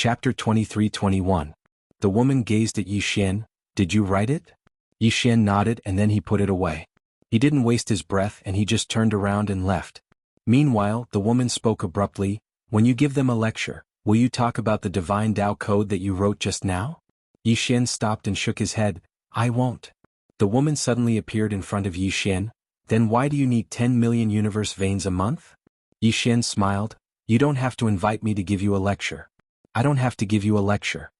Chapter 23-21. The woman gazed at Yi Xian. Did you write it? Yi Xian nodded and then he put it away. He didn't waste his breath and he just turned around and left. Meanwhile, the woman spoke abruptly. When you give them a lecture, will you talk about the divine Tao code that you wrote just now? Yi Xian stopped and shook his head. I won't. The woman suddenly appeared in front of Yi Xian. Then why do you need 10 million universe veins a month? Yi Xian smiled. You don't have to invite me to give you a lecture. I don't have to give you a lecture.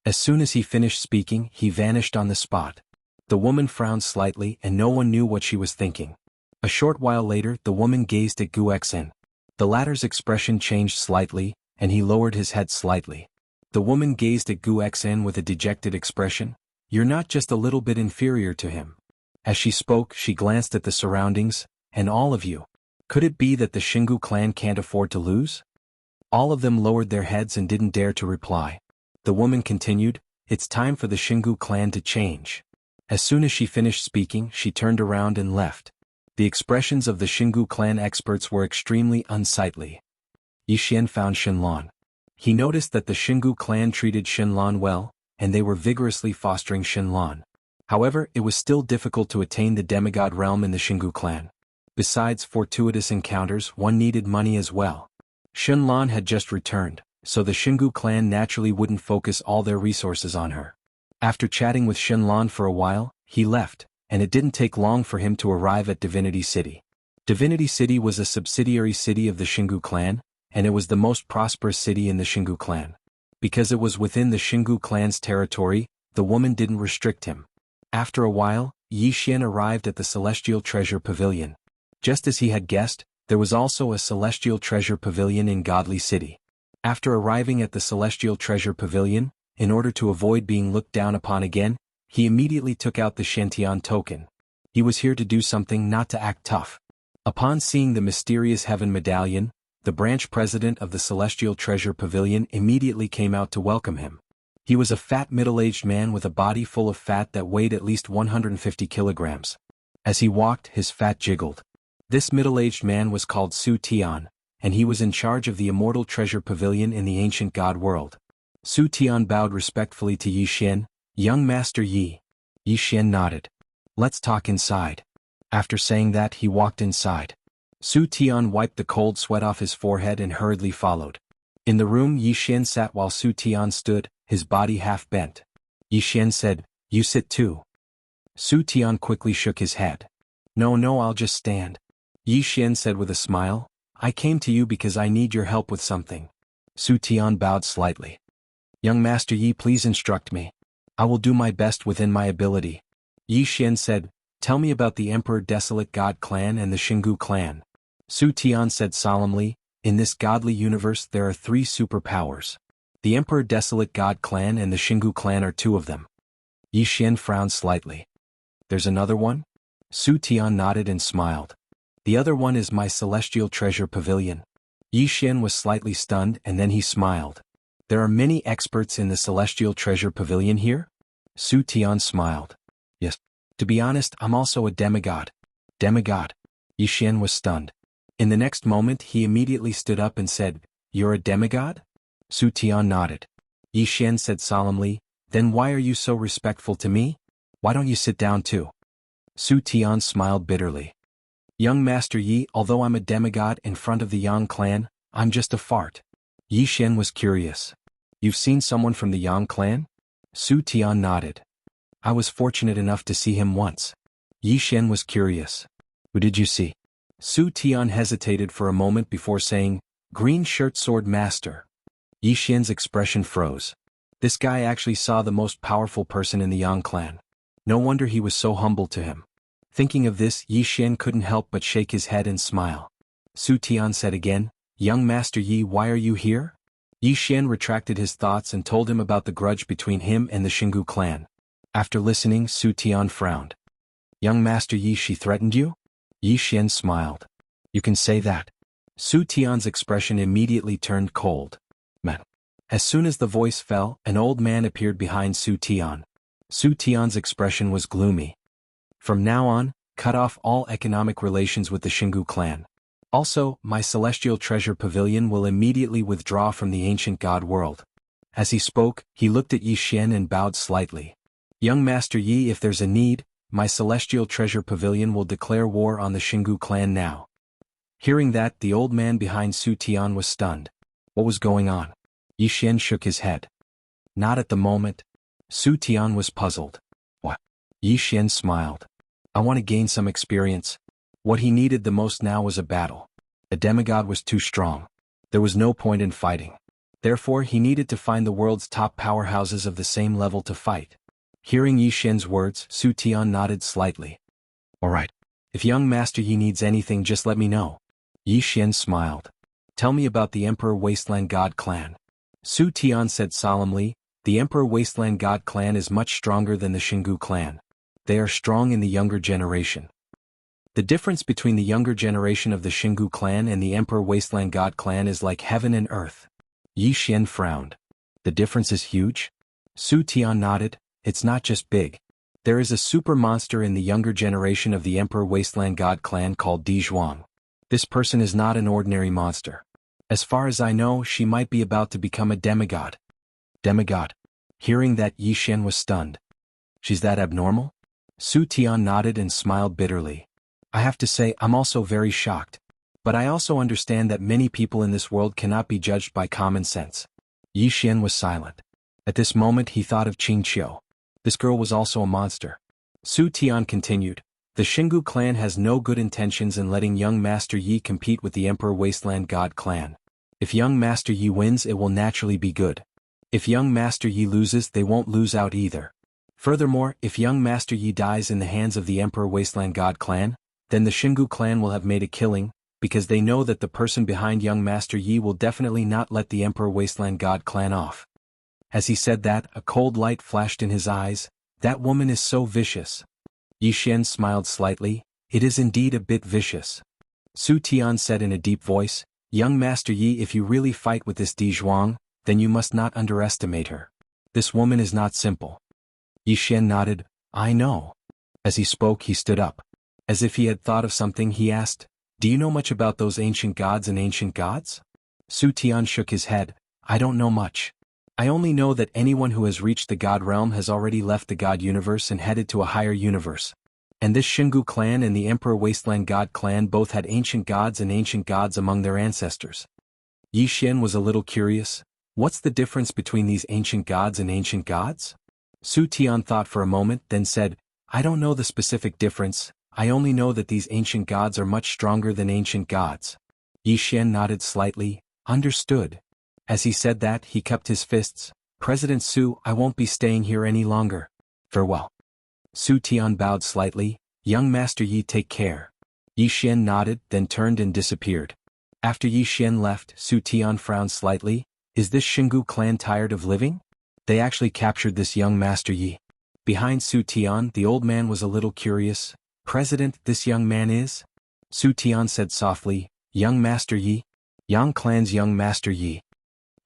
As soon as he finished speaking, he vanished on the spot. The woman frowned slightly and no one knew what she was thinking. A short while later, the woman gazed at Gu Xen. The latter's expression changed slightly, and he lowered his head slightly. The woman gazed at Gu Xen with a dejected expression. You're not just a little bit inferior to him. As she spoke, she glanced at the surroundings, and all of you. Could it be that the Xingu clan can't afford to lose? All of them lowered their heads and didn't dare to reply. The woman continued, it's time for the Xingu clan to change. As soon as she finished speaking, she turned around and left. The expressions of the Xingu clan experts were extremely unsightly. Yi Xian found Shenlan. He noticed that the Xingu clan treated Shenlan well, and they were vigorously fostering Shenlan. However, it was still difficult to attain the demigod realm in the Xingu clan. Besides fortuitous encounters, one needed money as well. Shenlan had just returned, so the Xingu clan naturally wouldn't focus all their resources on her. After chatting with Shenlan for a while, he left, and it didn't take long for him to arrive at Divinity City. Divinity City was a subsidiary city of the Xingu clan, and it was the most prosperous city in the Xingu clan. Because it was within the Xingu clan's territory, the woman didn't restrict him. After a while, Yi Xian arrived at the Celestial Treasure Pavilion. Just as he had guessed, there was also a Celestial Treasure Pavilion in Godly City. After arriving at the Celestial Treasure Pavilion, in order to avoid being looked down upon again, he immediately took out the Shantian token. He was here to do something, not to act tough. Upon seeing the mysterious Heaven Medallion, the branch president of the Celestial Treasure Pavilion immediately came out to welcome him. He was a fat middle-aged man with a body full of fat that weighed at least 150 kilograms. As he walked, his fat jiggled. This middle-aged man was called Su Tian, and he was in charge of the Immortal Treasure Pavilion in the ancient god world. Su Tian bowed respectfully to Yi Xian. Young Master Yi. Yi Xian nodded. Let's talk inside. After saying that, he walked inside. Su Tian wiped the cold sweat off his forehead and hurriedly followed. In the room, Yi Xian sat while Su Tian stood, his body half bent. Yi Xian said, You sit too. Su Tian quickly shook his head. No, I'll just stand. Yi Xian said with a smile, I came to you because I need your help with something. Su Tian bowed slightly. Young Master Yi, please instruct me. I will do my best within my ability. Yi Xian said, Tell me about the Emperor Desolate God clan and the Xingu clan. Su Tian said solemnly, In this godly universe there are 3 superpowers. The Emperor Desolate God clan and the Xingu clan are 2 of them. Yi Xian frowned slightly. There's another one? Su Tian nodded and smiled. The other one is my Celestial Treasure Pavilion. Yi Xian was slightly stunned and then he smiled. There are many experts in the Celestial Treasure Pavilion here? Su Tian smiled. Yes. To be honest, I'm also a demigod. Demigod? Yi Xian was stunned. In the next moment he immediately stood up and said, You're a demigod? Su Tian nodded. Yi Xian said solemnly, Then why are you so respectful to me? Why don't you sit down too? Su Tian smiled bitterly. Young Master Yi, although I'm a demigod in front of the Yang clan, I'm just a fart. Yi Xian was curious. You've seen someone from the Yang clan? Su Tian nodded. I was fortunate enough to see him once. Yi Xian was curious. Who did you see? Su Tian hesitated for a moment before saying, Green Shirt Sword Master. Yi Xian's expression froze. This guy actually saw the most powerful person in the Yang clan. No wonder he was so humble to him. Thinking of this, Yi Xian couldn't help but shake his head and smile. Su Tian said again, Young Master Yi, why are you here? Yi Xian retracted his thoughts and told him about the grudge between him and the Xingu clan. After listening, Su Tian frowned. Young Master Yi, she threatened you? Yi Xian smiled. You can say that. Su Tian's expression immediately turned cold. Man. As soon as the voice fell, an old man appeared behind Su Tian. Su Tian's expression was gloomy. From now on, cut off all economic relations with the Xingu clan. Also, my Celestial Treasure Pavilion will immediately withdraw from the ancient god world. As he spoke, he looked at Yi Xian and bowed slightly. Young Master Yi, if there's a need, my celestial treasure pavilion will declare war on the Xingu clan now. Hearing that, the old man behind Su Tian was stunned. What was going on? Yi Xian shook his head. Not at the moment. Su Tian was puzzled. What? Yi Xian smiled. I want to gain some experience. What he needed the most now was a battle. A demigod was too strong. There was no point in fighting. Therefore he needed to find the world's top powerhouses of the same level to fight. Hearing Yi Xian's words, Su Tian nodded slightly. All right. If young Master Yi needs anything, just let me know. Yi Xian smiled. Tell me about the Emperor Wasteland God clan. Su Tian said solemnly, the Emperor Wasteland God clan is much stronger than the Xingu clan. They are strong in the younger generation. The difference between the younger generation of the Xingu clan and the Emperor Wasteland God clan is like heaven and earth. Yi Xian frowned. The difference is huge? Su Tian nodded. It's not just big. There is a super monster in the younger generation of the Emperor Wasteland God clan called Di Zhuang. This person is not an ordinary monster. As far as I know, she might be about to become a demigod. Demigod. Hearing that, Yi Xian was stunned. She's that abnormal? Su Tian nodded and smiled bitterly. I have to say, I'm also very shocked. But I also understand that many people in this world cannot be judged by common sense. Yi Xian was silent. At this moment he thought of Qing Qiu. This girl was also a monster. Su Tian continued. The Xingu clan has no good intentions in letting young Master Yi compete with the Emperor Wasteland God clan. If young Master Yi wins, it will naturally be good. If young Master Yi loses, they won't lose out either. Furthermore, if young Master Yi dies in the hands of the Emperor Wasteland God clan, then the Xingu clan will have made a killing, because they know that the person behind young Master Yi will definitely not let the Emperor Wasteland God clan off. As he said that, a cold light flashed in his eyes. That woman is so vicious. Yi Xian smiled slightly. It is indeed a bit vicious. Su Tian said in a deep voice, Young Master Yi, if you really fight with this Di Zhuang, then you must not underestimate her. This woman is not simple. Yi Xian nodded. I know. As he spoke, he stood up. As if he had thought of something, he asked, Do you know much about those ancient gods and ancient gods? Su Tian shook his head. I don't know much. I only know that anyone who has reached the God realm has already left the God universe and headed to a higher universe. And this Xingu clan and the Emperor Wasteland God clan both had ancient gods and ancient gods among their ancestors. Yi Xian was a little curious. What's the difference between these ancient gods and ancient gods? Su Tian thought for a moment, then said, I don't know the specific difference. I only know that these ancient gods are much stronger than ancient gods. Yi Xian nodded slightly. Understood. As he said that, he cupped his fists. President Su, I won't be staying here any longer. Farewell. Su Tian bowed slightly. Young Master Yi, take care. Yi Xian nodded, then turned and disappeared. After Yi Xian left, Su Tian frowned slightly. Is this Xingu clan tired of living? They actually captured this young Master Yi. Behind Su Tian, the old man was a little curious. President, this young man is? Su Tian said softly, Young Master Yi? Yang clan's young Master Yi.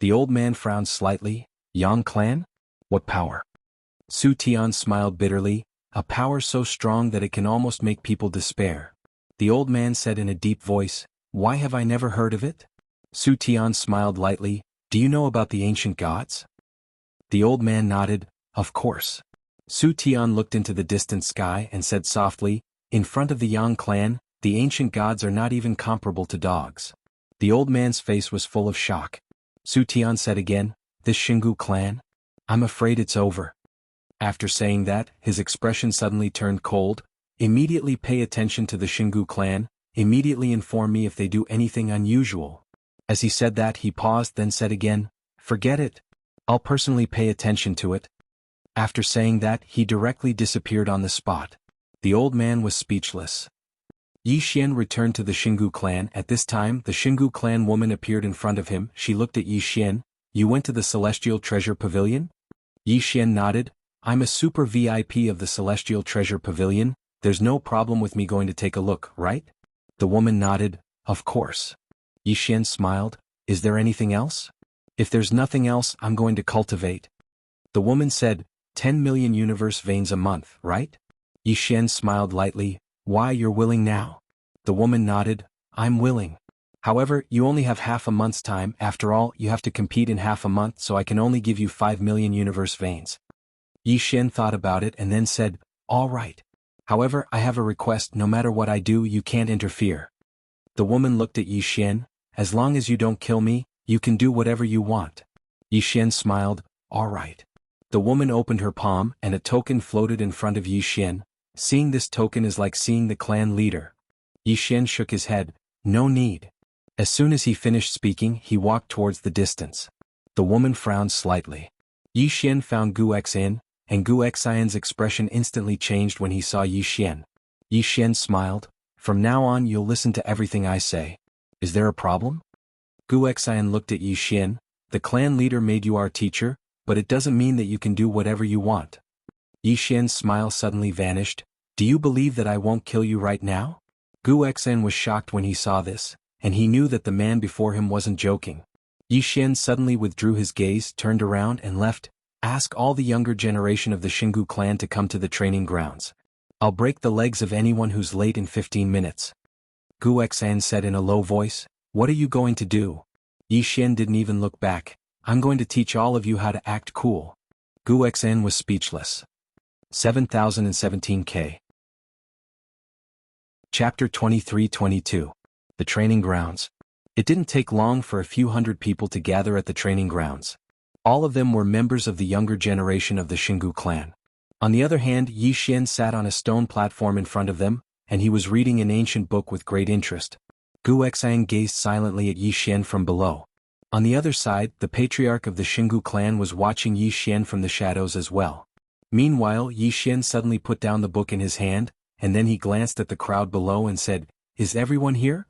The old man frowned slightly. Yang clan? What power? Su Tian smiled bitterly. A power so strong that it can almost make people despair. The old man said in a deep voice, Why have I never heard of it? Su Tian smiled lightly. Do you know about the ancient gods? The old man nodded. Of course. Su Tian looked into the distant sky and said softly, In front of the Yang clan, the ancient gods are not even comparable to dogs. The old man's face was full of shock. Su Tian said again, This Xingu clan? I'm afraid it's over. After saying that, his expression suddenly turned cold. Immediately pay attention to the Xingu clan. Immediately inform me if they do anything unusual. As he said that, he paused, then said again, Forget it. I'll personally pay attention to it. After saying that, he directly disappeared on the spot. The old man was speechless. Yi Xian returned to the Xingu clan. At this time, the Xingu clan woman appeared in front of him. She looked at Yi Xian. You went to the Celestial Treasure Pavilion? Yi Xian nodded. I'm a super VIP of the Celestial Treasure Pavilion. There's no problem with me going to take a look, right? The woman nodded. Of course. Yi Xian smiled. Is there anything else? If there's nothing else, I'm going to cultivate. The woman said, 10 million universe veins a month, right? Yi Xian smiled lightly. Why, you're willing now? The woman nodded. I'm willing. However, you only have half a month's time. After all, you have to compete in half a month, so I can only give you 5 million universe veins. Yi Xian thought about it and then said, all right. However, I have a request. No matter what I do, you can't interfere. The woman looked at Yi Xian. As long as you don't kill me, you can do whatever you want. Yi Xian smiled, all right. The woman opened her palm and a token floated in front of Yi Xian. Seeing this token is like seeing the clan leader. Yi Xian shook his head, no need. As soon as he finished speaking, he walked towards the distance. The woman frowned slightly. Yi Xian found Gu Xin, and Gu Xian's expression instantly changed when he saw Yi Xian. Yi Xian smiled, from now on you'll listen to everything I say. Is there a problem? Gu Xian looked at Yi Xian. The clan leader made you our teacher, but it doesn't mean that you can do whatever you want. Yi Xian's smile suddenly vanished. Do you believe that I won't kill you right now? Gu Xin was shocked when he saw this, and he knew that the man before him wasn't joking. Yi Xian suddenly withdrew his gaze, turned around and left. Ask all the younger generation of the Xingu clan to come to the training grounds. I'll break the legs of anyone who's late in 15 minutes. Gu Xin said in a low voice, what are you going to do? Yi Xian didn't even look back. I'm going to teach all of you how to act cool. Gu Xin was speechless. 7017K. Chapter 23-22. The Training Grounds. It didn't take long for a few hundred people to gather at the training grounds. All of them were members of the younger generation of the Xingu clan. On the other hand, Yi Xian sat on a stone platform in front of them, and he was reading an ancient book with great interest. Gu Xian gazed silently at Yi Xian from below. On the other side, the patriarch of the Xingu clan was watching Yi Xian from the shadows as well. Meanwhile, Yi Xian suddenly put down the book in his hand, and then he glanced at the crowd below and said, is everyone here?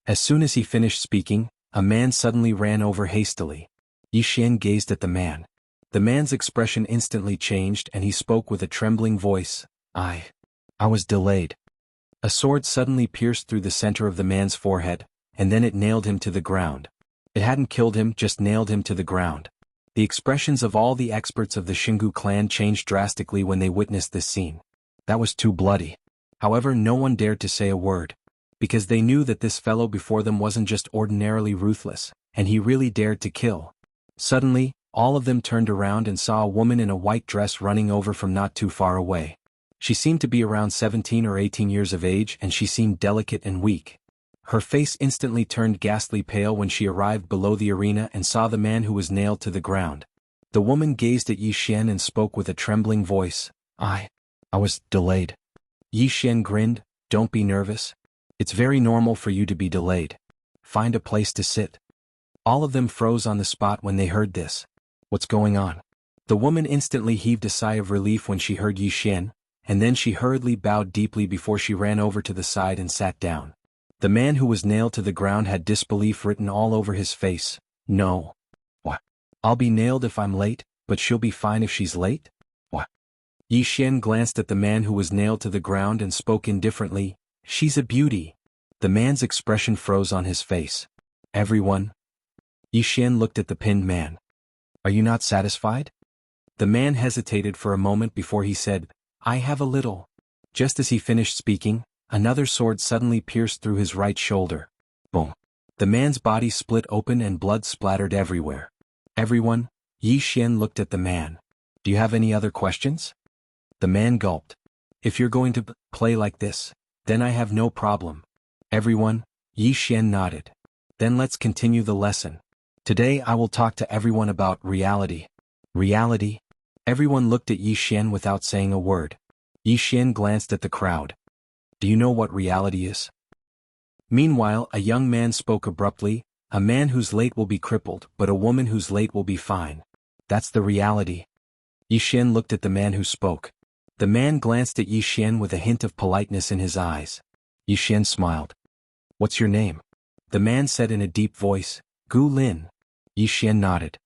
As soon as he finished speaking, a man suddenly ran over hastily. Yi Xian gazed at the man. The man's expression instantly changed and he spoke with a trembling voice, I was delayed. A sword suddenly pierced through the center of the man's forehead, and then it nailed him to the ground. It hadn't killed him, just nailed him to the ground. The expressions of all the experts of the Xingu clan changed drastically when they witnessed this scene. That was too bloody. However, no one dared to say a word, because they knew that this fellow before them wasn't just ordinarily ruthless, and he really dared to kill. Suddenly, all of them turned around and saw a woman in a white dress running over from not too far away. She seemed to be around 17 or 18 years of age and she seemed delicate and weak. Her face instantly turned ghastly pale when she arrived below the arena and saw the man who was nailed to the ground. The woman gazed at Yi Xian and spoke with a trembling voice, I was delayed. Yi Xian grinned, don't be nervous. It's very normal for you to be delayed. Find a place to sit. All of them froze on the spot when they heard this. What's going on? The woman instantly heaved a sigh of relief when she heard Yi Xian, and then she hurriedly bowed deeply before she ran over to the side and sat down. The man who was nailed to the ground had disbelief written all over his face. No. What? I'll be nailed if I'm late, but she'll be fine if she's late? What? Yi Xian glanced at the man who was nailed to the ground and spoke indifferently, she's a beauty. The man's expression froze on his face. Everyone? Yi Xian looked at the pinned man. Are you not satisfied? The man hesitated for a moment before he said, I have a little. Just as he finished speaking, another sword suddenly pierced through his right shoulder. Boom. The man's body split open and blood splattered everywhere. Everyone? Yi Xian looked at the man. Do you have any other questions? The man gulped. If you're going to play like this, then I have no problem. Everyone? Yi Xian nodded. Then let's continue the lesson. Today I will talk to everyone about reality. Reality? Everyone looked at Yi Xian without saying a word. Yi Xian glanced at the crowd. Do you know what reality is? Meanwhile, a young man spoke abruptly, a man who's late will be crippled, but a woman who's late will be fine. That's the reality. Yi Xian looked at the man who spoke. The man glanced at Yi Xian with a hint of politeness in his eyes. Yi Xian smiled. What's your name? The man said in a deep voice, Gu Lin. Yi Xian nodded.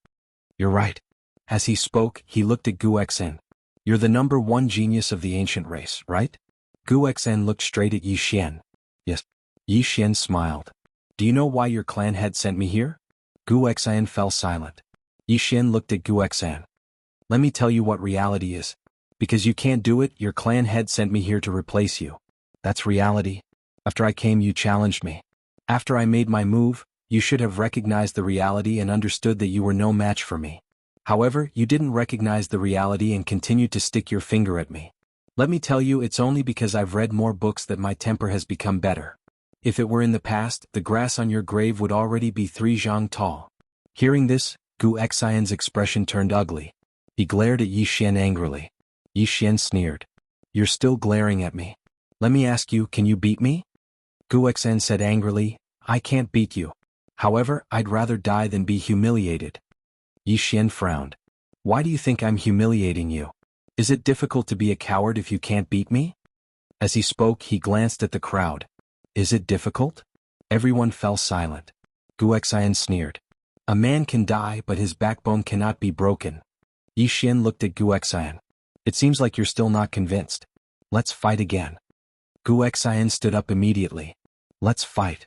You're right. As he spoke, he looked at Gu Xin. You're the #1 genius of the ancient race, right? Gu Xin looked straight at Yi Xian. Yes. Yi Xian smiled. Do you know why your clan head sent me here? Gu Xin fell silent. Yi Xian looked at Gu Xin. Let me tell you what reality is. Because you can't do it, your clan head sent me here to replace you. That's reality. After I came, you challenged me. After I made my move, you should have recognized the reality and understood that you were no match for me. However, you didn't recognize the reality and continued to stick your finger at me. Let me tell you, it's only because I've read more books that my temper has become better. If it were in the past, the grass on your grave would already be 3 zhang tall. Hearing this, Gu Xian's expression turned ugly. He glared at Yi Xian angrily. Yi Xian sneered. You're still glaring at me. Let me ask you, can you beat me? Gu Xian said angrily, I can't beat you. However, I'd rather die than be humiliated. Yi Xian frowned. Why do you think I'm humiliating you? Is it difficult to be a coward if you can't beat me? As he spoke, he glanced at the crowd. Is it difficult? Everyone fell silent. Gu Xian sneered. A man can die, but his backbone cannot be broken. Yi Xian looked at Gu Xian. It seems like you're still not convinced. Let's fight again. Gu Xian stood up immediately. Let's fight.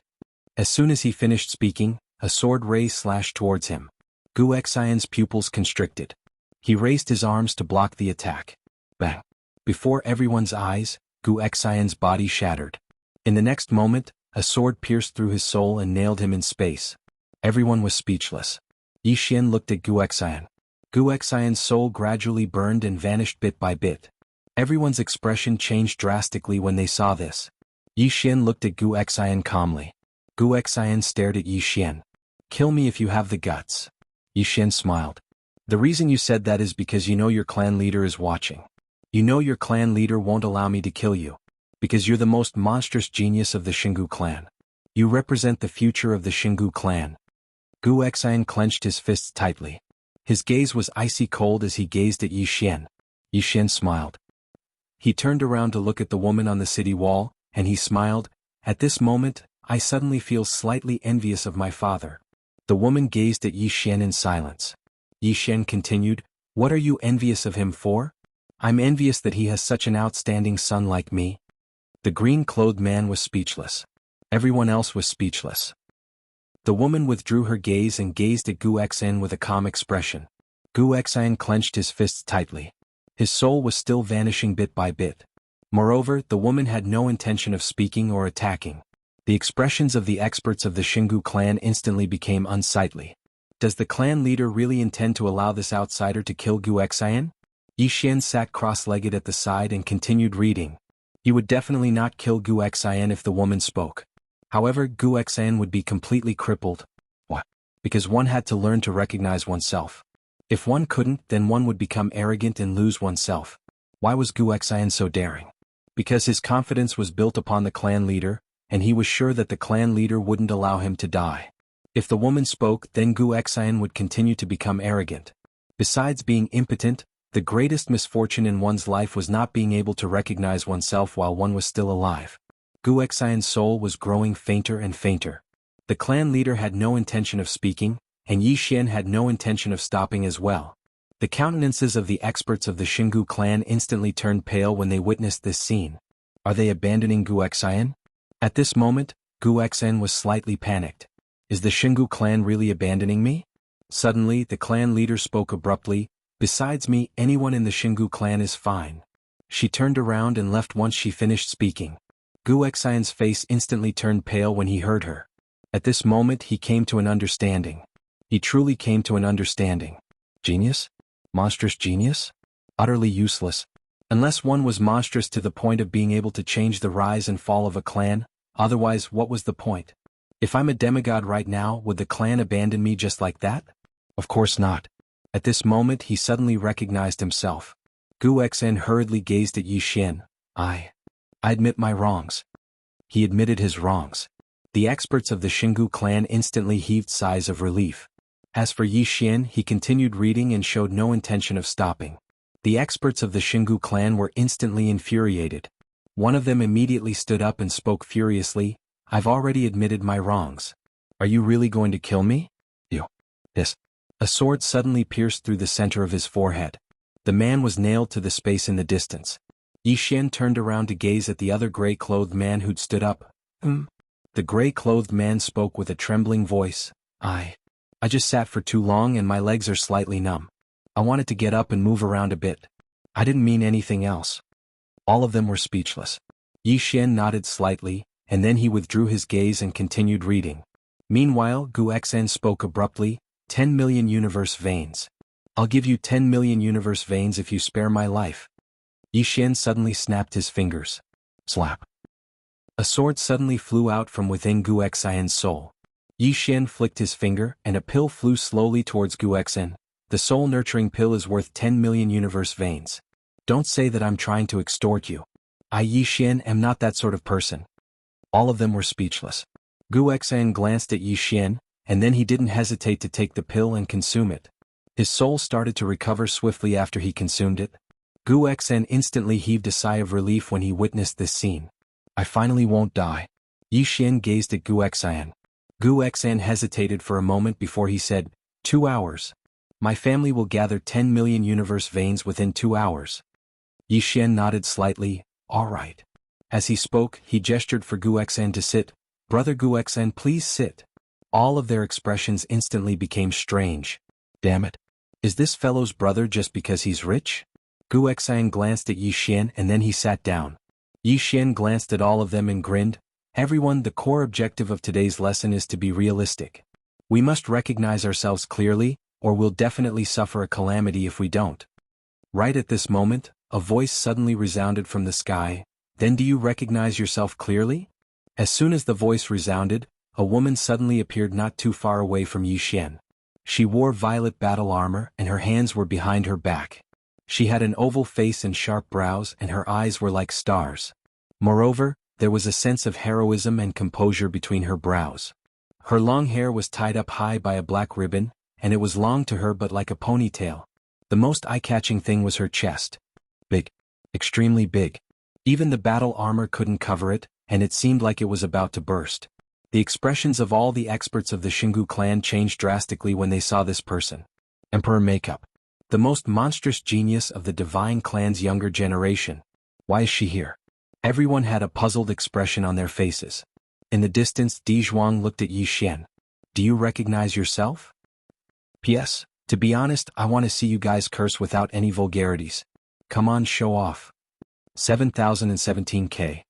As soon as he finished speaking, a sword ray slashed towards him. Gu Xian's pupils constricted. He raised his arms to block the attack. Bang! Before everyone's eyes, Gu Xian's body shattered. In the next moment, a sword pierced through his soul and nailed him in space. Everyone was speechless. Yi Xian looked at Gu Xian. Gu Xian's soul gradually burned and vanished bit by bit. Everyone's expression changed drastically when they saw this. Yi Xian looked at Gu Xian calmly. Gu Xian stared at Yi Xian. Kill me if you have the guts. Yi Xian smiled. The reason you said that is because you know your clan leader is watching. You know your clan leader won't allow me to kill you. Because you're the most monstrous genius of the Xingu clan. You represent the future of the Xingu clan. Gu Xian clenched his fists tightly. His gaze was icy cold as he gazed at Yi Xian. Yi Xian smiled. He turned around to look at the woman on the city wall, and he smiled. At this moment, I suddenly feel slightly envious of my father. The woman gazed at Yi Xian in silence. Yi Xian continued, What are you envious of him for? I'm envious that he has such an outstanding son like me. The green-clothed man was speechless. Everyone else was speechless. The woman withdrew her gaze and gazed at Gu Xian with a calm expression. Gu Xian clenched his fists tightly. His soul was still vanishing bit by bit. Moreover, the woman had no intention of speaking or attacking. The expressions of the experts of the Xingu clan instantly became unsightly. Does the clan leader really intend to allow this outsider to kill Gu Xian? Yi Xian sat cross-legged at the side and continued reading. He would definitely not kill Gu Xian if the woman spoke. However, Gu Xian would be completely crippled. Why? Because one had to learn to recognize oneself. If one couldn't, then one would become arrogant and lose oneself. Why was Gu Xian so daring? Because his confidence was built upon the clan leader, and he was sure that the clan leader wouldn't allow him to die. If the woman spoke, then Gu Xian would continue to become arrogant. Besides being impotent, the greatest misfortune in one's life was not being able to recognize oneself while one was still alive. Gu Xian's soul was growing fainter and fainter. The clan leader had no intention of speaking, and Yi Xian had no intention of stopping as well. The countenances of the experts of the Xingu clan instantly turned pale when they witnessed this scene. Are they abandoning Gu Xian? At this moment, Gu Xian was slightly panicked. Is the Xingu clan really abandoning me? Suddenly, the clan leader spoke abruptly. Besides me, anyone in the Xingu clan is fine. She turned around and left once she finished speaking. Gu Xian's face instantly turned pale when he heard her. At this moment he came to an understanding. He truly came to an understanding. Genius? Monstrous genius? Utterly useless. Unless one was monstrous to the point of being able to change the rise and fall of a clan, otherwise what was the point? If I'm a demigod right now, would the clan abandon me just like that? Of course not. At this moment he suddenly recognized himself. Gu Xian hurriedly gazed at Yi Xian. I admit my wrongs. He admitted his wrongs. The experts of the Xingu clan instantly heaved sighs of relief. As for Yi Xian, he continued reading and showed no intention of stopping. The experts of the Xingu clan were instantly infuriated. One of them immediately stood up and spoke furiously, I've already admitted my wrongs. Are you really going to kill me? You. Yes. A sword suddenly pierced through the center of his forehead. The man was nailed to the space in the distance. Yi Xian turned around to gaze at the other gray-clothed man who'd stood up. The gray-clothed man spoke with a trembling voice. I just sat for too long and my legs are slightly numb. I wanted to get up and move around a bit. I didn't mean anything else. All of them were speechless. Yi Xian nodded slightly, and then he withdrew his gaze and continued reading. Meanwhile, Gu Xen spoke abruptly, 10 million universe veins. I'll give you 10 million universe veins if you spare my life. Yi Xian suddenly snapped his fingers. Slap. A sword suddenly flew out from within Gu Xian's soul. Yi Xian flicked his finger, and a pill flew slowly towards Gu Xen. The soul-nurturing pill is worth 10 million universe veins. Don't say that I'm trying to extort you. I, Yi Xian, am not that sort of person. All of them were speechless. Gu Xen glanced at Yi Xian, and then he didn't hesitate to take the pill and consume it. His soul started to recover swiftly after he consumed it. Gu Xen instantly heaved a sigh of relief when he witnessed this scene. I finally won't die. Yi Xian gazed at Gu Xen. Gu Xen hesitated for a moment before he said, 2 hours. My family will gather 10 million universe veins within 2 hours. Yi Xian nodded slightly, all right. As he spoke, he gestured for Gu Xen to sit. Brother Gu Xen, please sit. All of their expressions instantly became strange. Damn it. Is this fellow's brother just because he's rich? Gu Xen glanced at Yi Xian and then he sat down. Yi Xian glanced at all of them and grinned. Everyone, the core objective of today's lesson is to be realistic. We must recognize ourselves clearly, or we'll definitely suffer a calamity if we don't. Right at this moment, a voice suddenly resounded from the sky. Then do you recognize yourself clearly? As soon as the voice resounded, a woman suddenly appeared not too far away from Yi Xian. She wore violet battle armor and her hands were behind her back. She had an oval face and sharp brows and her eyes were like stars. Moreover, there was a sense of heroism and composure between her brows. Her long hair was tied up high by a black ribbon, and it was long to her but like a ponytail. The most eye-catching thing was her chest. Big. Extremely big. Even the battle armor couldn't cover it, and it seemed like it was about to burst. The expressions of all the experts of the Xingu clan changed drastically when they saw this person. Emperor makeup. The most monstrous genius of the divine clan's younger generation. Why is she here? Everyone had a puzzled expression on their faces. In the distance, Di Zhuang looked at Yi Xian. Do you recognize yourself? P.S. To be honest, I want to see you guys curse without any vulgarities. Come on, show off. 7017K.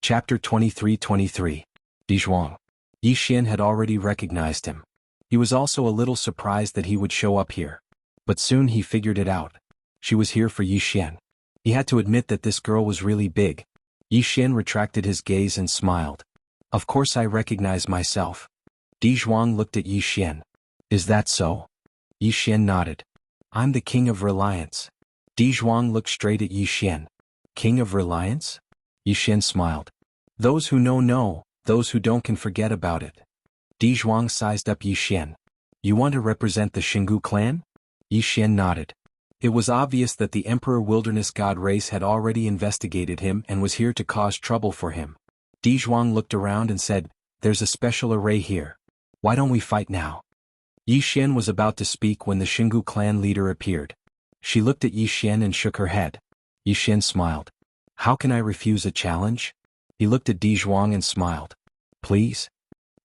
Chapter 23:23. Di Zhuang. Yi Xian had already recognized him. He was also a little surprised that he would show up here. But soon he figured it out. She was here for Yi Xian. He had to admit that this girl was really big. Yi Xian retracted his gaze and smiled. Of course I recognize myself. Di Zhuang looked at Yi Xian. Is that so? Yi Xian nodded. I'm the king of reliance. Di Zhuang looked straight at Yi Xian. King of reliance? Yi Xian smiled. Those who know, those who don't can forget about it. Di Zhuang sized up Yi Xian. You want to represent the Xingu clan? Yi Xian nodded. It was obvious that the Emperor Wilderness God race had already investigated him and was here to cause trouble for him. Di Zhuang looked around and said, There's a special array here. Why don't we fight now? Yi Xian was about to speak when the Xingu clan leader appeared. She looked at Yi Xian and shook her head. Yi Xian smiled. How can I refuse a challenge? He looked at Di Zhuang and smiled. Please?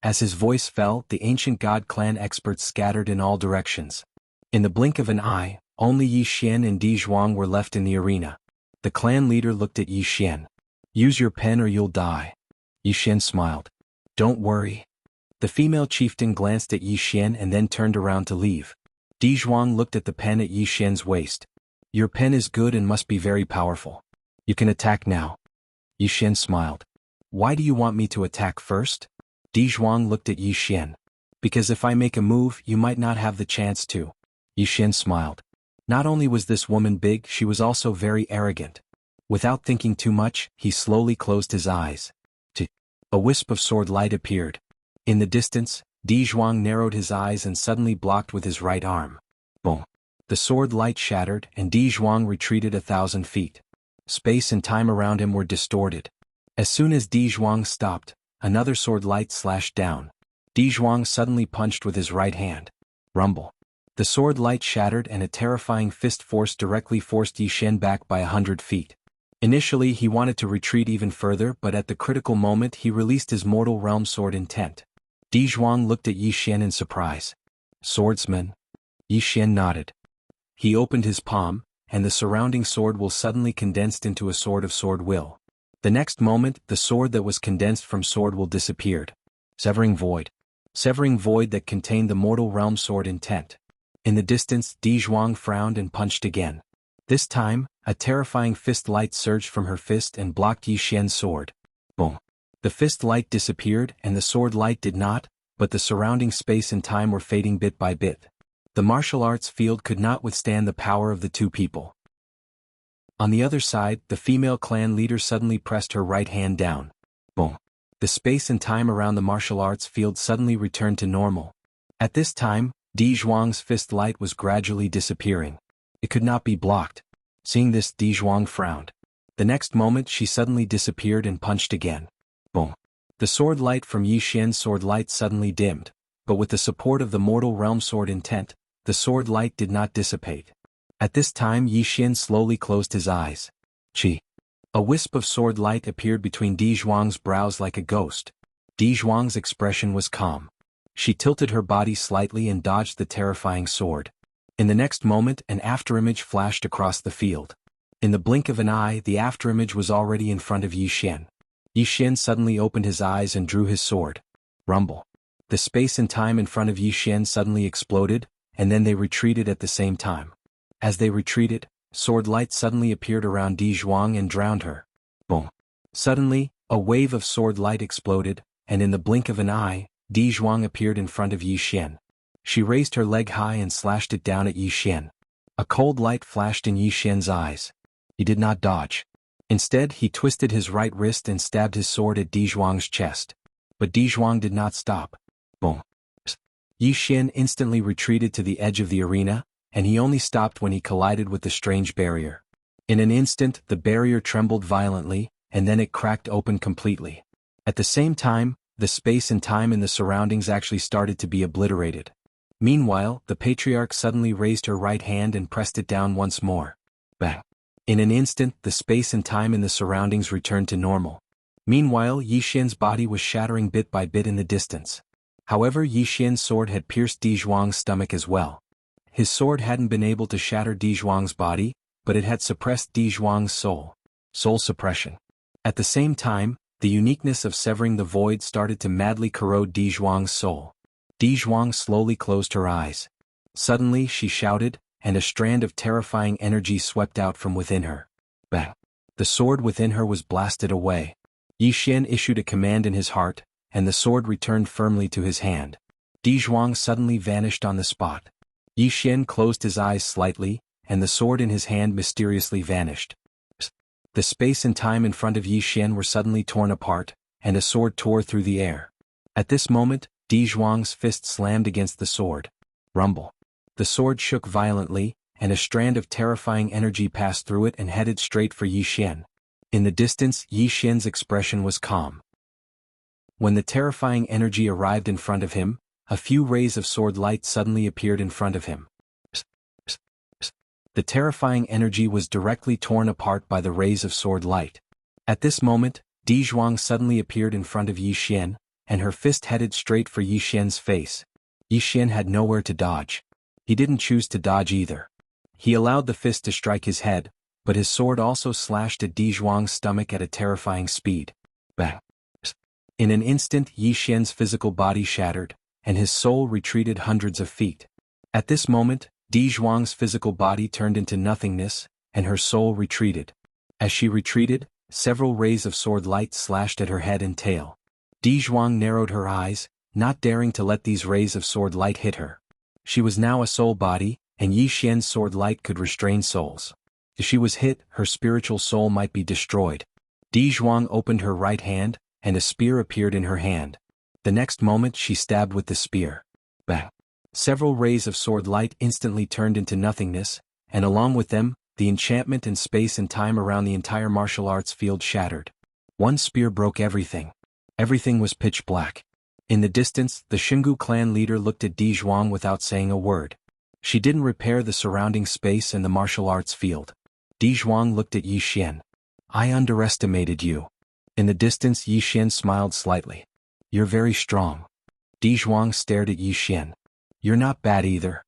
As his voice fell, the ancient God clan experts scattered in all directions. In the blink of an eye, only Yi Xian and Di Zhuang were left in the arena. The clan leader looked at Yi Xian. Use your pen or you'll die. Yi Xian smiled. Don't worry. The female chieftain glanced at Yi Xian and then turned around to leave. Di Zhuang looked at the pen at Yi Xian's waist. Your pen is good and must be very powerful. You can attack now. Yi Xian smiled. Why do you want me to attack first? Di Zhuang looked at Yi Xian. Because if I make a move, you might not have the chance to. Yi Xian smiled. Not only was this woman big, she was also very arrogant. Without thinking too much, he slowly closed his eyes. A wisp of sword light appeared. In the distance, Di Zhuang narrowed his eyes and suddenly blocked with his right arm. Boom. The sword light shattered and Di Zhuang retreated 1,000 feet. Space and time around him were distorted. As soon as Di Zhuang stopped, another sword light slashed down. Di Zhuang suddenly punched with his right hand. Rumble. The sword light shattered and a terrifying fist force directly forced Yi Xian back by 100 feet. Initially he wanted to retreat even further, but at the critical moment he released his mortal realm sword intent. Di Zhuang looked at Yi Xian in surprise. Swordsman? Yi Xian nodded. He opened his palm, and the surrounding sword will suddenly condensed into a sword of sword will. The next moment, the sword that was condensed from sword will disappeared. Severing void. Severing void that contained the mortal realm sword intent. In the distance, Di Zhuang frowned and punched again. This time, a terrifying fist light surged from her fist and blocked Yi Xian's sword. Boom. The fist light disappeared and the sword light did not, but the surrounding space and time were fading bit by bit. The martial arts field could not withstand the power of the two people. On the other side, the female clan leader suddenly pressed her right hand down. Boom. The space and time around the martial arts field suddenly returned to normal. At this time, Di Zhuang's fist light was gradually disappearing. It could not be blocked. Seeing this, Di Zhuang frowned. The next moment she suddenly disappeared and punched again. Boom. The sword light from Yi Xian's sword light suddenly dimmed, but with the support of the mortal realm sword intent, the sword light did not dissipate. At this time Yi Xian slowly closed his eyes. Chi. A wisp of sword light appeared between Di Zhuang's brows like a ghost. Di Zhuang's expression was calm. She tilted her body slightly and dodged the terrifying sword. In the next moment an afterimage flashed across the field. In the blink of an eye the afterimage was already in front of Yi Xian. Yi Xian suddenly opened his eyes and drew his sword. Rumble. The space and time in front of Yi Xian suddenly exploded, and then they retreated at the same time. As they retreated, sword light suddenly appeared around Di Zhuang and drowned her. Boom. Suddenly, a wave of sword light exploded, and in the blink of an eye, Di Zhuang appeared in front of Yi Xian. She raised her leg high and slashed it down at Yi Xian. A cold light flashed in Yi Xian's eyes. He did not dodge. Instead, he twisted his right wrist and stabbed his sword at Di Zhuang's chest. But Di Zhuang did not stop. Boom. Yi Xian instantly retreated to the edge of the arena, and he only stopped when he collided with the strange barrier. In an instant, the barrier trembled violently, and then it cracked open completely. At the same time, the space and time in the surroundings actually started to be obliterated. Meanwhile, the patriarch suddenly raised her right hand and pressed it down once more. Bang. In an instant, the space and time in the surroundings returned to normal. Meanwhile, Yi Xian's body was shattering bit by bit in the distance. However, Yi Xian's sword had pierced Di Zhuang's stomach as well. His sword hadn't been able to shatter Di Zhuang's body, but it had suppressed Di Zhuang's soul. Soul suppression. At the same time, the uniqueness of severing the void started to madly corrode Di Zhuang's soul. Di Zhuang slowly closed her eyes. Suddenly she shouted, and a strand of terrifying energy swept out from within her. Bang! The sword within her was blasted away. Yi Xian issued a command in his heart, and the sword returned firmly to his hand. Di Zhuang suddenly vanished on the spot. Yi Xian closed his eyes slightly, and the sword in his hand mysteriously vanished. The space and time in front of Yi Xian were suddenly torn apart, and a sword tore through the air. At this moment, Di Zhuang's fist slammed against the sword. Rumble. The sword shook violently, and a strand of terrifying energy passed through it and headed straight for Yi Xian. In the distance, Yi Xian's expression was calm. When the terrifying energy arrived in front of him, a few rays of sword light suddenly appeared in front of him. The terrifying energy was directly torn apart by the rays of sword light. At this moment, Di Zhuang suddenly appeared in front of Yi Xian, and her fist headed straight for Yi Xian's face. Yi Xian had nowhere to dodge. He didn't choose to dodge either. He allowed the fist to strike his head, but his sword also slashed at Di Zhuang's stomach at a terrifying speed. Bang! In an instant, Yi Xian's physical body shattered, and his soul retreated hundreds of feet. At this moment, Di Zhuang's physical body turned into nothingness, and her soul retreated. As she retreated, several rays of sword light slashed at her head and tail. Di Zhuang narrowed her eyes, not daring to let these rays of sword light hit her. She was now a soul body, and Yi Xian's sword light could restrain souls. If she was hit, her spiritual soul might be destroyed. Di Zhuang opened her right hand, and a spear appeared in her hand. The next moment she stabbed with the spear. Bang! Several rays of sword light instantly turned into nothingness, and along with them, the enchantment and space and time around the entire martial arts field shattered. One spear broke everything. Everything was pitch black. In the distance, the Xingu clan leader looked at Di Zhuang without saying a word. She didn't repair the surrounding space and the martial arts field. Di Zhuang looked at Yi Xian. I underestimated you. In the distance, Yi Xian smiled slightly. You're very strong. Di Zhuang stared at Yi Xian. You're not bad either.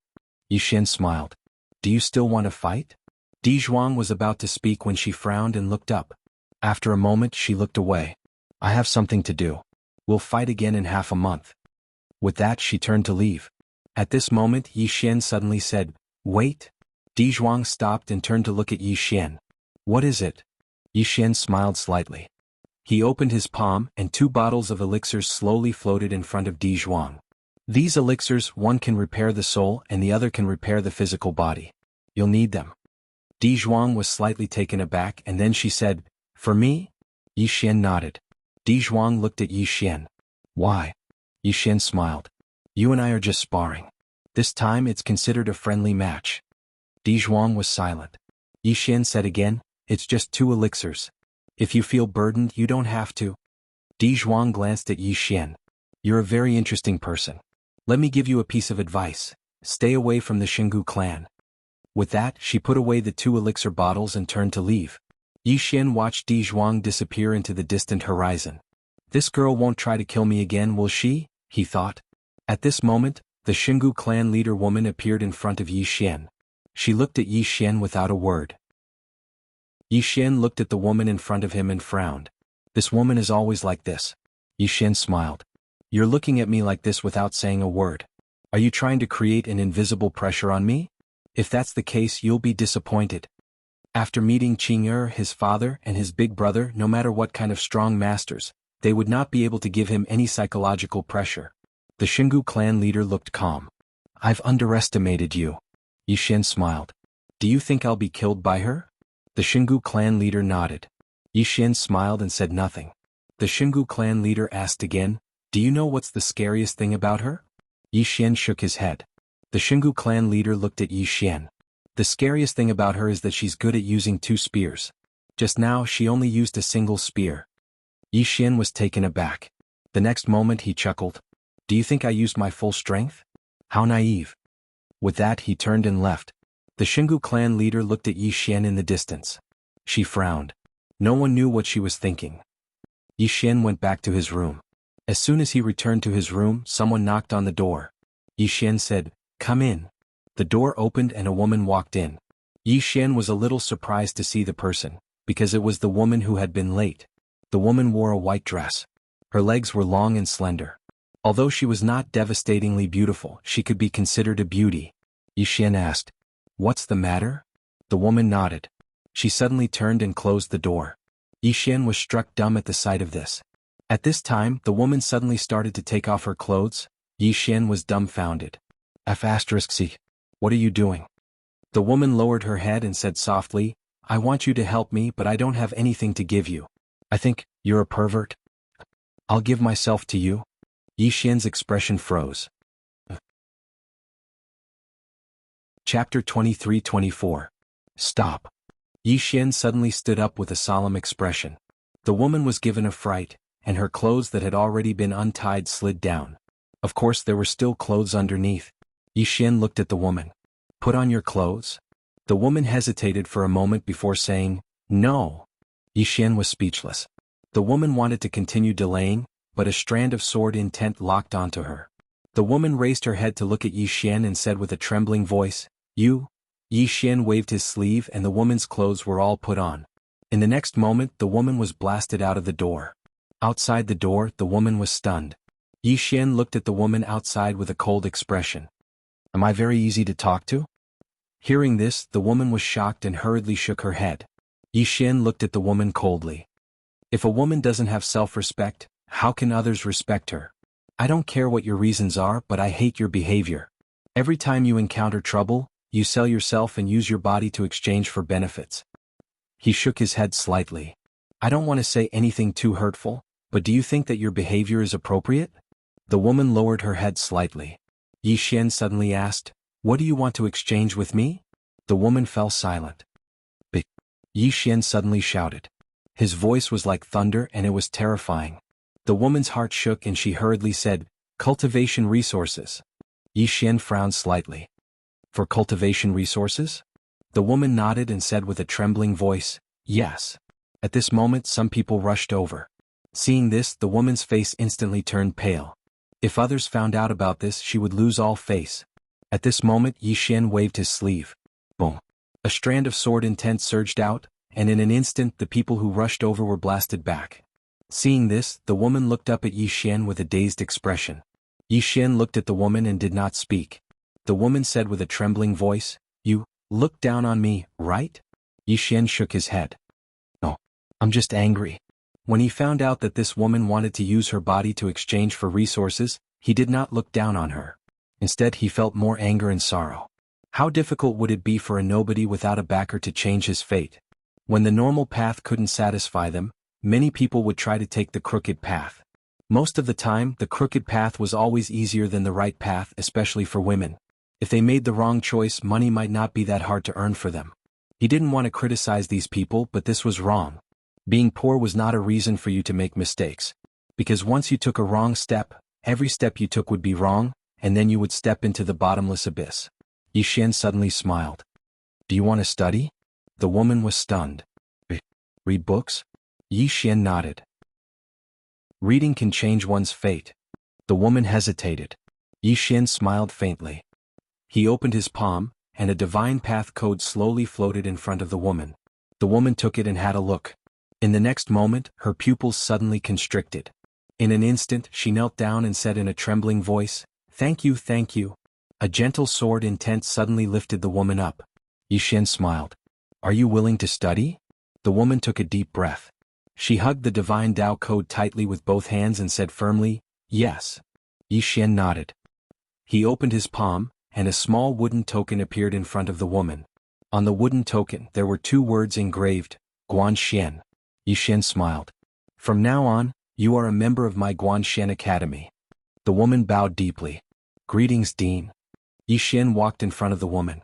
Yi Xian smiled. Do you still want to fight? Di Zhuang was about to speak when she frowned and looked up. After a moment she looked away. I have something to do. We'll fight again in half a month. With that she turned to leave. At this moment Yi Xian suddenly said, Wait. Di Zhuang stopped and turned to look at Yi Xian. What is it? Yi Xian smiled slightly. He opened his palm and 2 bottles of elixirs slowly floated in front of Di Zhuang. These elixirs, one can repair the soul and the other can repair the physical body. You'll need them. Di Zhuang was slightly taken aback and then she said, For me? Yi Xian nodded. Di Zhuang looked at Yi Xian. Why? Yi Xian smiled. You and I are just sparring. This time it's considered a friendly match. Di Zhuang was silent. Yi Xian said again, It's just 2 elixirs. If you feel burdened you don't have to. Di Zhuang glanced at Yi Xian. You're a very interesting person. Let me give you a piece of advice. Stay away from the Xingu clan. With that she put away the 2 elixir bottles and turned to leave. Yi Xian watched Di Zhuang disappear into the distant horizon. This girl won't try to kill me again, will she? He thought. At this moment, the Xingu clan leader woman appeared in front of Yi Xian. She looked at Yi Xian without a word. Yi Xian looked at the woman in front of him and frowned. This woman is always like this. Yi Xian smiled. You're looking at me like this without saying a word. Are you trying to create an invisible pressure on me? If that's the case you'll be disappointed. After meeting Qing'er, his father, and his big brother, no matter what kind of strong masters, they would not be able to give him any psychological pressure. The Xingu clan leader looked calm. I've underestimated you. Yi Xian smiled. Do you think I'll be killed by her? The Xingu clan leader nodded. Yi Xian smiled and said nothing. The Xingu clan leader asked again, Do you know what's the scariest thing about her? Yi Xian shook his head. The Xingu clan leader looked at Yi Xian. The scariest thing about her is that she's good at using 2 spears. Just now she only used a single spear. Yi Xian was taken aback. The next moment he chuckled. Do you think I used my full strength? How naive. With that he turned and left. The Xingu clan leader looked at Yi Xian in the distance. She frowned. No one knew what she was thinking. Yi Xian went back to his room. As soon as he returned to his room, someone knocked on the door. Yi Xian said, Come in. The door opened and a woman walked in. Yi Xian was a little surprised to see the person, because it was the woman who had been late. The woman wore a white dress. Her legs were long and slender. Although she was not devastatingly beautiful, she could be considered a beauty. Yi Xian asked, What's the matter? The woman nodded. She suddenly turned and closed the door. Yi Xian was struck dumb at the sight of this. At this time, the woman suddenly started to take off her clothes. Yi Xian was dumbfounded. F***C. What are you doing? The woman lowered her head and said softly, I want you to help me but I don't have anything to give you. I think you're a pervert. I'll give myself to you. Yi Xian's expression froze. Chapter 23-24. Stop. Yi Xian suddenly stood up with a solemn expression. The woman was given a fright, and her clothes that had already been untied slid down. Of course there were still clothes underneath. Yi Xian looked at the woman. Put on your clothes. The woman hesitated for a moment before saying, No. Yi Xian was speechless. The woman wanted to continue delaying, but a strand of sword intent locked onto her. The woman raised her head to look at Yi Xian and said with a trembling voice, You? Yi Xian waved his sleeve and the woman's clothes were all put on. In the next moment the woman was blasted out of the door. Outside the door, the woman was stunned. Yi Xian looked at the woman outside with a cold expression. Am I very easy to talk to? Hearing this, the woman was shocked and hurriedly shook her head. Yi Xian looked at the woman coldly. If a woman doesn't have self-respect, how can others respect her? I don't care what your reasons are, but I hate your behavior. Every time you encounter trouble, you sell yourself and use your body to exchange for benefits. He shook his head slightly. I don't want to say anything too hurtful, but do you think that your behavior is appropriate? The woman lowered her head slightly. Yi Xian suddenly asked, What do you want to exchange with me? The woman fell silent. But Yi Xian suddenly shouted. His voice was like thunder and it was terrifying. The woman's heart shook and she hurriedly said, Cultivation resources. Yi Xian frowned slightly. For cultivation resources? The woman nodded and said with a trembling voice, Yes. At this moment some people rushed over. Seeing this, the woman's face instantly turned pale. If others found out about this, she would lose all face. At this moment Yi Xian waved his sleeve. Boom. A strand of sword intent surged out, and in an instant the people who rushed over were blasted back. Seeing this, the woman looked up at Yi Xian with a dazed expression. Yi Xian looked at the woman and did not speak. The woman said with a trembling voice, "You look down on me, right?" Yi Xian shook his head. "No, I'm just angry." When he found out that this woman wanted to use her body to exchange for resources, he did not look down on her. Instead, he felt more anger and sorrow. How difficult would it be for a nobody without a backer to change his fate? When the normal path couldn't satisfy them, many people would try to take the crooked path. Most of the time, the crooked path was always easier than the right path, especially for women. If they made the wrong choice, money might not be that hard to earn for them. He didn't want to criticize these people, but this was wrong. Being poor was not a reason for you to make mistakes. Because once you took a wrong step, every step you took would be wrong, and then you would step into the bottomless abyss. Yi Xian suddenly smiled. "Do you want to study?" The woman was stunned. "Read books?" Yi Xian nodded. "Reading can change one's fate." The woman hesitated. Yi Xian smiled faintly. He opened his palm, and a divine path code slowly floated in front of the woman. The woman took it and had a look. In the next moment, her pupils suddenly constricted. In an instant, she knelt down and said in a trembling voice, "Thank you, thank you." A gentle sword intent suddenly lifted the woman up. Yi Xian smiled. "Are you willing to study?" The woman took a deep breath. She hugged the divine Tao code tightly with both hands and said firmly, "Yes." Yi Xian nodded. He opened his palm, and a small wooden token appeared in front of the woman. On the wooden token there were 2 words engraved, Guanxian. Yi Xian smiled. "From now on, you are a member of my Guanxian Academy." The woman bowed deeply. "Greetings, Dean." Yi Xian walked in front of the woman.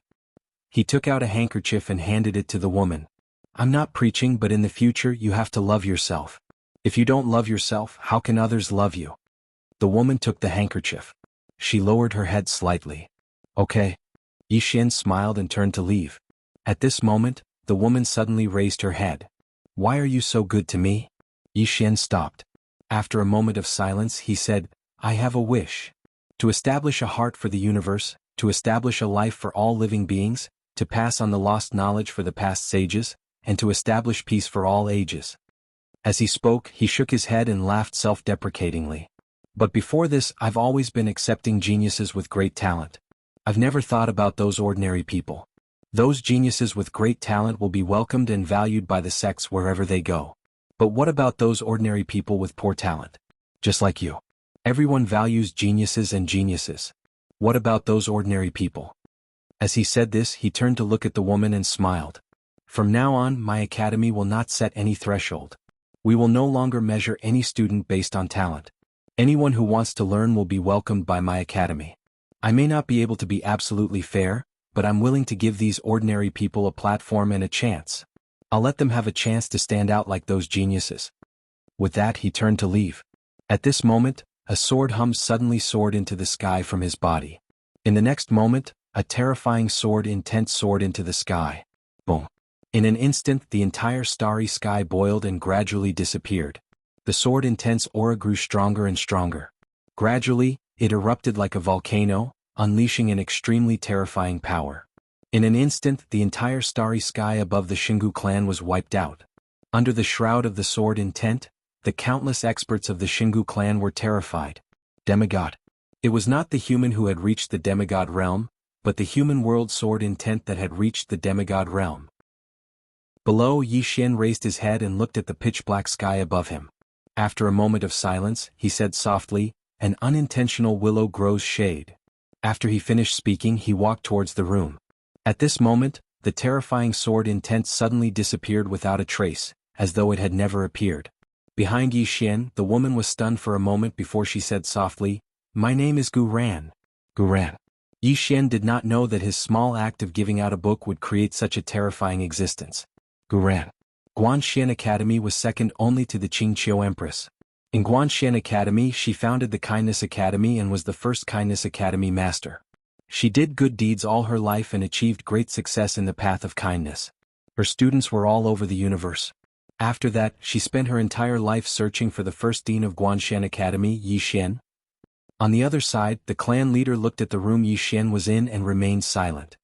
He took out a handkerchief and handed it to the woman. "I'm not preaching, but in the future you have to love yourself. If you don't love yourself, how can others love you?" The woman took the handkerchief. She lowered her head slightly. "Okay." Yi Xian smiled and turned to leave. At this moment, the woman suddenly raised her head. "Why are you so good to me?" Yi Xian stopped. After a moment of silence, he said, "I have a wish. To establish a heart for the universe, to establish a life for all living beings, to pass on the lost knowledge for the past sages, and to establish peace for all ages." As he spoke, he shook his head and laughed self-deprecatingly. "But before this, I've always been accepting geniuses with great talent. I've never thought about those ordinary people. Those geniuses with great talent will be welcomed and valued by the sects wherever they go. But what about those ordinary people with poor talent? Just like you. Everyone values geniuses and geniuses. What about those ordinary people?" As he said this, he turned to look at the woman and smiled. "From now on, my academy will not set any threshold. We will no longer measure any student based on talent. Anyone who wants to learn will be welcomed by my academy. I may not be able to be absolutely fair, but I'm willing to give these ordinary people a platform and a chance. I'll let them have a chance to stand out like those geniuses." With that, he turned to leave. At this moment, a sword hum suddenly soared into the sky from his body. In the next moment, a terrifying sword intent soared into the sky. Boom. In an instant, the entire starry sky boiled and gradually disappeared. The sword intent's aura grew stronger and stronger. Gradually, it erupted like a volcano, unleashing an extremely terrifying power. In an instant, the entire starry sky above the Xingu clan was wiped out. Under the shroud of the sword intent, the countless experts of the Xingu clan were terrified. Demigod. It was not the human who had reached the demigod realm, but the human world sword intent that had reached the demigod realm. Below, Yi Xian raised his head and looked at the pitch-black sky above him. After a moment of silence, he said softly, "An unintentional willow grows shade." After he finished speaking, he walked towards the room. At this moment, the terrifying sword intent suddenly disappeared without a trace, as though it had never appeared. Behind Yi Xian, the woman was stunned for a moment before she said softly, "My name is Gu Ran." Gu Ran. Yi Xian did not know that his small act of giving out a book would create such a terrifying existence. Gu Ran. Guanxian Academy was second only to the Qingqiu Empress. In Guanxian Academy, she founded the Kindness Academy and was the first Kindness Academy master. She did good deeds all her life and achieved great success in the path of kindness. Her students were all over the universe. After that, she spent her entire life searching for the first dean of Guanxian Academy, Yi Xian. On the other side, the clan leader looked at the room Yi Xian was in and remained silent.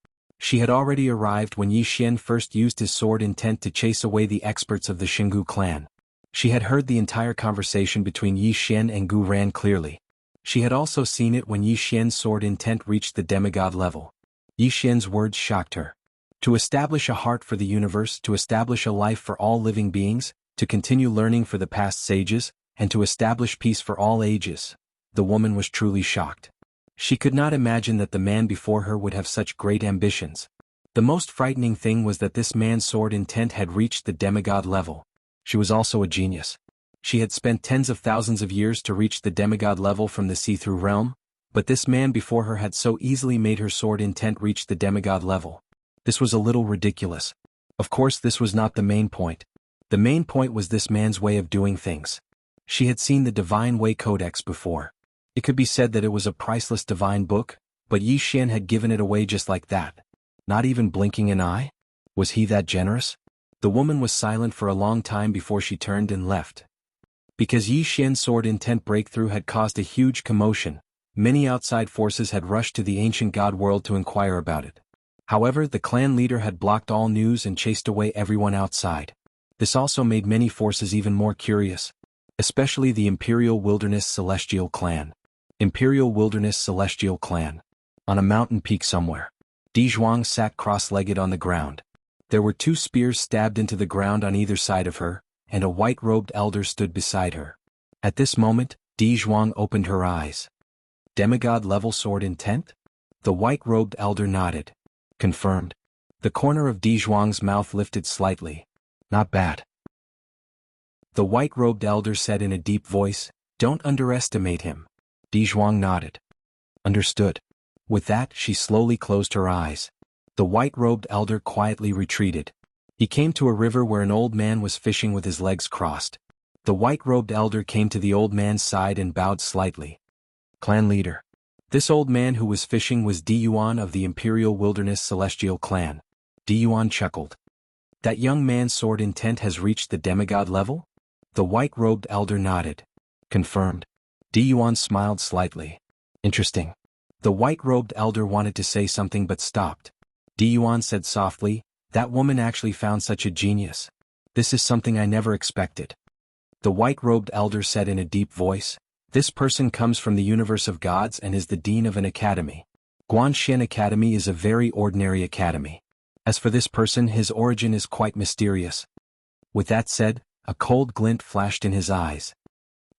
She had already arrived when Yi Xian first used his sword intent to chase away the experts of the Xingu clan. She had heard the entire conversation between Yi Xian and Gu Ran clearly. She had also seen it when Yi Xian's sword intent reached the demigod level. Yi Xian's words shocked her. To establish a heart for the universe, to establish a life for all living beings, to continue learning for the past sages, and to establish peace for all ages. The woman was truly shocked. She could not imagine that the man before her would have such great ambitions. The most frightening thing was that this man's sword intent had reached the demigod level. She was also a genius. She had spent tens of thousands of years to reach the demigod level from the see-through realm, but this man before her had so easily made her sword intent reach the demigod level. This was a little ridiculous. Of course, this was not the main point. The main point was this man's way of doing things. She had seen the Divine Way Codex before. It could be said that it was a priceless divine book, but Yi Xian had given it away just like that. Not even blinking an eye? Was he that generous? The woman was silent for a long time before she turned and left. Because Yi Xian's sword intent breakthrough had caused a huge commotion, many outside forces had rushed to the ancient god world to inquire about it. However, the clan leader had blocked all news and chased away everyone outside. This also made many forces even more curious, especially the Imperial Wilderness Celestial Clan. Imperial Wilderness Celestial Clan. On a mountain peak somewhere. Di Zhuang sat cross-legged on the ground. There were 2 spears stabbed into the ground on either side of her, and a white-robed elder stood beside her. At this moment, Di Zhuang opened her eyes. Demigod-level sword intent? The white-robed elder nodded. Confirmed. The corner of Di Zhuang's mouth lifted slightly. Not bad. The white-robed elder said in a deep voice, "Don't underestimate him." Di Zhuang nodded. Understood. With that, she slowly closed her eyes. The white-robed elder quietly retreated. He came to a river where an old man was fishing with his legs crossed. The white-robed elder came to the old man's side and bowed slightly. Clan leader. This old man who was fishing was Di Yuan of the Imperial Wilderness Celestial Clan. Di Yuan chuckled. That young man's sword intent has reached the demigod level? The white-robed elder nodded. Confirmed. Di Yuan smiled slightly. Interesting. The white-robed elder wanted to say something but stopped. Di Yuan said softly, "That woman actually found such a genius. This is something I never expected." The white-robed elder said in a deep voice, "This person comes from the universe of gods and is the dean of an academy. Guanshen Academy is a very ordinary academy. As for this person, his origin is quite mysterious." With that said, a cold glint flashed in his eyes.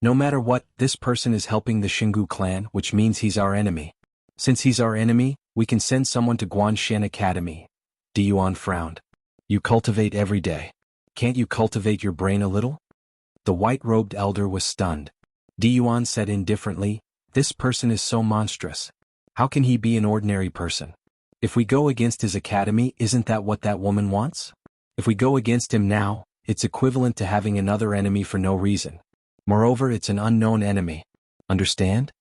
No matter what, this person is helping the Xingu clan, which means he's our enemy. Since he's our enemy, we can send someone to Guanshen Academy. Di Yuan frowned. You cultivate every day. Can't you cultivate your brain a little? The white-robed elder was stunned. Di Yuan said indifferently, "This person is so monstrous. How can he be an ordinary person? If we go against his academy, isn't that what that woman wants? If we go against him now, it's equivalent to having another enemy for no reason. Moreover, it's an unknown enemy. Understand?"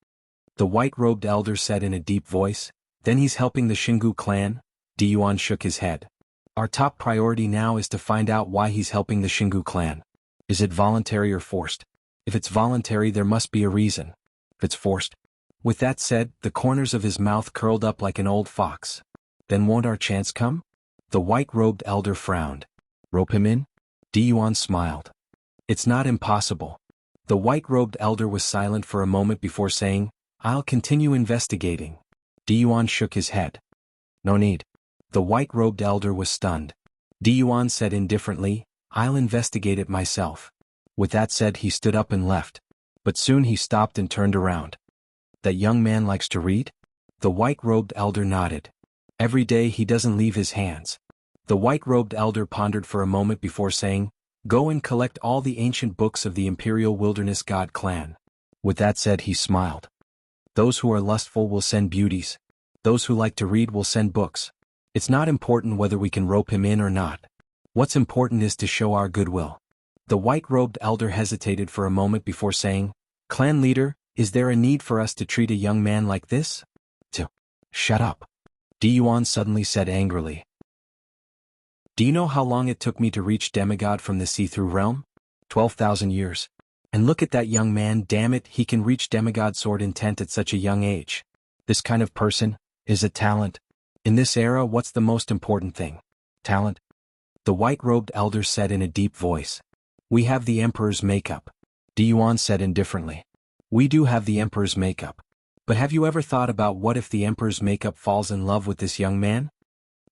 The white-robed elder said in a deep voice, "Then he's helping the Xingu clan?" Di Yuan shook his head. "Our top priority now is to find out why he's helping the Xingu clan. Is it voluntary or forced? If it's voluntary, there must be a reason. If it's forced..." With that said, the corners of his mouth curled up like an old fox. "Then won't our chance come?" The white-robed elder frowned. "Rope him in?" Di Yuan smiled. "It's not impossible." The white-robed elder was silent for a moment before saying, "I'll continue investigating." Di Yuan shook his head. "No need." The white-robed elder was stunned. Di Yuan said indifferently, "I'll investigate it myself." With that said, he stood up and left. But soon he stopped and turned around. "That young man likes to read?" The white-robed elder nodded. "Every day he doesn't leave his hands." The white-robed elder pondered for a moment before saying, "Go and collect all the ancient books of the Imperial Wilderness God clan." With that said, he smiled. "Those who are lustful will send beauties. Those who like to read will send books. It's not important whether we can rope him in or not. What's important is to show our goodwill." The white-robed elder hesitated for a moment before saying, "Clan leader, is there a need for us to treat a young man like this?" Shut up. Di Yuan suddenly said angrily. "Do you know how long it took me to reach demigod from the see-through realm? 12,000 years. And look at that young man, damn it, he can reach demigod sword intent at such a young age. This kind of person is a talent. In this era, what's the most important thing? Talent? The white-robed elder said in a deep voice. We have the emperor's makeup. Yuan said indifferently. We do have the emperor's makeup. But have you ever thought about what if the emperor's makeup falls in love with this young man?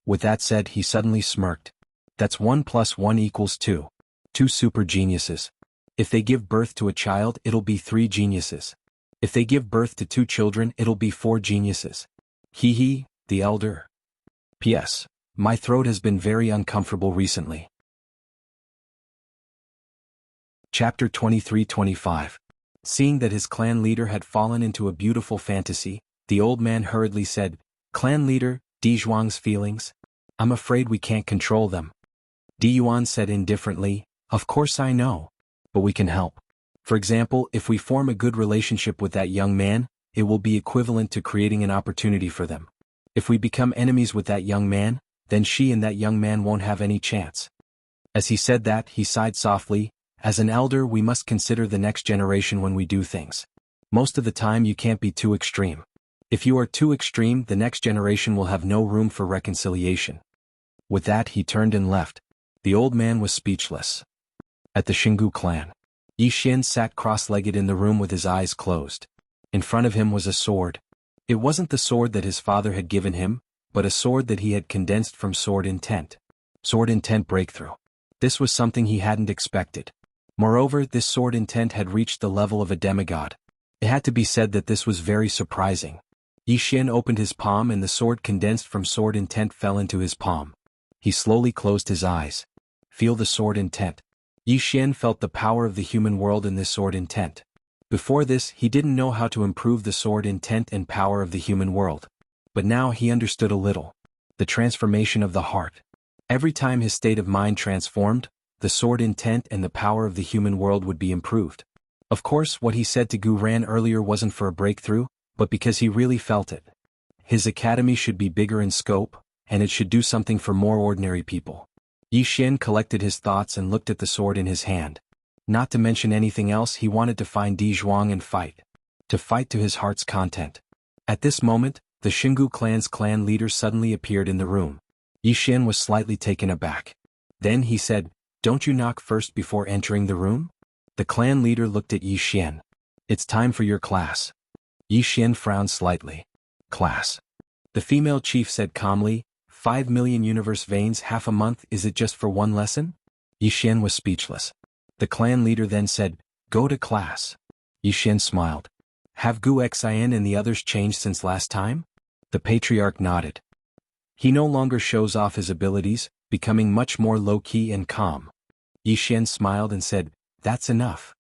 With that said, he suddenly smirked. That's 1 + 1 = 2. 2 super geniuses. If they give birth to a child, it'll be 3 geniuses. If they give birth to 2 children, it'll be 4 geniuses. Hee hee, the elder. P.S. My throat has been very uncomfortable recently. Chapter 23-25. Seeing that his clan leader had fallen into a beautiful fantasy, the old man hurriedly said, Clan leader, Zhuang's feelings? I'm afraid we can't control them. Yuan said indifferently, Of course I know. But we can help. For example, if we form a good relationship with that young man, it will be equivalent to creating an opportunity for them. If we become enemies with that young man, then she and that young man won't have any chance. As he said that, he sighed softly. As an elder, we must consider the next generation when we do things. Most of the time you can't be too extreme. If you are too extreme, the next generation will have no room for reconciliation. With that, he turned and left. The old man was speechless. At the Xingu clan, Yi Xian sat cross-legged in the room with his eyes closed. In front of him was a sword. It wasn't the sword that his father had given him, but a sword that he had condensed from Sword Intent. Sword Intent Breakthrough. This was something he hadn't expected. Moreover, this Sword Intent had reached the level of a demigod. It had to be said that this was very surprising. Yi Xian opened his palm and the sword condensed from Sword Intent fell into his palm. He slowly closed his eyes. Feel the Sword Intent. Yi Xian felt the power of the human world in this Sword Intent. Before this, he didn't know how to improve the Sword Intent and power of the human world. But now he understood a little. The transformation of the heart. Every time his state of mind transformed, the Sword Intent and the power of the human world would be improved. Of course, what he said to Gu Ran earlier wasn't for a breakthrough, but because he really felt it. His academy should be bigger in scope, and it should do something for more ordinary people. Yi Xian collected his thoughts and looked at the sword in his hand. Not to mention anything else, he wanted to find Zhuang and fight. To fight to his heart's content. At this moment, the Xingu clan's clan leader suddenly appeared in the room. Yi Xian was slightly taken aback. Then he said, Don't you knock first before entering the room? The clan leader looked at Yi Xian. It's time for your class. Yi Xian frowned slightly. Class. The female chief said calmly, 5 million universe veins half a month, is it just for one lesson? Yi Xian was speechless. The clan leader then said, Go to class. Yi Xian smiled. Have Gu Xian and the others changed since last time? The patriarch nodded. He no longer shows off his abilities, becoming much more low-key and calm. Yi Xian smiled and said, That's enough.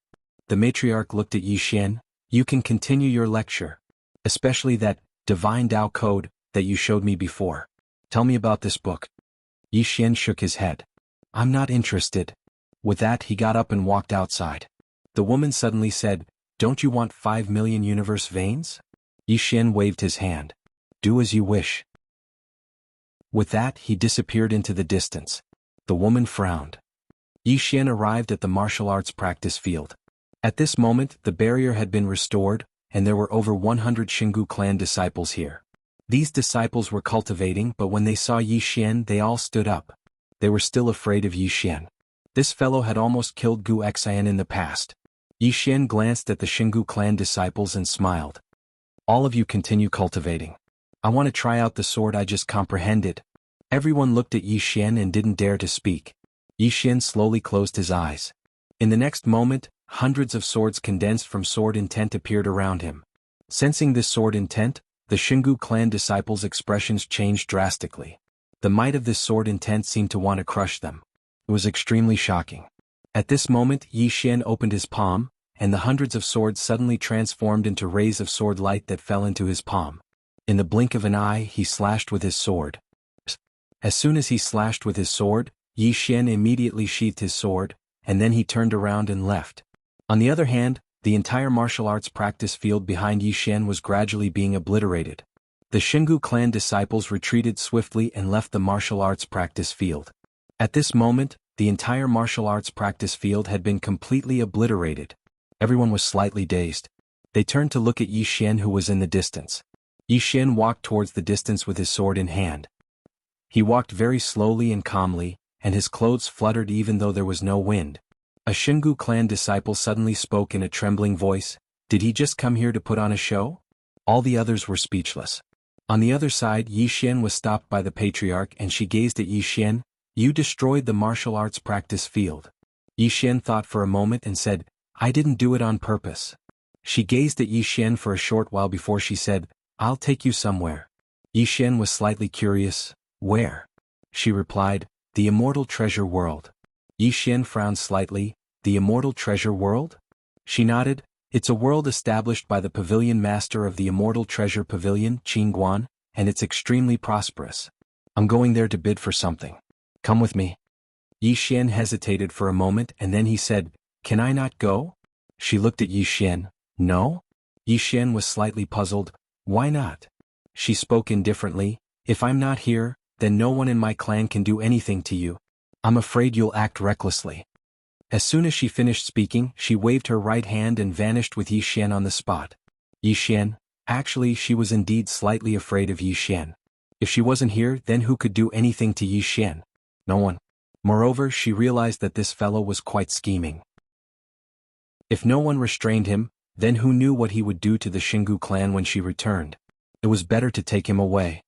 The matriarch looked at Yi Xian. You can continue your lecture. Especially that divine Tao code that you showed me before. Tell me about this book. Yi Xian shook his head. I'm not interested. With that, he got up and walked outside. The woman suddenly said, Don't you want 5 million universe veins? Yi Xian waved his hand. Do as you wish. With that, he disappeared into the distance. The woman frowned. Yi Xian arrived at the martial arts practice field. At this moment, the barrier had been restored, and there were over 100 Xingu clan disciples here. These disciples were cultivating, but when they saw Yi Xian, they all stood up. They were still afraid of Yi Xian. This fellow had almost killed Gu Xian in the past. Yi Xian glanced at the Xingu clan disciples and smiled. All of you continue cultivating. I want to try out the sword I just comprehended. Everyone looked at Yi Xian and didn't dare to speak. Yi Xian slowly closed his eyes. In the next moment, hundreds of swords condensed from Sword Intent appeared around him. Sensing this Sword Intent, the Xingu clan disciples' expressions changed drastically. The might of this Sword Intent seemed to want to crush them. It was extremely shocking. At this moment, Yi Xian opened his palm, and the hundreds of swords suddenly transformed into rays of sword light that fell into his palm. In the blink of an eye, he slashed with his sword. As soon as he slashed with his sword, Yi Xian immediately sheathed his sword, and then he turned around and left. On the other hand, the entire martial arts practice field behind Yi Xian was gradually being obliterated. The Xingu clan disciples retreated swiftly and left the martial arts practice field. At this moment, the entire martial arts practice field had been completely obliterated. Everyone was slightly dazed. They turned to look at Yi Xian, who was in the distance. Yi Xian walked towards the distance with his sword in hand. He walked very slowly and calmly, and his clothes fluttered even though there was no wind. A Xingu clan disciple suddenly spoke in a trembling voice, "Did he just come here to put on a show?" All the others were speechless. On the other side, Yi Xian was stopped by the patriarch and she gazed at Yi Xian. "You destroyed the martial arts practice field." Yi Xian thought for a moment and said, "I didn't do it on purpose." She gazed at Yi Xian for a short while before she said, "I'll take you somewhere." Yi Xian was slightly curious. "Where?" She replied, "The immortal treasure world." Yi Xian frowned slightly. "The immortal treasure world?" She nodded. "It's a world established by the pavilion master of the immortal treasure pavilion, Qingguan, and it's extremely prosperous. I'm going there to bid for something. Come with me." Yi Xian hesitated for a moment and then he said, "Can I not go?" She looked at Yi Xian. "No?" Yi Xian was slightly puzzled. "Why not?" She spoke indifferently, "If I'm not here, then no one in my clan can do anything to you. I'm afraid you'll act recklessly." As soon as she finished speaking, she waved her right hand and vanished with Yi Xian on the spot. Yi Xian, actually she was indeed slightly afraid of Yi Xian. If she wasn't here, then who could do anything to Yi Xian? No one. Moreover, she realized that this fellow was quite scheming. If no one restrained him, then who knew what he would do to the Xingu clan when she returned? It was better to take him away.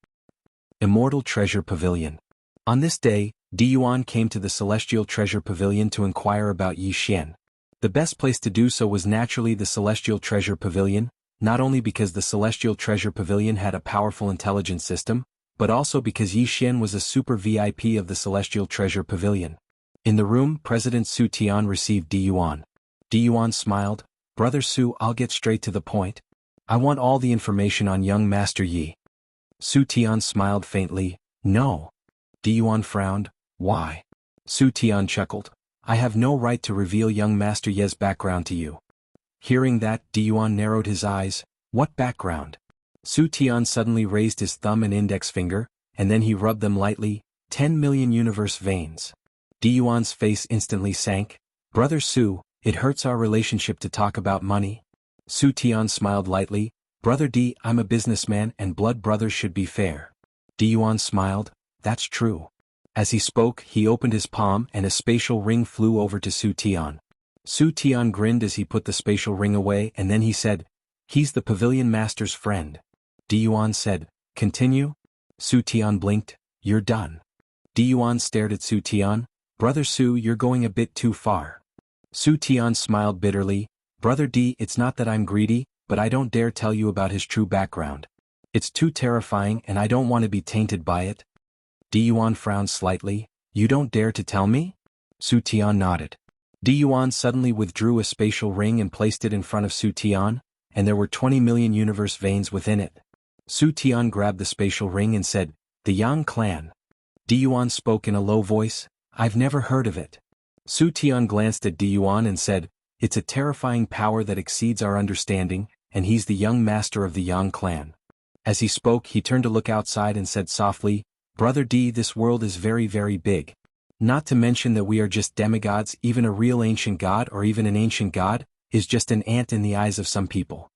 Immortal Treasure Pavilion. On this day, Di Yuan came to the Celestial Treasure Pavilion to inquire about Yi Xian. The best place to do so was naturally the Celestial Treasure Pavilion, not only because the Celestial Treasure Pavilion had a powerful intelligence system, but also because Yi Xian was a super VIP of the Celestial Treasure Pavilion. In the room, President Su Tian received Di Yuan. Di Yuan smiled, "Brother Su, I'll get straight to the point. I want all the information on young Master Yi." Su Tian smiled faintly, "No." Di Yuan frowned, "Why?" Su Tian chuckled, "I have no right to reveal young Master Ye's background to you." Hearing that, Di Yuan narrowed his eyes. "What background?" Su Tian suddenly raised his thumb and index finger, and then he rubbed them lightly. 10 million universe veins. Di Yuan's face instantly sank. "Brother Su, it hurts our relationship to talk about money." Su Tian smiled lightly. "Brother Di, I'm a businessman and blood brothers should be fair." Di Yuan smiled, "That's true." As he spoke, he opened his palm and a spatial ring flew over to Su Tian. Su Tian grinned as he put the spatial ring away and then he said, "He's the pavilion master's friend." Di Yuan said, "Continue?" Su Tian blinked, "You're done." Di Yuan stared at Su Tian. "Brother Su, you're going a bit too far." Su Tian smiled bitterly. "Brother Di, it's not that I'm greedy, but I don't dare tell you about his true background. It's too terrifying and I don't want to be tainted by it." Di Yuan frowned slightly. "You don't dare to tell me?" Su Tian nodded. Di Yuan suddenly withdrew a spatial ring and placed it in front of Su Tian, and there were 20 million universe veins within it. Su Tian grabbed the spatial ring and said, "The Yang clan." Di Yuan spoke in a low voice, "I've never heard of it." Su Tian glanced at Di Yuan and said, "It's a terrifying power that exceeds our understanding, and he's the young master of the Yang clan." As he spoke, he turned to look outside and said softly, "Brother Di, this world is very very big. Not to mention that we are just demigods, even a real ancient god or even an ancient god, is just an ant in the eyes of some people."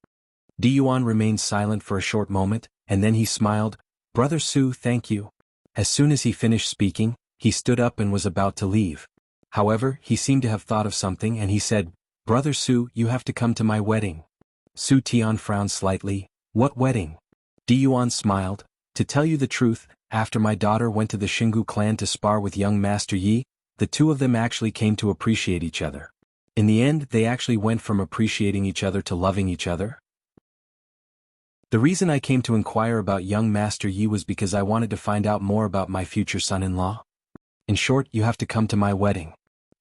Di Yuan remained silent for a short moment, and then he smiled, "Brother Su, thank you." As soon as he finished speaking, he stood up and was about to leave. However, he seemed to have thought of something and he said, "Brother Su, you have to come to my wedding." Su Tian frowned slightly, "What wedding?" Di Yuan smiled, "To tell you the truth, after my daughter went to the Xingu clan to spar with young Master Yi, the two of them actually came to appreciate each other. In the end, they actually went from appreciating each other to loving each other. The reason I came to inquire about young Master Yi was because I wanted to find out more about my future son-in-law. In short, you have to come to my wedding."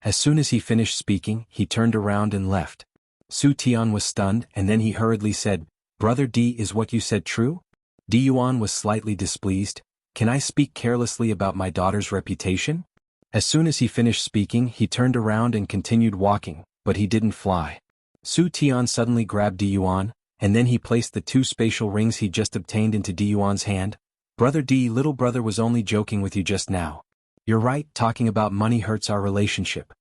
As soon as he finished speaking, he turned around and left. Su Tian was stunned and then he hurriedly said, "Brother Di, is what you said true?" Di Yuan was slightly displeased. "Can I speak carelessly about my daughter's reputation?" As soon as he finished speaking, he turned around and continued walking, but he didn't fly. Su Tian suddenly grabbed Di Yuan, and then he placed the two spatial rings he just obtained into Di Yuan's hand. "Brother Di, little brother was only joking with you just now. You're right, talking about money hurts our relationship."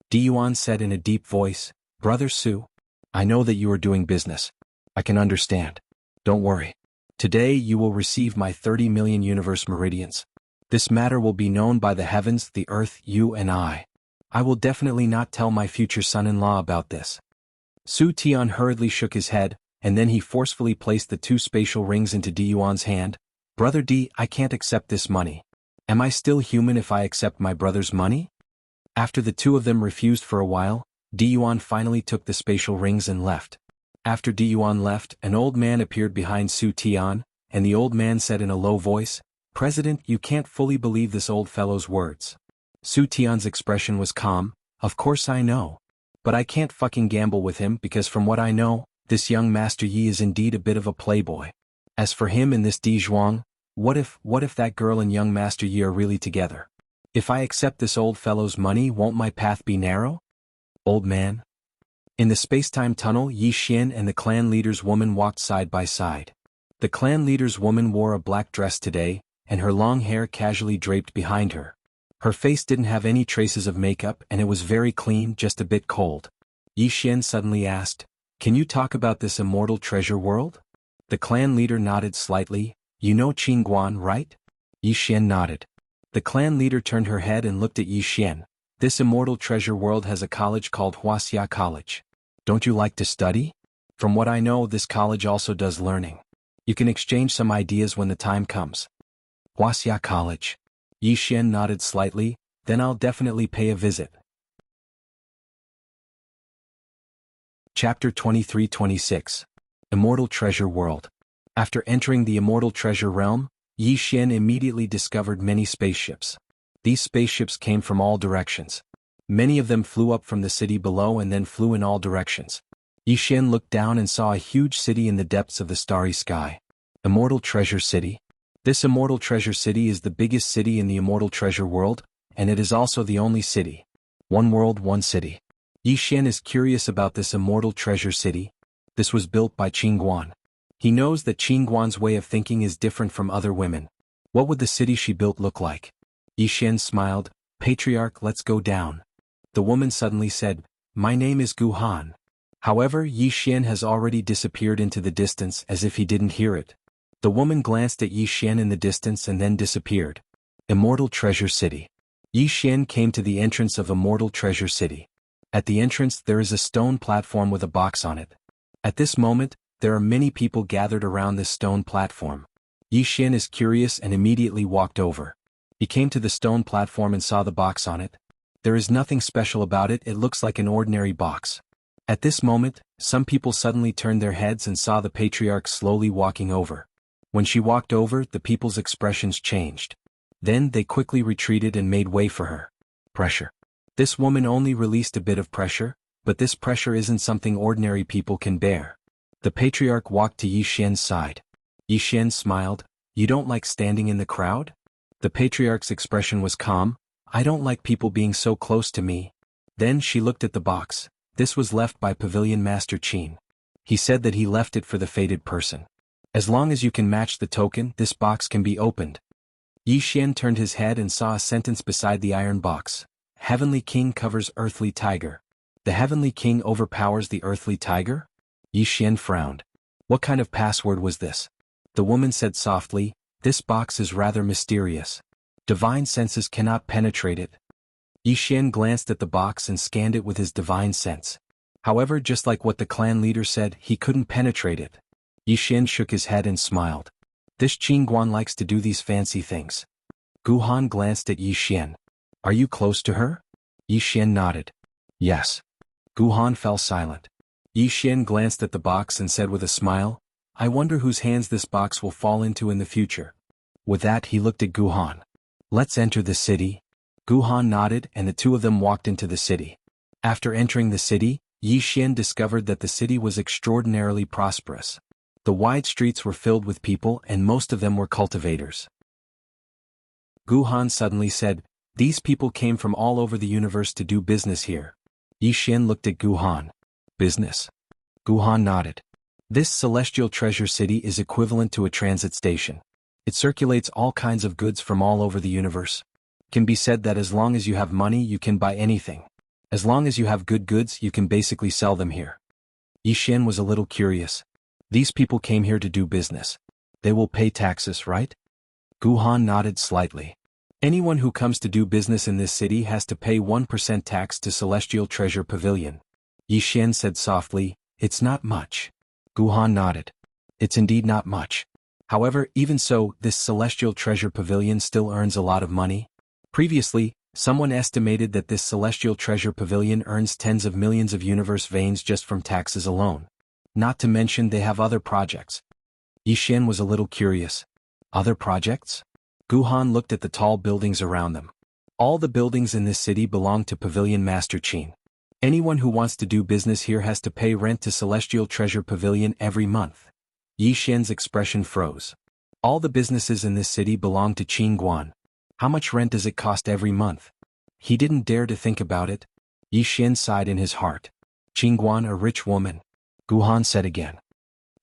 Di Yuan said in a deep voice, "Brother Su, I know that you are doing business. I can understand. Don't worry. Today you will receive my 30 million universe meridians. This matter will be known by the heavens, the earth, you and I. I will definitely not tell my future son-in-law about this. Su Tian hurriedly shook his head, and then he forcefully placed the 2 spatial rings into Di Yuan's hand. Brother Di, I can't accept this money. Am I still human if I accept my brother's money? After the 2 of them refused for a while, Di Yuan finally took the spatial rings and left. After Di Yuan left, an old man appeared behind Su Tian, and the old man said in a low voice, President, you can't fully believe this old fellow's words. Su Tian's expression was calm. Of course I know. But I can't fucking gamble with him because from what I know, this young Master Yi is indeed a bit of a playboy. As for him and this Di Zhuang, what if that girl and young Master Yi are really together? If I accept this old fellow's money, won't my path be narrow? Old man. In the space-time tunnel, Yi Xian and the clan leader's woman walked side by side. The clan leader's woman wore a black dress today, and her long hair casually draped behind her. Her face didn't have any traces of makeup and it was very clean, just a bit cold. Yi Xian suddenly asked, Can you talk about this immortal treasure world? The clan leader nodded slightly. You know Qingguan, right? Yi Xian nodded. The clan leader turned her head and looked at Yi Xian. This immortal treasure world has a college called Wuxia College. Don't you like to study? From what I know, this college also does learning. You can exchange some ideas when the time comes. Wuxia College. Yi Xian nodded slightly, then I'll definitely pay a visit. Chapter 23-26. Immortal Treasure World. After entering the Immortal Treasure Realm, Yi Xian immediately discovered many spaceships. These spaceships came from all directions. Many of them flew up from the city below and then flew in all directions. Yi Xian looked down and saw a huge city in the depths of the starry sky. Immortal Treasure City. This Immortal Treasure City is the biggest city in the Immortal Treasure World, and it is also the only city. One world, one city. Yi Xian is curious about this Immortal Treasure City. This was built by Qingguan. He knows that Qingguan's way of thinking is different from other women. What would the city she built look like? Yi Xian smiled. Patriarch, let's go down. The woman suddenly said, My name is Gu Han. However, Yi Xian has already disappeared into the distance as if he didn't hear it. The woman glanced at Yi Xian in the distance and then disappeared. Immortal Treasure City. Yi Xian came to the entrance of Immortal Treasure City. At the entrance there is a stone platform with a box on it. At this moment, there are many people gathered around this stone platform. Yi Xian is curious and immediately walked over. He came to the stone platform and saw the box on it. There is nothing special about it, it looks like an ordinary box. At this moment, some people suddenly turned their heads and saw the patriarch slowly walking over. When she walked over, the people's expressions changed. Then they quickly retreated and made way for her. Pressure. This woman only released a bit of pressure, but this pressure isn't something ordinary people can bear. The patriarch walked to Yi Xian's side. Yi Xian smiled. You don't like standing in the crowd? The patriarch's expression was calm. I don't like people being so close to me. Then she looked at the box. This was left by Pavilion Master Qin. He said that he left it for the fated person. As long as you can match the token, this box can be opened. Yi Xian turned his head and saw a sentence beside the iron box. Heavenly King covers Earthly Tiger. The Heavenly King overpowers the Earthly Tiger? Yi Xian frowned. What kind of password was this? The woman said softly, This box is rather mysterious. Divine senses cannot penetrate it. Yi Xian glanced at the box and scanned it with his divine sense. However, just like what the clan leader said, he couldn't penetrate it. Yi Xian shook his head and smiled. This Qingguan likes to do these fancy things. Gu Han glanced at Yi Xian. Are you close to her? Yi Xian nodded. Yes. Gu Han fell silent. Yi Xian glanced at the box and said with a smile, I wonder whose hands this box will fall into in the future. With that he looked at Gu Han. Let's enter the city. Gu Han nodded and the two of them walked into the city. After entering the city, Yi Xian discovered that the city was extraordinarily prosperous. The wide streets were filled with people and most of them were cultivators. Gu Han suddenly said, These people came from all over the universe to do business here. Yi Xian looked at Gu Han. Business? Gu Han nodded. This celestial treasure city is equivalent to a transit station. It circulates all kinds of goods from all over the universe. It can be said that as long as you have money you can buy anything. As long as you have good goods you can basically sell them here. Yi Xian was a little curious. These people came here to do business. They will pay taxes, right? Guhan nodded slightly. Anyone who comes to do business in this city has to pay 1% tax to Celestial Treasure Pavilion. Yi Xian said softly, it's not much. Guhan nodded. It's indeed not much. However, even so, this Celestial Treasure Pavilion still earns a lot of money. Previously, someone estimated that this Celestial Treasure Pavilion earns tens of millions of universe veins just from taxes alone. Not to mention they have other projects. Yi Xian was a little curious. Other projects? Guhan looked at the tall buildings around them. All the buildings in this city belong to Pavilion Master Qin. Anyone who wants to do business here has to pay rent to Celestial Treasure Pavilion every month. Yi Xian's expression froze. All the businesses in this city belong to Qin Guan. How much rent does it cost every month? He didn't dare to think about it. Yi Xian sighed in his heart. Qin Guan, a rich woman. Guhan said again.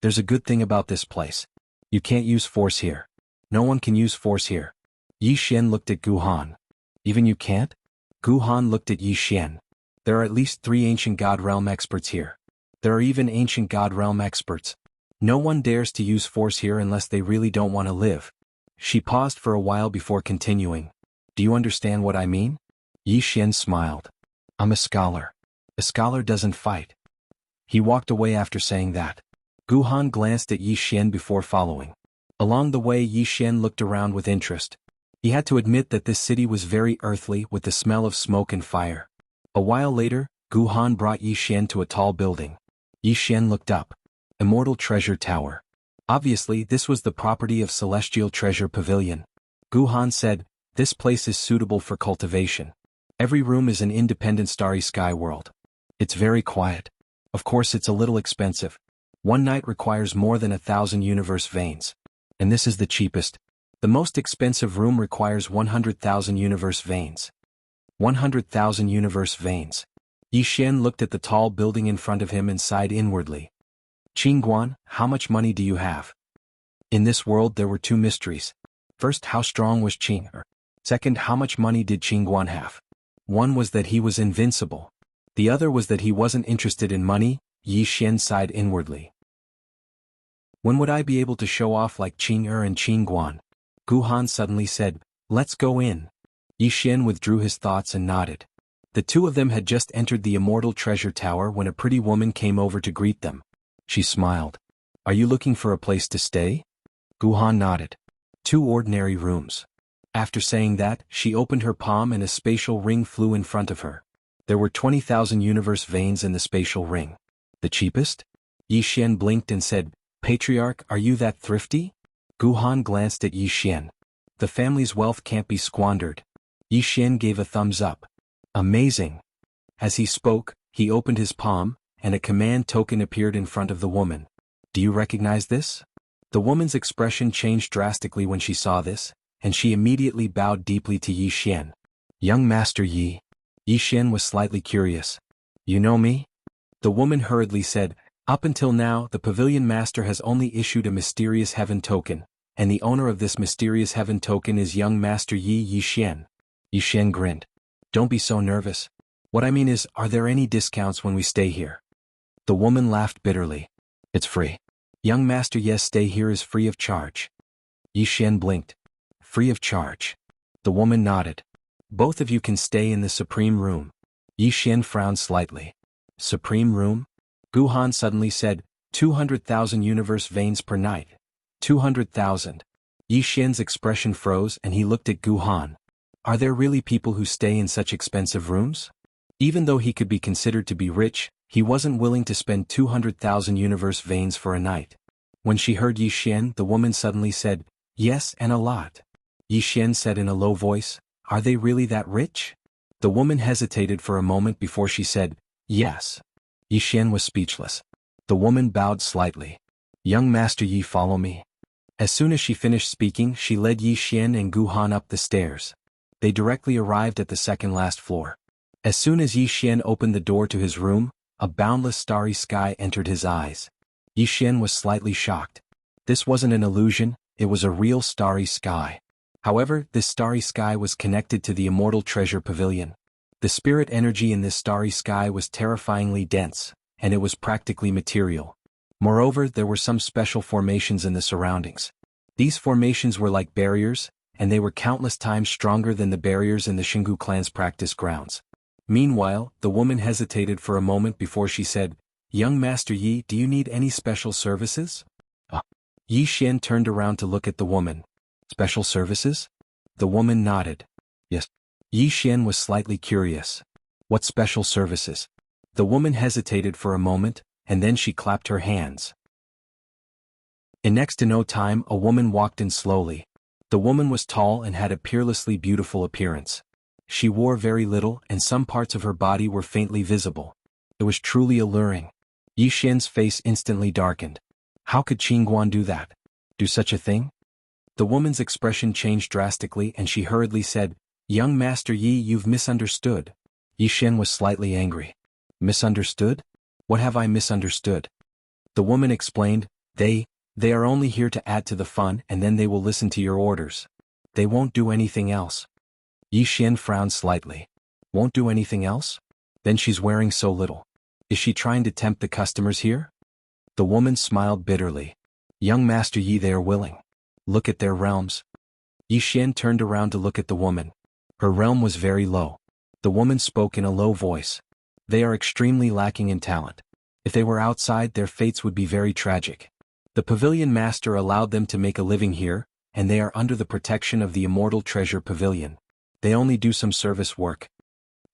There's a good thing about this place. You can't use force here. No one can use force here. Yi Xian looked at Guhan. Even you can't? Guhan looked at Yi Xian. There are at least 3 ancient God Realm experts here. There are even ancient God Realm experts. No one dares to use force here unless they really don't want to live. She paused for a while before continuing. Do you understand what I mean? Yi Xian smiled. I'm a scholar. A scholar doesn't fight. He walked away after saying that. Guhan glanced at Yi Xian before following. Along the way, Yi Xian looked around with interest. He had to admit that this city was very earthly with the smell of smoke and fire. A while later, Guhan brought Yi Xian to a tall building. Yi Xian looked up. Immortal Treasure Tower. Obviously, this was the property of Celestial Treasure Pavilion. Guhan said, this place is suitable for cultivation. Every room is an independent starry sky world. It's very quiet. Of course, it's a little expensive. One night requires more than 1,000 universe veins. And this is the cheapest. The most expensive room requires 100,000 universe veins. 100,000 universe veins. Yi Xian looked at the tall building in front of him and sighed inwardly. Qin Guan, how much money do you have? In this world there were 2 mysteries. First, how strong was Qin? Second, how much money did Qin Guan have? One was that he was invincible. The other was that he wasn't interested in money. Yi Xian sighed inwardly. When would I be able to show off like Qin and Qin Guan? Guhan suddenly said, let's go in. Yi Xian withdrew his thoughts and nodded. The two of them had just entered the Immortal Treasure Tower when a pretty woman came over to greet them. She smiled. Are you looking for a place to stay? Guhan nodded. 2 ordinary rooms. After saying that, she opened her palm and a spatial ring flew in front of her. There were 20,000 universe veins in the spatial ring. The cheapest? Yi Xian blinked and said, Patriarch, are you that thrifty? Guhan glanced at Yi Xian. The family's wealth can't be squandered. Yi Xian gave a thumbs up. Amazing. As he spoke, he opened his palm, and a command token appeared in front of the woman. Do you recognize this? The woman's expression changed drastically when she saw this, and she immediately bowed deeply to Yi Xian. Young Master Yi. Yi Xian was slightly curious. You know me? The woman hurriedly said, Up until now, the Pavilion Master has only issued a mysterious heaven token, and the owner of this mysterious heaven token is young Master Yi Xian. Yi Xian grinned. Don't be so nervous. What I mean is, are there any discounts when we stay here? The woman laughed bitterly. It's free. Young Master Yes, stay here is free of charge. Yi Xian blinked. Free of charge. The woman nodded. Both of you can stay in the Supreme Room. Yi Xian frowned slightly. Supreme Room? Guhan suddenly said, 200,000 universe veins per night. 200,000. Yi Xian's expression froze and he looked at Guhan. Are there really people who stay in such expensive rooms? Even though he could be considered to be rich, he wasn't willing to spend 200,000 universe veins for a night. When she heard Yi Xian, the woman suddenly said, Yes, and a lot. Yi Xian said in a low voice, Are they really that rich? The woman hesitated for a moment before she said, Yes. Yi Xian was speechless. The woman bowed slightly. Young Master Yi, follow me. As soon as she finished speaking, she led Yi Xian and Guhan up the stairs. They directly arrived at the second last floor. As soon as Yi Xian opened the door to his room, a boundless starry sky entered his eyes. Yi Xian was slightly shocked. This wasn't an illusion, it was a real starry sky. However, this starry sky was connected to the Immortal Treasure Pavilion. The spirit energy in this starry sky was terrifyingly dense, and it was practically material. Moreover, there were some special formations in the surroundings. These formations were like barriers, and they were countless times stronger than the barriers in the Xingu clan's practice grounds. Meanwhile, the woman hesitated for a moment before she said, "Young Master Yi, do you need any special services?" Yi Xian turned around to look at the woman. "Special services?" The woman nodded. "Yes." Yi Xian was slightly curious. "What special services?" The woman hesitated for a moment, and then she clapped her hands. In next to no time a woman walked in slowly. The woman was tall and had a peerlessly beautiful appearance. She wore very little and some parts of her body were faintly visible. It was truly alluring. Yi Xian's face instantly darkened. How could Qingguan do that? Do such a thing? The woman's expression changed drastically and she hurriedly said, "Young Master Yi, you've misunderstood." Yi Xian was slightly angry. "Misunderstood? What have I misunderstood?" The woman explained, They are only here to add to the fun and then they will listen to your orders. They won't do anything else." Yi Xian frowned slightly. "Won't do anything else? Then she's wearing so little. Is she trying to tempt the customers here?" The woman smiled bitterly. "Young Master Yi, they are willing. Look at their realms." Yi Xian turned around to look at the woman. Her realm was very low. The woman spoke in a low voice. "They are extremely lacking in talent. If they were outside, their fates would be very tragic. The pavilion master allowed them to make a living here, and they are under the protection of the Immortal Treasure Pavilion. They only do some service work."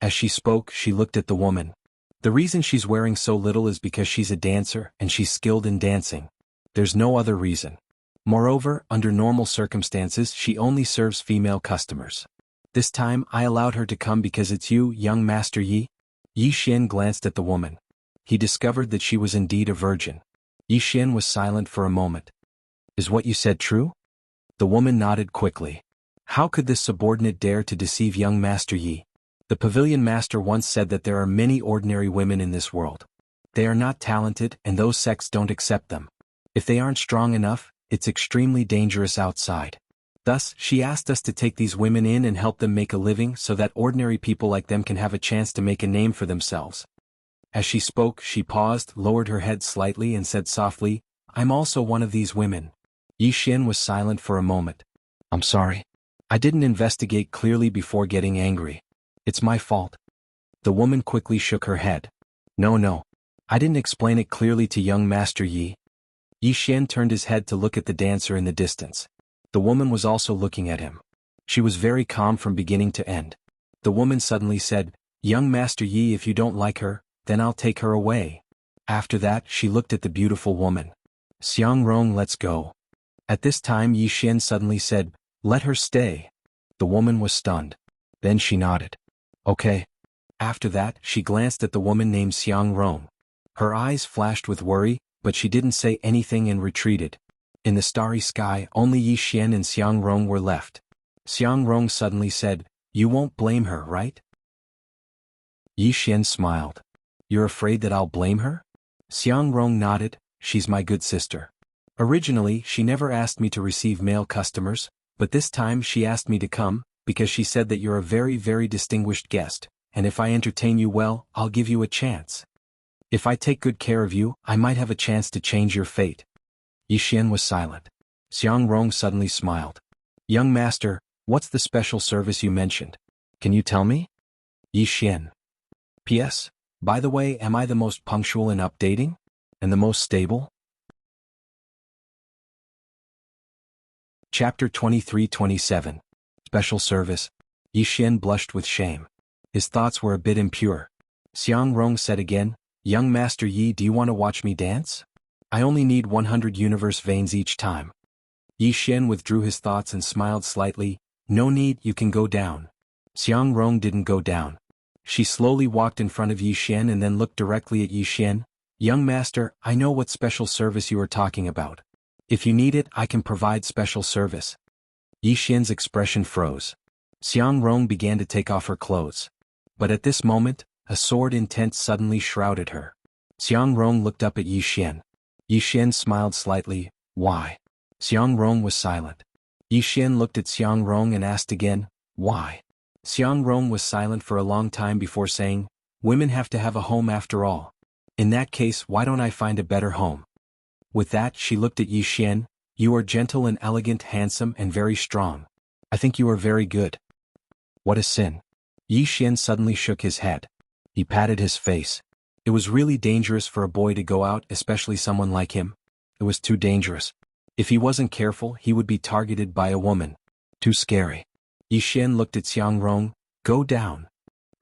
As she spoke, she looked at the woman. "The reason she's wearing so little is because she's a dancer and she's skilled in dancing. There's no other reason. Moreover, under normal circumstances she only serves female customers. This time I allowed her to come because it's you, young Master Yi." Yi Xian glanced at the woman. He discovered that she was indeed a virgin. Yi Xian was silent for a moment. "Is what you said true?" The woman nodded quickly. "How could this subordinate dare to deceive young Master Yi? The pavilion master once said that there are many ordinary women in this world. They are not talented and those sects don't accept them. If they aren't strong enough, it's extremely dangerous outside. Thus, she asked us to take these women in and help them make a living so that ordinary people like them can have a chance to make a name for themselves." As she spoke, she paused, lowered her head slightly and said softly, "I'm also one of these women." Yi Xian was silent for a moment. "I'm sorry. I didn't investigate clearly before getting angry. It's my fault." The woman quickly shook her head. No. I didn't explain it clearly to young Master Yi." Yi Xian turned his head to look at the dancer in the distance. The woman was also looking at him. She was very calm from beginning to end. The woman suddenly said, "Young Master Yi, if you don't like her, then I'll take her away." After that, she looked at the beautiful woman. "Xiang Rong, let's go." At this time Yi Xian suddenly said, "Let her stay." The woman was stunned. Then she nodded. "Okay." After that, she glanced at the woman named Xiang Rong. Her eyes flashed with worry, but she didn't say anything and retreated. In the starry sky, only Yi Xian and Xiang Rong were left. Xiang Rong suddenly said, "You won't blame her, right?" Yi Xian smiled. "You're afraid that I'll blame her?" Xiang Rong nodded. "She's my good sister. Originally, she never asked me to receive male customers, but this time she asked me to come, because she said that you're a very, very distinguished guest, and if I entertain you well, I'll give you a chance. If I take good care of you, I might have a chance to change your fate." Yi Xian was silent. Xiang Rong suddenly smiled. "Young master, what's the special service you mentioned? Can you tell me?" Yi Xian. "P.S. By the way, am I the most punctual in updating? And the most stable?" Chapter 23-27. Special Service. Yi Xian blushed with shame. His thoughts were a bit impure. Xiang Rong said again, "Young Master Yi, do you want to watch me dance? I only need 100 universe veins each time." Yi Xian withdrew his thoughts and smiled slightly. "No need, you can go down." Xiang Rong didn't go down. She slowly walked in front of Yi Xian and then looked directly at Yi Xian. "Young master, I know what special service you are talking about. If you need it, I can provide special service." Yi Xian's expression froze. Xiang Rong began to take off her clothes. But at this moment, a sword in tent suddenly shrouded her. Xiang Rong looked up at Yi Xian. Yi Xian smiled slightly. "Why?" Xiang Rong was silent. Yi Xian looked at Xiang Rong and asked again, "Why?" Xiang Rong was silent for a long time before saying, "Women have to have a home after all. In that case, why don't I find a better home?" With that, she looked at Yi Xian. You are gentle and elegant, handsome and very strong. I think you are very good. What a sin. Yi Xian suddenly shook his head. He patted his face. It was really dangerous for a boy to go out, especially someone like him. It was too dangerous. If he wasn't careful, he would be targeted by a woman. Too scary. Yi Xian looked at Xiang Rong. Go down.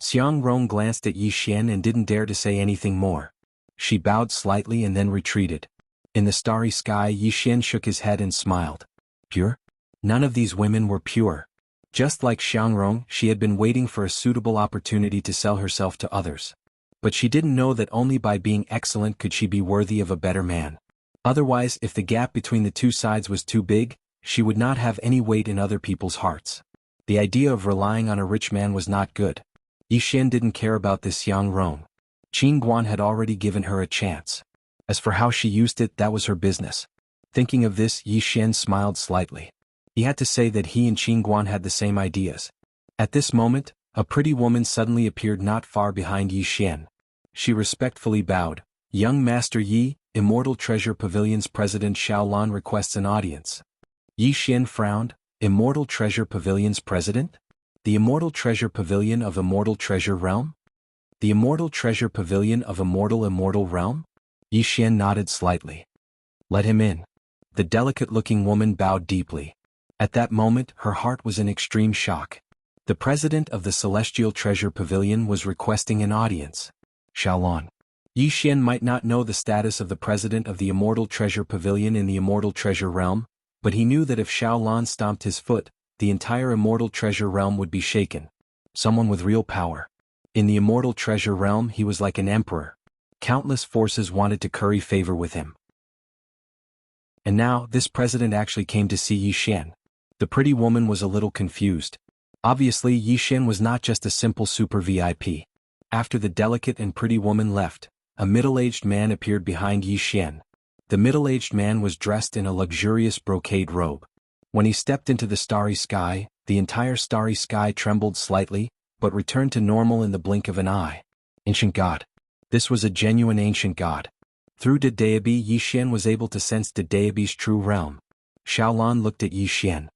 Xiang Rong glanced at Yi Xian and didn't dare to say anything more. She bowed slightly and then retreated. In the starry sky, Yi Xian shook his head and smiled. Pure? None of these women were pure. Just like Xiang Rong, she had been waiting for a suitable opportunity to sell herself to others. But she didn't know that only by being excellent could she be worthy of a better man. Otherwise, if the gap between the two sides was too big, she would not have any weight in other people's hearts. The idea of relying on a rich man was not good. Yi Xian didn't care about this Xiang Rong. Qin Guan had already given her a chance. As for how she used it, that was her business. Thinking of this, Yi Xian smiled slightly. He had to say that he and Qin Guan had the same ideas. At this moment, a pretty woman suddenly appeared not far behind Yi Xian. She respectfully bowed. Young Master Yi, Immortal Treasure Pavilion's President Xiaolan requests an audience. Yi Xian frowned. Immortal Treasure Pavilion's president? The Immortal Treasure Pavilion of Immortal Treasure Realm? The Immortal Treasure Pavilion of Immortal Realm? Yi Xian nodded slightly. Let him in. The delicate-looking woman bowed deeply. At that moment, her heart was in extreme shock. The president of the Celestial Treasure Pavilion was requesting an audience. Xiaolan. Yi Xian might not know the status of the president of the Immortal Treasure Pavilion in the Immortal Treasure Realm, but he knew that if Xiaolan stomped his foot, the entire Immortal Treasure Realm would be shaken. Someone with real power. In the Immortal Treasure Realm, he was like an emperor. Countless forces wanted to curry favor with him. And now, this president actually came to see Yi Xian. The pretty woman was a little confused. Obviously, Yi Xian was not just a simple super VIP. After the delicate and pretty woman left, a middle-aged man appeared behind Yi Xian. The middle-aged man was dressed in a luxurious brocade robe. When he stepped into the starry sky, the entire starry sky trembled slightly, but returned to normal in the blink of an eye. Ancient God. This was a genuine ancient god. Through Dedeabi, Yi Xian was able to sense Dedeabi's true realm. Xiaolan looked at Yi Xian.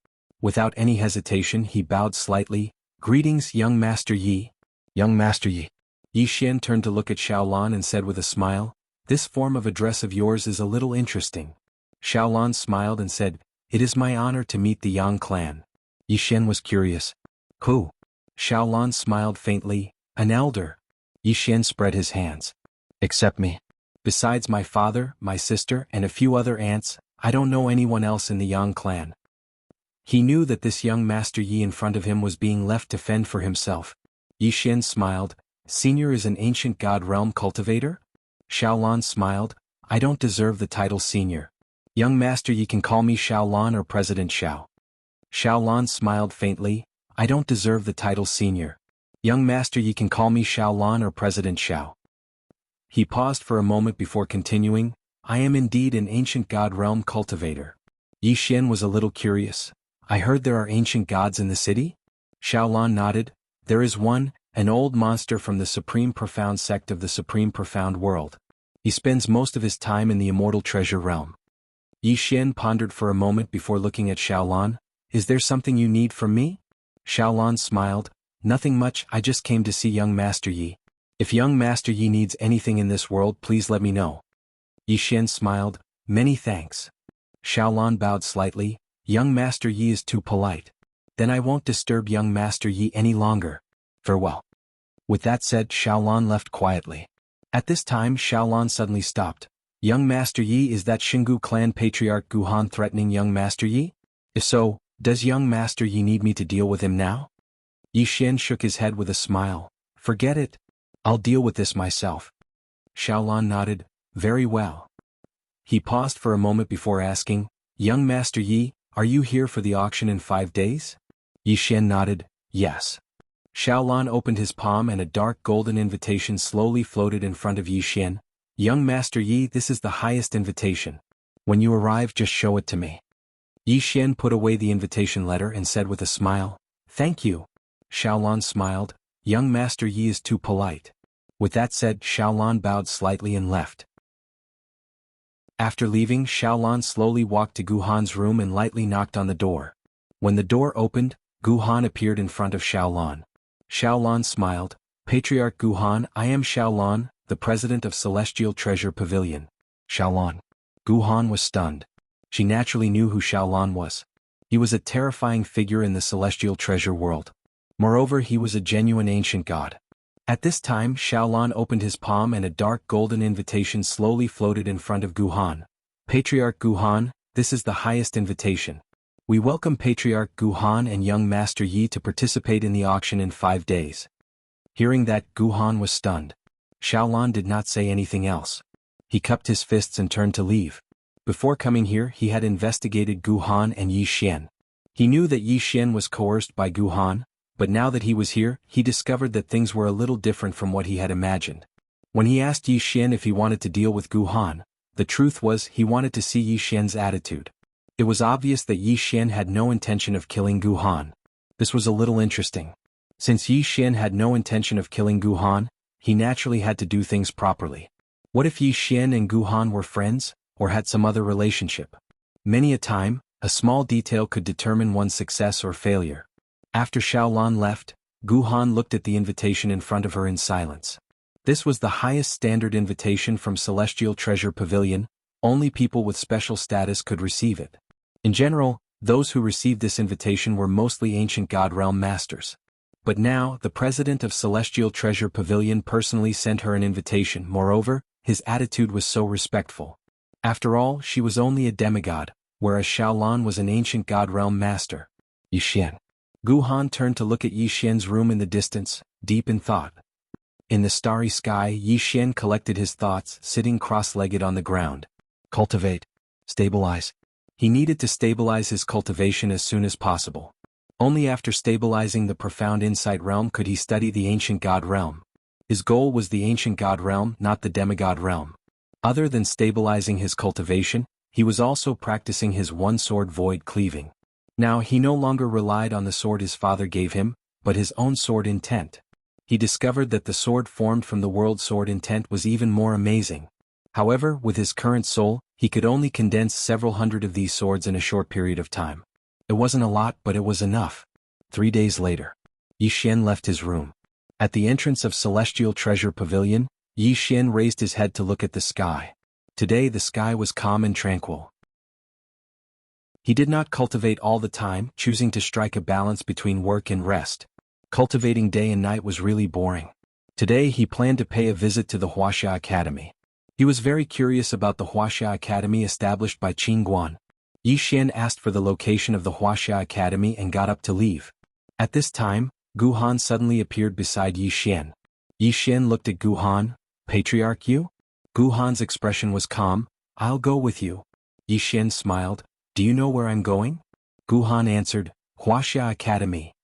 Without any hesitation, he bowed slightly. Greetings, young Master Yi. Young Master Yi. Yi Xian turned to look at Xiaolan and said with a smile, This form of address of yours is a little interesting. Xiaolan smiled and said, It is my honor to meet the Yang clan. Yi Xian was curious. Who? Xiaolan smiled faintly. An elder. Yi Xian spread his hands. Except me. Besides my father, my sister, and a few other aunts, I don't know anyone else in the Yang clan. He knew that this young Master Yi in front of him was being left to fend for himself. Yi Xian smiled. Senior is an ancient god realm cultivator? Xiaolan smiled. I don't deserve the title senior. Young Master Yi can call me Xiaolan or President Xiao. Xiaolan smiled faintly. I don't deserve the title senior. Young Master Yi can call me Xiaolan or President Xiao. He paused for a moment before continuing. I am indeed an ancient god realm cultivator. Yi Xian was a little curious. I heard there are ancient gods in the city? Xiaolan nodded. There is one, an old monster from the Supreme Profound sect of the Supreme Profound world. He spends most of his time in the Immortal Treasure Realm. Yi Xian pondered for a moment before looking at Xiaolan. Is there something you need from me? Xiaolan smiled. Nothing much, I just came to see young Master Yi. If young Master Yi needs anything in this world, please let me know. Yi Xian smiled. Many thanks. Xiaolan bowed slightly. Young Master Yi is too polite. Then I won't disturb young Master Yi any longer. Farewell. With that said, Xiaolan left quietly. At this time, Xiaolan suddenly stopped. Young Master Yi, is that Xingu clan patriarch Guhan threatening young Master Yi? If so, does young Master Yi need me to deal with him now? Yi Xian shook his head with a smile. Forget it. I'll deal with this myself. Xiaolan nodded. Very well. He paused for a moment before asking, Young Master Yi, are you here for the auction in 5 days? Yi Xian nodded. Yes. Xiaolan opened his palm and a dark golden invitation slowly floated in front of Yi Xian. Young Master Yi, this is the highest invitation. When you arrive, just show it to me. Yi Xian put away the invitation letter and said with a smile, Thank you. Xiaolan smiled. Young Master Yi is too polite. With that said, Xiaolan bowed slightly and left. After leaving, Xiaolan slowly walked to Guhan's room and lightly knocked on the door. When the door opened, Guhan appeared in front of Xiaolan. Xiaolan smiled. Patriarch Guhan, I am Xiaolan, the president of Celestial Treasure Pavilion. Xiaolan. Guhan was stunned. She naturally knew who Xiaolan was. He was a terrifying figure in the Celestial Treasure world. Moreover, he was a genuine ancient god. At this time, Xiaolan opened his palm and a dark golden invitation slowly floated in front of Guhan. Patriarch Guhan, this is the highest invitation. We welcome Patriarch Guhan and young Master Yi to participate in the auction in 5 days. Hearing that, Guhan was stunned. Xiaolan did not say anything else. He cupped his fists and turned to leave. Before coming here, he had investigated Guhan and Yi Xian. He knew that Yi Xian was coerced by Guhan, but now that he was here, he discovered that things were a little different from what he had imagined. When he asked Yi Xian if he wanted to deal with Guhan, the truth was he wanted to see Yi Xian's attitude. It was obvious that Yi Xian had no intention of killing Guhan. This was a little interesting. Since Yi Xian had no intention of killing Guhan, he naturally had to do things properly. What if Yi Xian and Guhan were friends, or had some other relationship? Many a time, a small detail could determine one's success or failure. After Xiaolan left, Guhan looked at the invitation in front of her in silence. This was the highest standard invitation from Celestial Treasure Pavilion. Only people with special status could receive it. In general, those who received this invitation were mostly ancient god realm masters. But now, the president of Celestial Treasure Pavilion personally sent her an invitation. Moreover, his attitude was so respectful. After all, she was only a demigod, whereas Xiaolan was an ancient god realm master. Yi Xian. Guhan turned to look at Yi Xian's room in the distance, deep in thought. In the starry sky, Yi Xian collected his thoughts, sitting cross-legged on the ground. Cultivate. Stabilize. He needed to stabilize his cultivation as soon as possible. Only after stabilizing the profound insight realm could he study the ancient god realm. His goal was the ancient god realm, not the demigod realm. Other than stabilizing his cultivation, he was also practicing his one-sword void cleaving. Now he no longer relied on the sword his father gave him, but his own sword intent. He discovered that the sword formed from the world sword intent was even more amazing. However, with his current soul, he could only condense several hundred of these swords in a short period of time. It wasn't a lot, but it was enough. 3 days later, Yi Xian left his room. At the entrance of Celestial Treasure Pavilion, Yi Xian raised his head to look at the sky. Today the sky was calm and tranquil. He did not cultivate all the time, choosing to strike a balance between work and rest. Cultivating day and night was really boring. Today he planned to pay a visit to the Wuxia Academy. He was very curious about the Wuxia Academy established by Qin Guan. Yi Xian asked for the location of the Wuxia Academy and got up to leave. At this time, Guhan suddenly appeared beside Yi Xian. Yi Xian looked at Guhan. Patriarch you? Guhan's expression was calm. I'll go with you. Yi Xian smiled. Do you know where I'm going? Guhan answered, Wuxia Academy.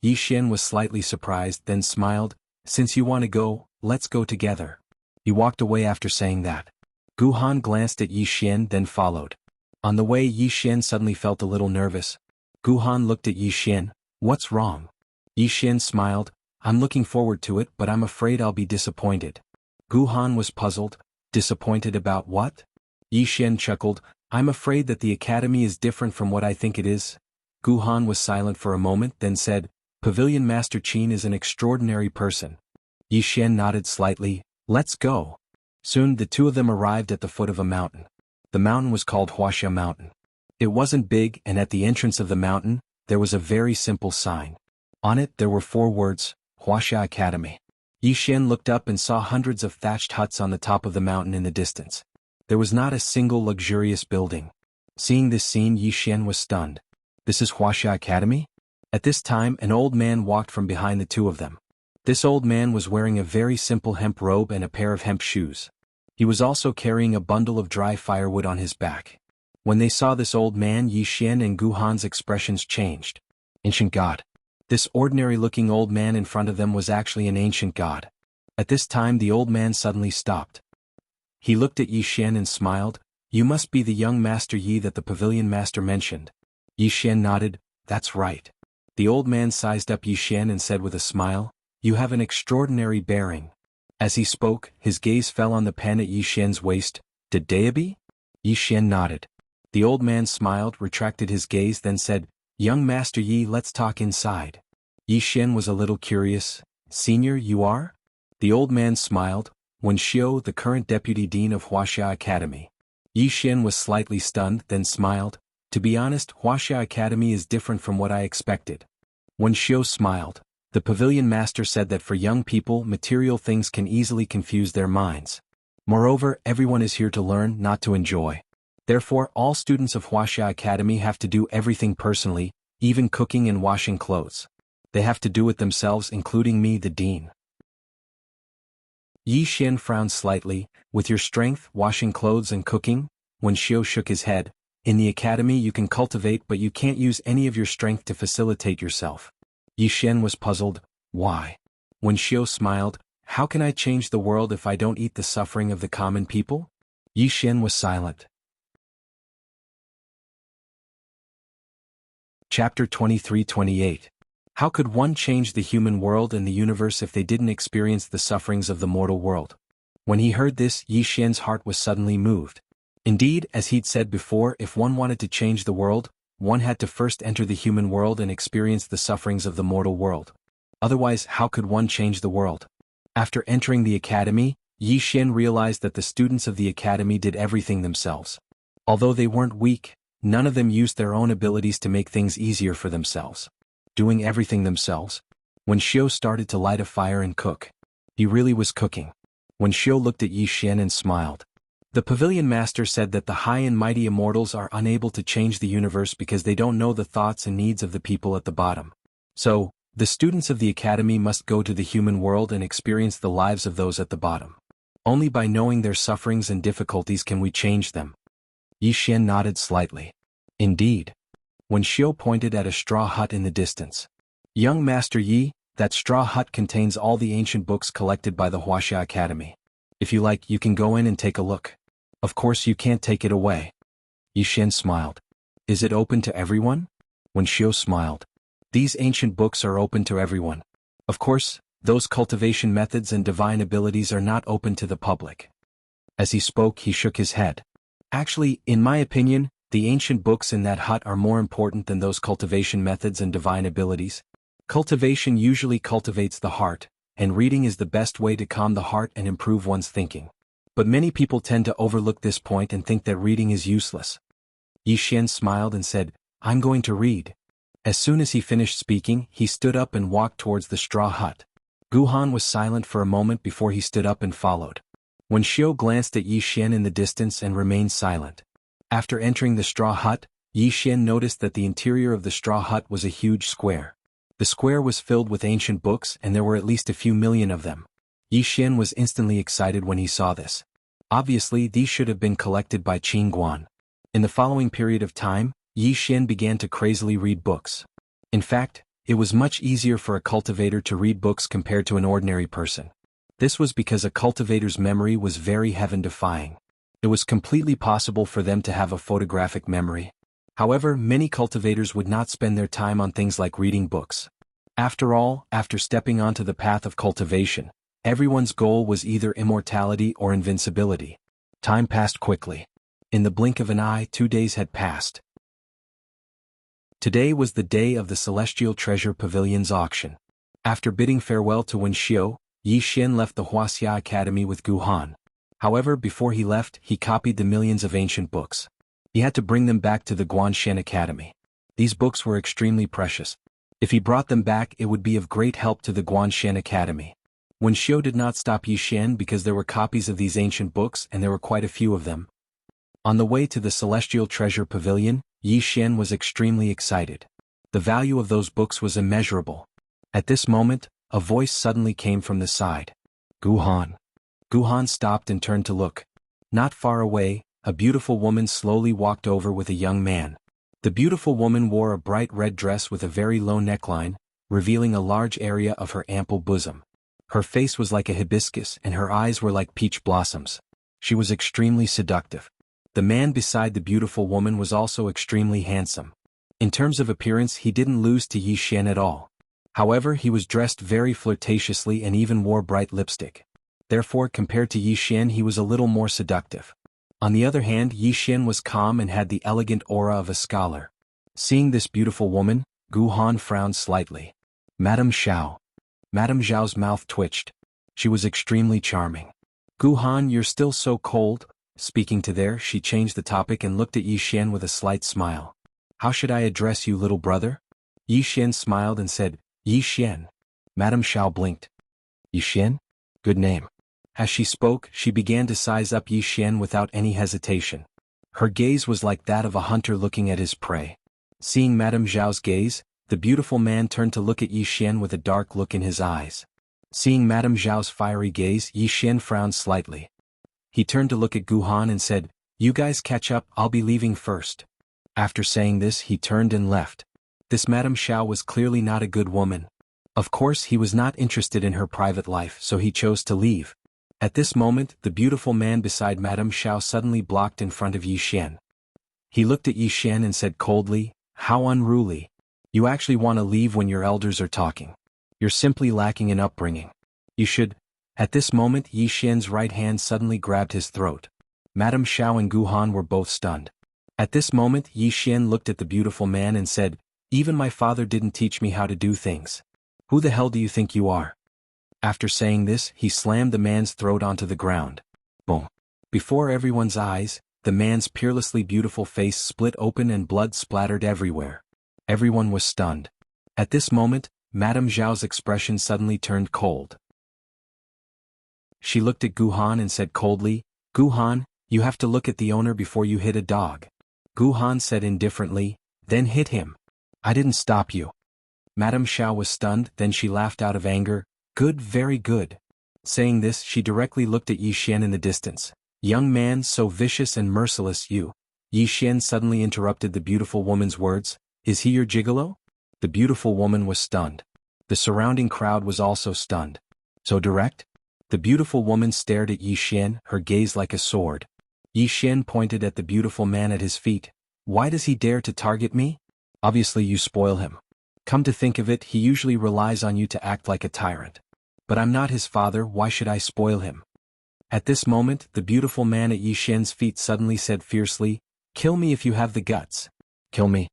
Yi Xian was slightly surprised, then smiled. Since you want to go, let's go together. He walked away after saying that. Guhan glanced at Yi Xian, then followed. On the way, Yi Xian suddenly felt a little nervous. Guhan looked at Yi Xian. What's wrong? Yi Xian smiled. I'm looking forward to it, but I'm afraid I'll be disappointed. Guhan was puzzled. Disappointed about what? Yi Xian chuckled. I'm afraid that the academy is different from what I think it is. Guhan was silent for a moment, then said, Pavilion Master Qin is an extraordinary person. Yi Xian nodded slightly. Let's go. Soon the two of them arrived at the foot of a mountain. The mountain was called Wuxia Mountain. It wasn't big, and at the entrance of the mountain, there was a very simple sign. On it there were 4 words, Wuxia Academy. Yi Xian looked up and saw hundreds of thatched huts on the top of the mountain in the distance. There was not a single luxurious building. Seeing this scene, Yi Xian was stunned. This is Wuxia Academy? At this time, an old man walked from behind the two of them. This old man was wearing a very simple hemp robe and a pair of hemp shoes. He was also carrying a bundle of dry firewood on his back. When they saw this old man, Yi Xian and Guhan's expressions changed. Ancient god. This ordinary-looking old man in front of them was actually an ancient god. At this time the old man suddenly stopped. He looked at Yi Xian and smiled. You must be the young Master Yi that the pavilion master mentioned. Yi Xian nodded. That's right. The old man sized up Yi Xian and said with a smile, You have an extraordinary bearing. As he spoke, his gaze fell on the pen at Yi Xian's waist. Did Daebi? Yi Xian nodded. The old man smiled, retracted his gaze, then said, "Young Master Yi, let's talk inside." Yi Xian was a little curious. "Senior, you are?" The old man smiled. "Wen Xiu, the current deputy dean of Wuxia Academy." Yi Xian was slightly stunned, then smiled. "To be honest, Wuxia Academy is different from what I expected." Wen Xiu smiled. The pavilion master said that for young people, material things can easily confuse their minds. Moreover, everyone is here to learn, not to enjoy. Therefore, all students of Wuxia Academy have to do everything personally, even cooking and washing clothes. They have to do it themselves, including me, the dean. Yi Xian frowned slightly. "With your strength, washing clothes and cooking?" Wen Xiu shook his head. "In the academy you can cultivate, but you can't use any of your strength to facilitate yourself." Yi Xian was puzzled. "Why?" Wen Xiu smiled. "How can I change the world if I don't eat the suffering of the common people?" Yi Xian was silent. Chapter 23-28. How could one change the human world and the universe if they didn't experience the sufferings of the mortal world? When he heard this, Yi Xian's heart was suddenly moved. Indeed, as he'd said before, if one wanted to change the world, one had to first enter the human world and experience the sufferings of the mortal world. Otherwise, how could one change the world? After entering the academy, Yi Xian realized that the students of the academy did everything themselves. Although they weren't weak, none of them used their own abilities to make things easier for themselves. Doing everything themselves. Wen Xiu started to light a fire and cook. He really was cooking. Wen Xiu looked at Yi Xian and smiled. The pavilion master said that the high and mighty immortals are unable to change the universe because they don't know the thoughts and needs of the people at the bottom. So, the students of the academy must go to the human world and experience the lives of those at the bottom. Only by knowing their sufferings and difficulties can we change them. Yi Xian nodded slightly. Indeed. Wen Xiu pointed at a straw hut in the distance. "Young Master Yi, that straw hut contains all the ancient books collected by the Wuxia Academy. If you like, you can go in and take a look. Of course you can't take it away." Yi Xian smiled. "Is it open to everyone?" Wen Xiu smiled. "These ancient books are open to everyone. Of course, those cultivation methods and divine abilities are not open to the public." As he spoke, he shook his head. "Actually, in my opinion, the ancient books in that hut are more important than those cultivation methods and divine abilities. Cultivation usually cultivates the heart, and reading is the best way to calm the heart and improve one's thinking. But many people tend to overlook this point and think that reading is useless." Yi Xian smiled and said, "I'm going to read." As soon as he finished speaking, he stood up and walked towards the straw hut. Guhan was silent for a moment before he stood up and followed. Wen Xiu glanced at Yi Xian in the distance and remained silent. After entering the straw hut, Yi Xian noticed that the interior of the straw hut was a huge square. The square was filled with ancient books and there were at least a few million of them. Yi Xian was instantly excited when he saw this. Obviously, these should have been collected by Qin Guan. In the following period of time, Yi Xian began to crazily read books. In fact, it was much easier for a cultivator to read books compared to an ordinary person. This was because a cultivator's memory was very heaven-defying. It was completely possible for them to have a photographic memory. However, many cultivators would not spend their time on things like reading books. After all, after stepping onto the path of cultivation, everyone's goal was either immortality or invincibility. Time passed quickly. In the blink of an eye, 2 days had passed. Today was the day of the Celestial Treasure Pavilion's auction. After bidding farewell to Wen Xiu, Yi Xian left the Wuxia Academy with Guhan. However, before he left, he copied the millions of ancient books. He had to bring them back to the Guanshen Academy. These books were extremely precious. If he brought them back, it would be of great help to the Guanshen Academy. Wen Xiu did not stop Yi Xian because there were copies of these ancient books and there were quite a few of them. On the way to the Celestial Treasure Pavilion, Yi Xian was extremely excited. The value of those books was immeasurable. At this moment, a voice suddenly came from the side. "Guhan." Guhan stopped and turned to look. Not far away, a beautiful woman slowly walked over with a young man. The beautiful woman wore a bright red dress with a very low neckline, revealing a large area of her ample bosom. Her face was like a hibiscus and her eyes were like peach blossoms. She was extremely seductive. The man beside the beautiful woman was also extremely handsome. In terms of appearance, he didn't lose to Yi Xian at all. However, he was dressed very flirtatiously and even wore bright lipstick. Therefore, compared to Yi Xian, he was a little more seductive. On the other hand, Yi Xian was calm and had the elegant aura of a scholar. Seeing this beautiful woman, Gu Han frowned slightly. Madame Xiao. Madame Zhao's mouth twitched. She was extremely charming. Gu Han, you're still so cold. Speaking to there, she changed the topic and looked at Yi Xian with a slight smile. How should I address you, little brother? Yi Xian smiled and said, Yi Xian. Madame Xiao blinked. Yi Xian? Good name. As she spoke, she began to size up Yi Xian without any hesitation. Her gaze was like that of a hunter looking at his prey. Seeing Madame Zhao's gaze, the beautiful man turned to look at Yi Xian with a dark look in his eyes. Seeing Madame Zhao's fiery gaze, Yi Xian frowned slightly. He turned to look at Gu Han and said, You guys catch up, I'll be leaving first. After saying this, he turned and left. This Madame Xiao was clearly not a good woman. Of course, he was not interested in her private life, so he chose to leave. At this moment, the beautiful man beside Madame Xiao suddenly blocked in front of Yi Xian. He looked at Yi Xian and said coldly, How unruly. You actually want to leave when your elders are talking. You're simply lacking in upbringing. You should. At this moment, Yi Xian's right hand suddenly grabbed his throat. Madame Xiao and Gu Han were both stunned. At this moment, Yi Xian looked at the beautiful man and said, Even my father didn't teach me how to do things. Who the hell do you think you are? After saying this, he slammed the man's throat onto the ground. Boom. Before everyone's eyes, the man's peerlessly beautiful face split open and blood splattered everywhere. Everyone was stunned. At this moment, Madame Zhao's expression suddenly turned cold. She looked at Gu Han and said coldly, Gu Han, you have to look at the owner before you hit a dog. Gu Han said indifferently, Then hit him. I didn't stop you. Madame Xiao was stunned, then she laughed out of anger. Good, very good. Saying this, she directly looked at Yi Xian in the distance. Young man, so vicious and merciless you. Yi Xian suddenly interrupted the beautiful woman's words. Is he your gigolo? The beautiful woman was stunned. The surrounding crowd was also stunned. So direct? The beautiful woman stared at Yi Xian, her gaze like a sword. Yi Xian pointed at the beautiful man at his feet. Why does he dare to target me? Obviously you spoil him. Come to think of it, he usually relies on you to act like a tyrant. But I'm not his father, why should I spoil him? At this moment, the beautiful man at Yi Xian's feet suddenly said fiercely, Kill me if you have the guts. Kill me.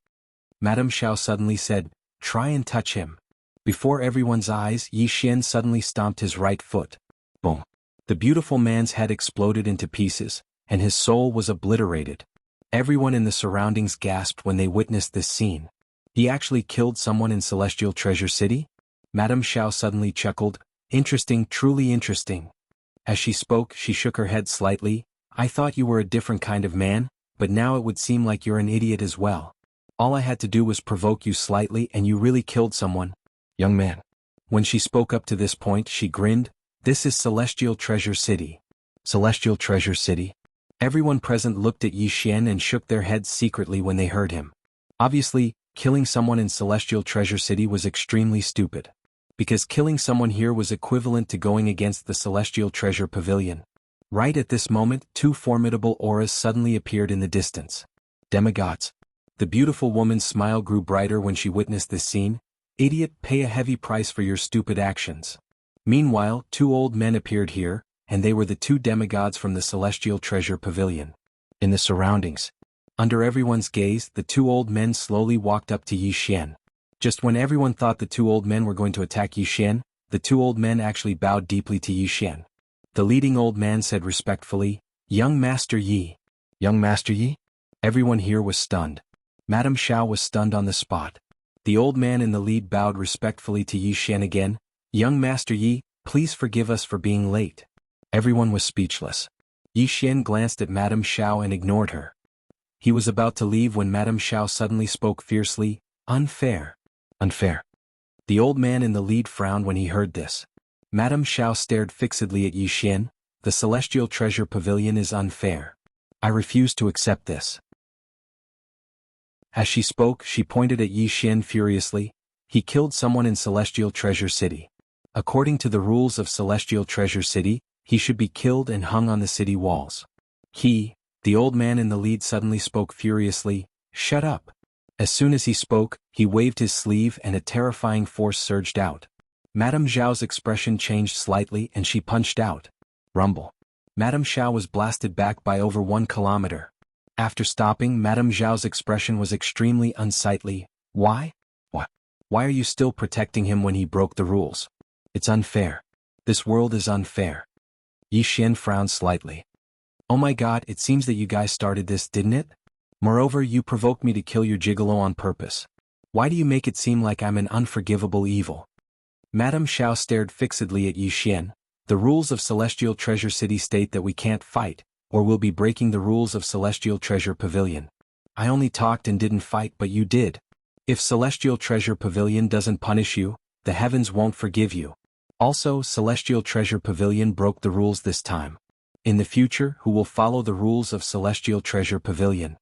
Madame Xiao suddenly said, Try and touch him. Before everyone's eyes, Yi Xian suddenly stomped his right foot. Boom. The beautiful man's head exploded into pieces, and his soul was obliterated. Everyone in the surroundings gasped when they witnessed this scene. He actually killed someone in Celestial Treasure City? Madame Xiao suddenly chuckled. Interesting, truly interesting. As she spoke, she shook her head slightly. I thought you were a different kind of man, but now it would seem like you're an idiot as well. All I had to do was provoke you slightly and you really killed someone. Young man. When she spoke up to this point, she grinned. This is Celestial Treasure City. Celestial Treasure City? Everyone present looked at Yi Xian and shook their heads secretly when they heard him. Obviously, killing someone in Celestial Treasure City was extremely stupid. Because killing someone here was equivalent to going against the Celestial Treasure Pavilion. Right at this moment, two formidable auras suddenly appeared in the distance. Demigods. The beautiful woman's smile grew brighter when she witnessed this scene. Idiot, pay a heavy price for your stupid actions. Meanwhile, two old men appeared here, and they were the two demigods from the Celestial Treasure Pavilion. In the surroundings, under everyone's gaze, the two old men slowly walked up to Yi Xian. Just when everyone thought the two old men were going to attack Yi Xian, the two old men actually bowed deeply to Yi Xian. The leading old man said respectfully, Young Master Yi. Young Master Yi? Everyone here was stunned. Madame Xiao was stunned on the spot. The old man in the lead bowed respectfully to Yi Xian again. Young Master Yi, please forgive us for being late. Everyone was speechless. Yi Xian glanced at Madame Xiao and ignored her. He was about to leave when Madame Xiao suddenly spoke fiercely, Unfair. Unfair. The old man in the lead frowned when he heard this. Madame Xiao stared fixedly at Yi Xian. The Celestial Treasure Pavilion is unfair. I refuse to accept this. As she spoke, she pointed at Yi Xian furiously. He killed someone in Celestial Treasure City. According to the rules of Celestial Treasure City, he should be killed and hung on the city walls. The old man in the lead suddenly spoke furiously, Shut up. As soon as he spoke, he waved his sleeve and a terrifying force surged out. Madame Zhao's expression changed slightly and she punched out. Rumble. Madame Xiao was blasted back by over 1 kilometer. After stopping, Madame Xiao's expression was extremely unsightly. Why? Why are you still protecting him when he broke the rules? It's unfair. This world is unfair. Yi Xian frowned slightly. Oh my god, it seems that you guys started this, didn't it? Moreover, you provoked me to kill your gigolo on purpose. Why do you make it seem like I'm an unforgivable evil? Madame Xiao stared fixedly at Yi Xian. The rules of Celestial Treasure City state that we can't fight, or we'll be breaking the rules of Celestial Treasure Pavilion. I only talked and didn't fight, but you did. If Celestial Treasure Pavilion doesn't punish you, the heavens won't forgive you. Also, Celestial Treasure Pavilion broke the rules this time. In the future, who will follow the rules of Celestial Treasure Pavilion?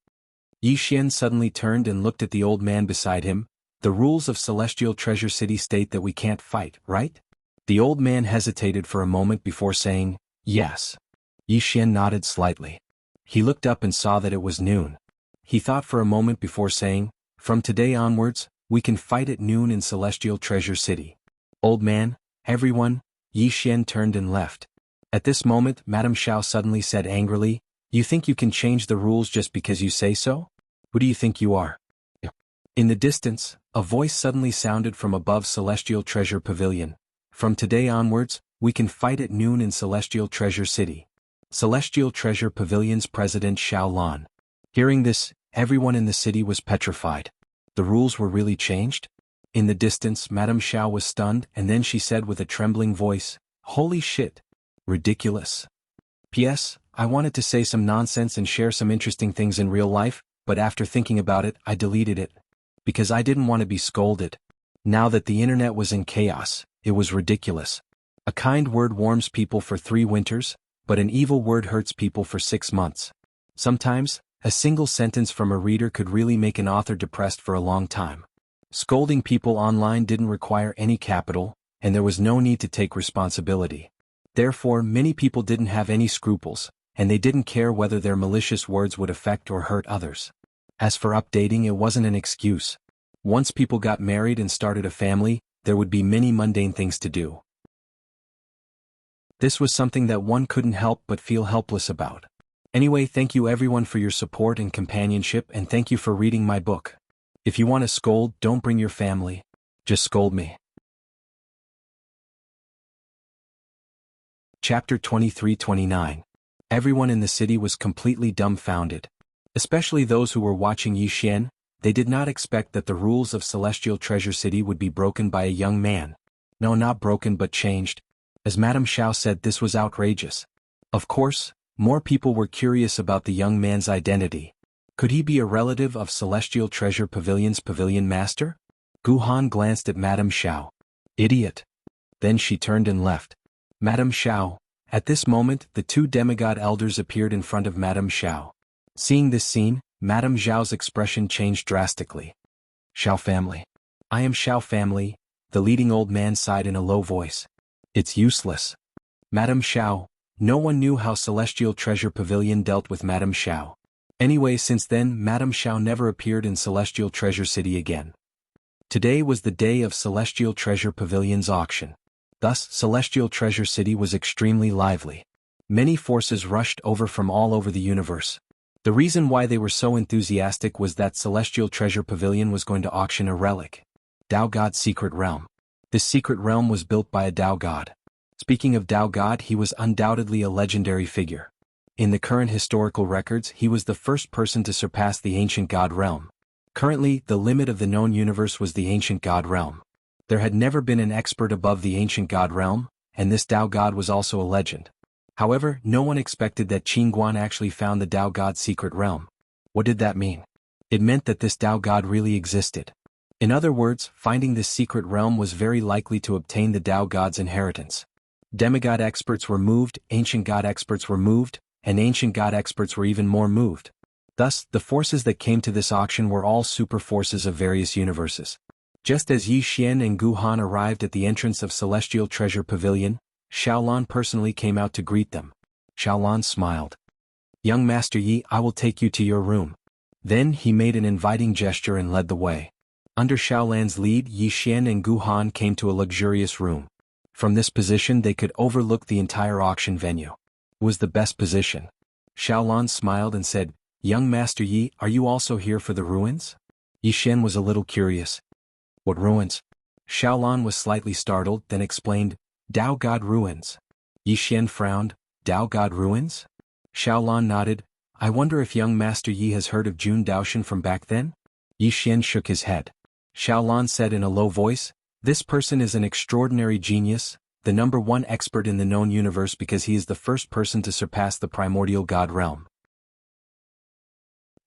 Yi Xian suddenly turned and looked at the old man beside him. The rules of Celestial Treasure City state that we can't fight, right? The old man hesitated for a moment before saying, yes. Yi Xian nodded slightly. He looked up and saw that it was noon. He thought for a moment before saying, from today onwards, we can fight at noon in Celestial Treasure City. Old man, everyone. Yi Xian turned and left. At this moment, Madame Xiao suddenly said angrily, you think you can change the rules just because you say so? Who do you think you are? In the distance, a voice suddenly sounded from above Celestial Treasure Pavilion. From today onwards, we can fight at noon in Celestial Treasure City. Celestial Treasure Pavilion's president Xiao Lan. Hearing this, everyone in the city was petrified. The rules were really changed? In the distance, Madame Xiao was stunned, and then she said with a trembling voice, holy shit. Ridiculous. P.S. I wanted to say some nonsense and share some interesting things in real life, but after thinking about it, I deleted it. Because I didn't want to be scolded. Now that the internet was in chaos, it was ridiculous. A kind word warms people for 3 winters, but an evil word hurts people for 6 months. Sometimes, a single sentence from a reader could really make an author depressed for a long time. Scolding people online didn't require any capital, and there was no need to take responsibility. Therefore, many people didn't have any scruples, and they didn't care whether their malicious words would affect or hurt others. As for updating, it wasn't an excuse. Once people got married and started a family, there would be many mundane things to do. This was something that one couldn't help but feel helpless about. Anyway, thank you everyone for your support and companionship, and thank you for reading my book. If you want to scold, don't bring your family. Just scold me. Chapter 23-29. Everyone in the city was completely dumbfounded. Especially those who were watching Yi Xian. They did not expect that the rules of Celestial Treasure City would be broken by a young man. No, not broken but changed. As Madame Xiao said, this was outrageous. Of course, more people were curious about the young man's identity. Could he be a relative of Celestial Treasure Pavilion's pavilion master? Gu Han glanced at Madame Xiao. Idiot. Then she turned and left. Madame Xiao. At this moment, the 2 demigod elders appeared in front of Madame Xiao. Seeing this scene, Madame Xiao's expression changed drastically. Xiao family. I am Xiao family, the leading old man sighed in a low voice. It's useless. Madame Xiao. No one knew how Celestial Treasure Pavilion dealt with Madame Xiao. Anyway, since then, Madame Xiao never appeared in Celestial Treasure City again. Today was the day of Celestial Treasure Pavilion's auction. Thus, Celestial Treasure City was extremely lively. Many forces rushed over from all over the universe. The reason why they were so enthusiastic was that Celestial Treasure Pavilion was going to auction a relic. Dao God's secret realm. This secret realm was built by a Dao God. Speaking of Dao God, he was undoubtedly a legendary figure. In the current historical records, he was the first person to surpass the ancient God realm. Currently, the limit of the known universe was the ancient God realm. There had never been an expert above the ancient God realm, and this Dao God was also a legend. However, no one expected that Qin Guan actually found the Dao God's secret realm. What did that mean? It meant that this Dao God really existed. In other words, finding this secret realm was very likely to obtain the Dao God's inheritance. Demigod experts were moved, ancient God experts were moved, and ancient God experts were even more moved. Thus, the forces that came to this auction were all super forces of various universes. Just as Yi Xian and Gu Han arrived at the entrance of Celestial Treasure Pavilion, Xiaolan personally came out to greet them. Xiaolan smiled. Young Master Yi, I will take you to your room. Then he made an inviting gesture and led the way. Under Xiaolan's lead, Yi Xian and Gu Han came to a luxurious room. From this position they could overlook the entire auction venue. was the best position. Xiaolan smiled and said, "Young Master Yi, are you also here for the ruins?" Yi Xian was a little curious. "What ruins?" Xiaolan was slightly startled, then explained, "Dao God ruins." Yi Xian frowned, "Dao God ruins?" Xiaolan nodded, "I wonder if young Master Yi has heard of Jun Daoshan from back then?" Yi Xian shook his head. Xiaolan said in a low voice, "This person is an extraordinary genius, the #1 expert in the known universe because he is the first person to surpass the primordial god realm."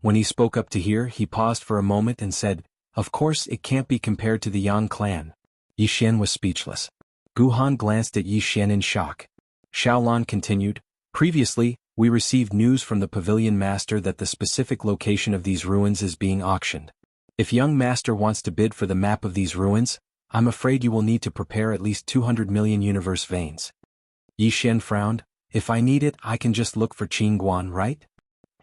When he spoke up to here, he paused for a moment and said, "Of course it can't be compared to the Yang clan." Yi Xian was speechless. Guhan glanced at Yi Xian in shock. Xiaolan continued, "Previously, we received news from the pavilion master that the specific location of these ruins is being auctioned. If young master wants to bid for the map of these ruins, I'm afraid you will need to prepare at least 200 million universe veins." Yi Xian frowned, "If I need it, I can just look for Qingguan, right?"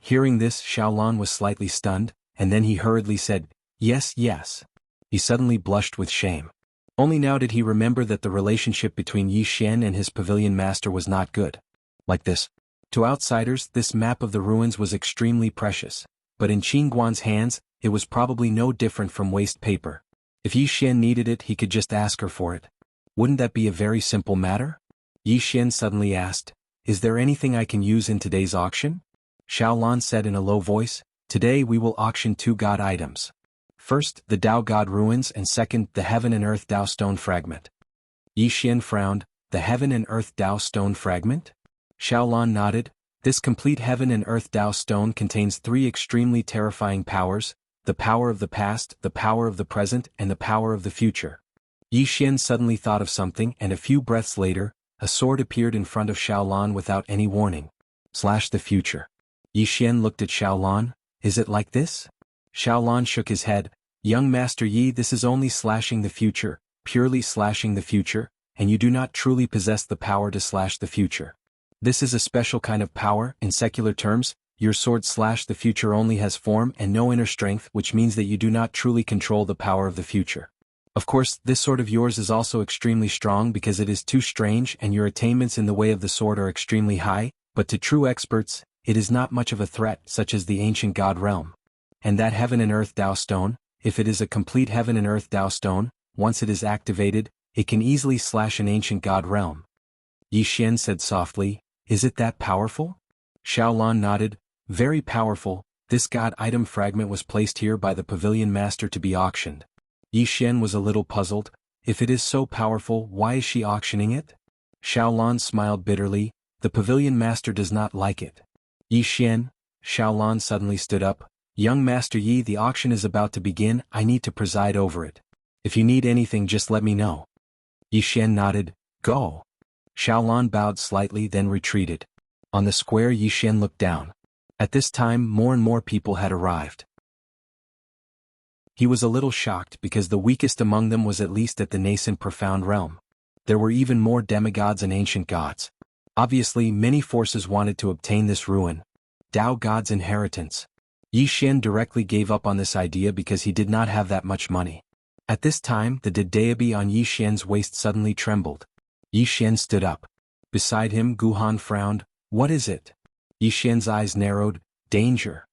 Hearing this, Xiaolan was slightly stunned, and then he hurriedly said, "Yes, yes." He suddenly blushed with shame. Only now did he remember that the relationship between Yi Xian and his pavilion master was not good. Like this. To outsiders, this map of the ruins was extremely precious, but in Qingguan's hands, it was probably no different from waste paper. If Yi Xian needed it, he could just ask her for it. Wouldn't that be a very simple matter? Yi Xian suddenly asked, "Is there anything I can use in today's auction?" Xiaolan said in a low voice, "Today we will auction 2 god items. First, the Dao God ruins, and second, the Heaven and Earth Dao stone fragment." Yi Xian frowned, "The Heaven and Earth Dao stone fragment?" Xiaolan nodded, "This complete Heaven and Earth Dao stone contains 3 extremely terrifying powers, the power of the past, the power of the present, and the power of the future." Yi Xian suddenly thought of something, and a few breaths later, a sword appeared in front of Xiaolan without any warning. Slash the future. Yi Xian looked at Xiaolan, "Is it like this?" Xiaolan shook his head, "Young Master Yi, this is only slashing the future, purely slashing the future, and you do not truly possess the power to slash the future. This is a special kind of power. In secular terms, your sword slash the future only has form and no inner strength, which means that you do not truly control the power of the future. Of course, this sword of yours is also extremely strong because it is too strange and your attainments in the way of the sword are extremely high, but to true experts, it is not much of a threat, such as the ancient god realm. And that Heaven and Earth Dao stone, if it is a complete Heaven and Earth Dao stone, once it is activated, it can easily slash an ancient god realm." Yi Xian said softly, "Is it that powerful?" Xiaolan nodded, "Very powerful. This god item fragment was placed here by the pavilion master to be auctioned." Yi Xian was a little puzzled. If it is so powerful, why is she auctioning it? Xiaolan smiled bitterly, "The pavilion master does not like it." "Yi Xian," Xiaolan suddenly stood up, "Young Master Yi, the auction is about to begin, I need to preside over it. If you need anything, just let me know." Yi Xian nodded, "Go." Xiaolan bowed slightly, then retreated. On the square, Yi Xian looked down. At this time, more and more people had arrived. He was a little shocked because the weakest among them was at least at the nascent profound realm. There were even more demigods and ancient gods. Obviously, many forces wanted to obtain this ruin. Dao God's inheritance. Yi Xian directly gave up on this idea because he did not have that much money. At this time, the Dedaobi on Yi Xian's waist suddenly trembled. Yi Xian stood up. Beside him, Guhan frowned, "What is it?" Yi Xian's eyes narrowed, "Danger.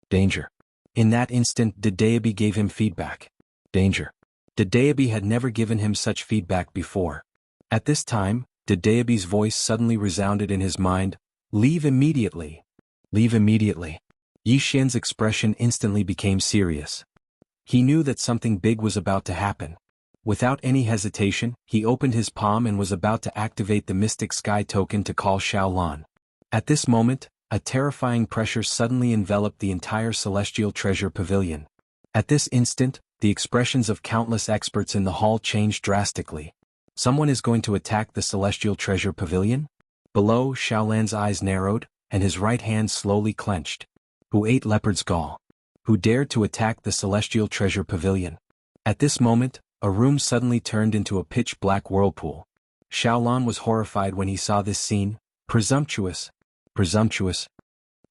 Danger." In that instant, Dedaobi gave him feedback. Danger. Dedaobi had never given him such feedback before. At this time, Dedaobi's voice suddenly resounded in his mind, "Leave immediately. Leave immediately." Yi Xian's expression instantly became serious. He knew that something big was about to happen. Without any hesitation, he opened his palm and was about to activate the Mystic Sky token to call Xiaolan. At this moment, a terrifying pressure suddenly enveloped the entire Celestial Treasure Pavilion. At this instant, the expressions of countless experts in the hall changed drastically. Someone is going to attack the Celestial Treasure Pavilion? Below, Xiaolan's eyes narrowed, and his right hand slowly clenched. Who ate leopard's gall? Who dared to attack the Celestial Treasure Pavilion? At this moment, a room suddenly turned into a pitch-black whirlpool. Xiaolan was horrified when he saw this scene. Presumptuous. Presumptuous.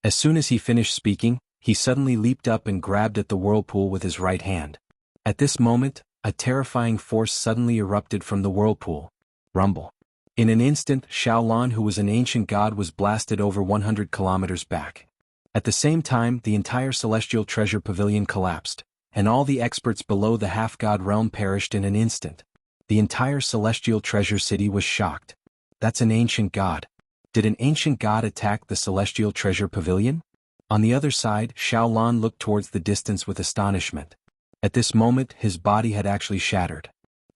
As soon as he finished speaking, he suddenly leaped up and grabbed at the whirlpool with his right hand. At this moment, a terrifying force suddenly erupted from the whirlpool. Rumble. In an instant, Xiaolan, who was an ancient god, was blasted over 100 kilometers back. At the same time, the entire celestial treasure pavilion collapsed, and all the experts below the half-god realm perished in an instant. The entire celestial treasure city was shocked. That's an ancient god. Did an ancient god attack the celestial treasure pavilion? On the other side, Xiaolan looked towards the distance with astonishment. At this moment, his body had actually shattered.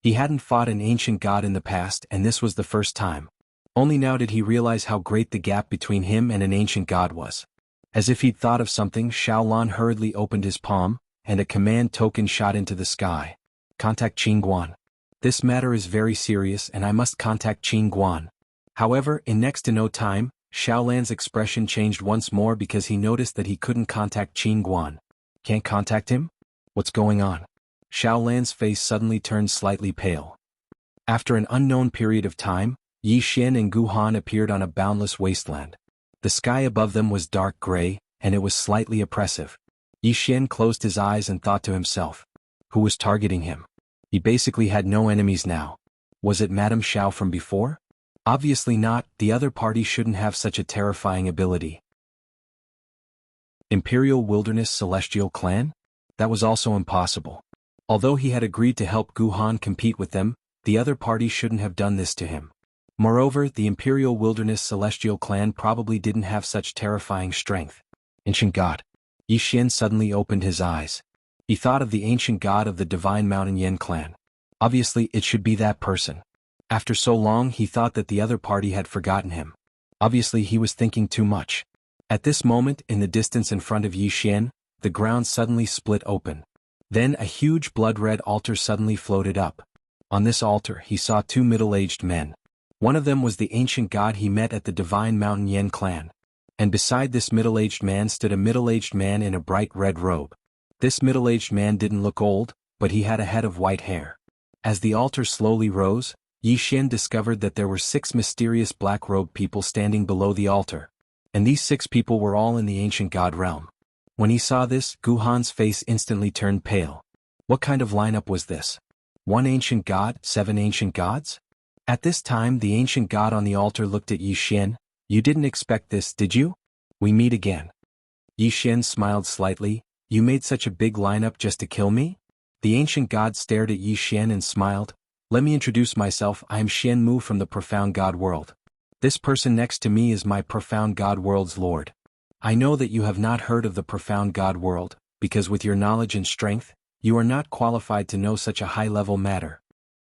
He hadn't fought an ancient god in the past, and this was the first time. Only now did he realize how great the gap between him and an ancient god was. As if he'd thought of something, Xiaolan hurriedly opened his palm, and a command token shot into the sky. Contact Qing Guan. This matter is very serious and I must contact Qing Guan. However, in next to no time, Xiaolan's expression changed once more because he noticed that he couldn't contact Qing Guan. Can't contact him? What's going on? Xiaolan's face suddenly turned slightly pale. After an unknown period of time, Yi Xian and Gu Han appeared on a boundless wasteland. The sky above them was dark gray, and it was slightly oppressive. Yi Xian closed his eyes and thought to himself. Who was targeting him? He basically had no enemies now. Was it Madame Xiao from before? Obviously not, the other party shouldn't have such a terrifying ability. Imperial Wilderness Celestial Clan? That was also impossible. Although he had agreed to help Gu Han compete with them, the other party shouldn't have done this to him. Moreover, the Imperial Wilderness Celestial Clan probably didn't have such terrifying strength. Ancient God. Yi Xian suddenly opened his eyes. He thought of the ancient god of the Divine Mountain Yen clan. Obviously, it should be that person. After so long, he thought that the other party had forgotten him. Obviously, he was thinking too much. At this moment, in the distance in front of Yi Xian, the ground suddenly split open. Then a huge blood-red altar suddenly floated up. On this altar, he saw two middle-aged men. One of them was the ancient god he met at the Divine Mountain Yen clan. And beside this middle-aged man stood a middle-aged man in a bright red robe. This middle-aged man didn't look old, but he had a head of white hair. As the altar slowly rose, Yi Xian discovered that there were 6 mysterious black-robed people standing below the altar. And these 6 people were all in the ancient god realm. When he saw this, Gu Han's face instantly turned pale. What kind of lineup was this? 1 ancient god, 7 ancient gods? At this time, the ancient god on the altar looked at Yi Xian. You didn't expect this, did you? We meet again. Yi Xian smiled slightly. You made such a big lineup just to kill me? The ancient god stared at Yi Xian and smiled. Let me introduce myself, I am Xian Mu from the Profound God World. This person next to me is my Profound God World's Lord. I know that you have not heard of the Profound God World, because with your knowledge and strength, you are not qualified to know such a high-level matter.